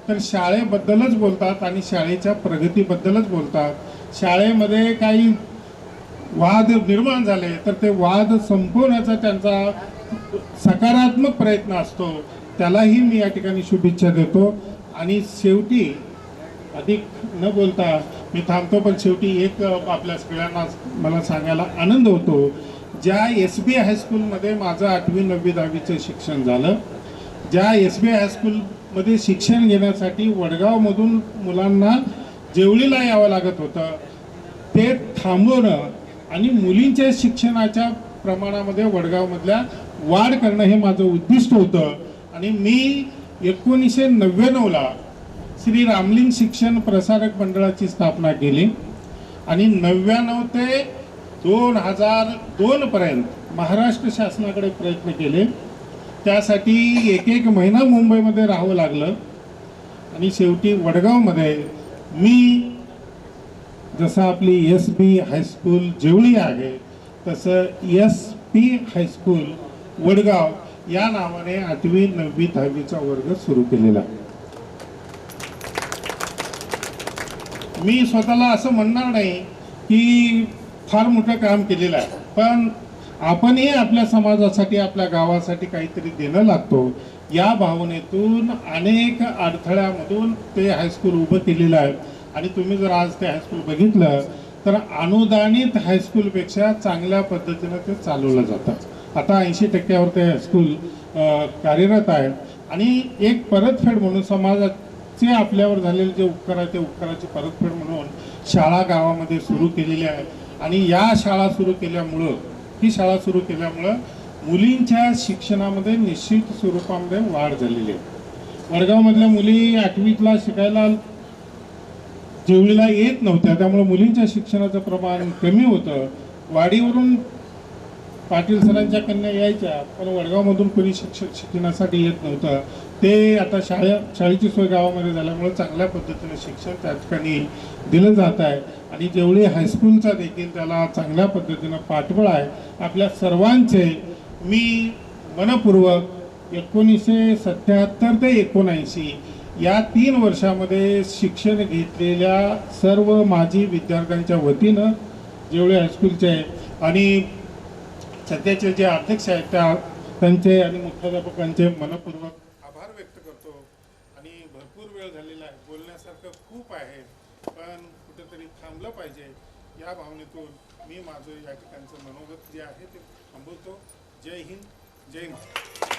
तर शाळेबद्दलच बोलतात आणि शाळेच्या प्रगतीबद्दलच बोलतात. शाळेमध्ये काही वाद निर्माण झाले तर ते वाद संपवण्याचा त्यांचा सकारात्मक प्रयत्न असतो. त्यालाही मी या ठिकाणी शुभेच्छा देतो. आणि शेवटी अधिक न बोलता मी थांबतो, पण शेवटी एक आपल्या सगळ्यांना मला सांगायला आनंद होतो. ज्या SB हायस्कूलमध्ये माझं 8वी 9वी 10वीचं शिक्षण झालं, ज्या SB हायस्कूलमध्ये शिक्षण घेण्यासाठी वडगावमधून मुलांना जेवळीला यावं लागत होतं, ते थांबवणं आणि मुलींच्या शिक्षणाच्या प्रमाणामध्ये वडगावमधल्या वाढ करणं हे माझं उद्दिष्ट होतं. आणि मी 1999ला श्री रामलिंग शिक्षण प्रसारक मंडळाची स्थापना केली आणि 99 ते 2002 पर्यंत महाराष्ट्र शासनाकडे प्रयत्न केले. त्यासाठी एक महिना मुंबईमध्ये राहावं लागलं आणि शेवटी वडगावमध्ये मी जसं आपली SB हायस्कूल जेवळी आहे तसं SP हायस्कूल वडगाव या नावाने 8वी 9वी 10वीचा वर्ग सुरू केलेला. मी स्वतःला असं म्हणणार नाही की फार मोठं काम केलेलं आहे, पण आपणही आपल्या समाजासाठी आपल्या गावासाठी काहीतरी देणं लागतो या भावनेतून अनेक अडथळ्यामधून ते हायस्कूल उभं केलेलं आहे. आणि तुम्ही जर आज ते हायस्कूल बघितलं तर अनुदानित हायस्कूलपेक्षा चांगल्या पद्धतीनं ते चालवलं जातं. आता 80% ते हायस्कूल कार्यरत आहे. आणि एक परतफेड म्हणून समाजाचे आपल्यावर झालेले जे उपकार आहे ते उपकाराची परतफेड म्हणून शाळा गावामध्ये सुरू केलेली आहे. आणि या शाळा सुरू केल्यामुळं ही शाळा सुरू केल्यामुळं मुलींच्या शिक्षणामध्ये निश्चित स्वरूपामध्ये वाढ झालेली आहे. वडगावमधल्या मुली 8वीला शिकायला जेवढीला येत नव्हत्या, त्यामुळे मुलींच्या शिक्षणाचं प्रमाण कमी होतं. वाडीवरून पाटील सरांच्या कन्या यायच्या, पण वडगावमधून कोणी शिक्षक शिकण्यासाठी येत नव्हतं. ते आता शाळेची सोय गावामध्ये झाल्यामुळे चांगल्या पद्धतीने शिक्षण त्या ठिकाणी दिलं जात आहे. आणि जेवढी हायस्कूलचा देखील त्याला चांगल्या पद्धतीनं पाठबळ आहे. आपल्या सर्वांचे मी मनपूर्वक 1977 ते 1979 या 3 वर्षामध्ये शिक्षण घेतलेल्या सर्व माजी विद्यार्थ्यांच्या वतीनं जेवढे हायस्कूलचे आणि सध्याचे जे अध्यक्ष आहेत त्यांचे आणि मुख्याध्यापकांचे मनपूर्वक आभार व्यक्त करतो. आणि भरपूर वेळ झालेला आहे, बोलण्यासारखं खूप आहे, पण कुठेतरी थांबलं पाहिजे या भावनेतून मी माझं या ठिकाणचं मनोगत जे आहे ते थांबवतो. जय हिंद, जय महाराष्ट्र.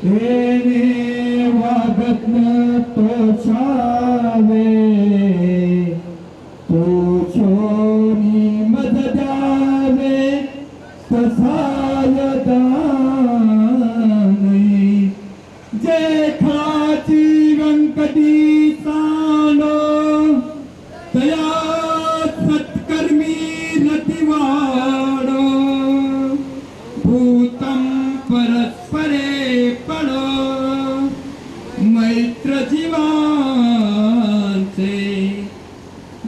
येणे वागत न तोषावे तो शोनी मज द्यावे तसाय दानी जे खाची व्यंकटी सानो तया सत्कर्मी रतिवाडो भूतं परस्परे पडो मैत्र जीवांचे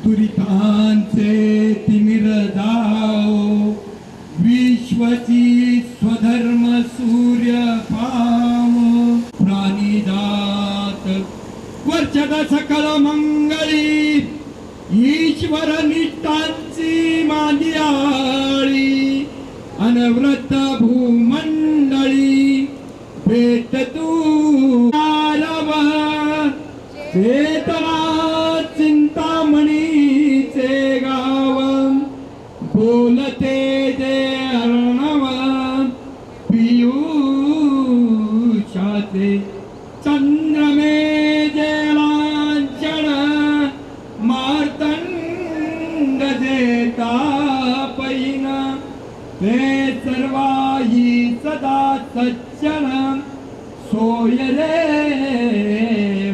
दुरितांचे तिमिर जाओ विश्वची स्वधर्म सूर्य पाम प्राणीजात वर्षद सकल मंगळी ईश्वर निष्ठांची मांदियाळी अनवृत भूमंडळी भेट तू चेतना चिंतामणीचे गाव बोलते जे अर्णव पियुषाचे चंद्रमे जे लांछन मार्तंड देता पैन ते सर्वाही सदा सज्जन सोय रे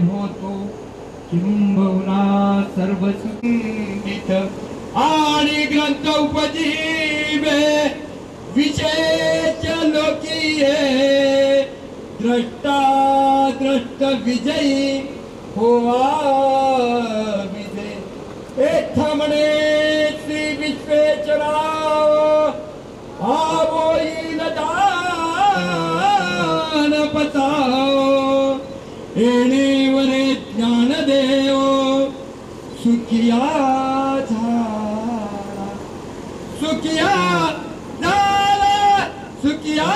होतो किंबहुना सर्व संगीत आणि ग्रंथ उपजीवे विशेष लोकीये द्रष्टा द्रष्ट विजयी होवा विजय एथ म्हणे श्री विश्वेश्वराव आवोईल दान पताओ येणेवरे ज्ञानदेव सुखिया झाला सुखिया झाला सुखिया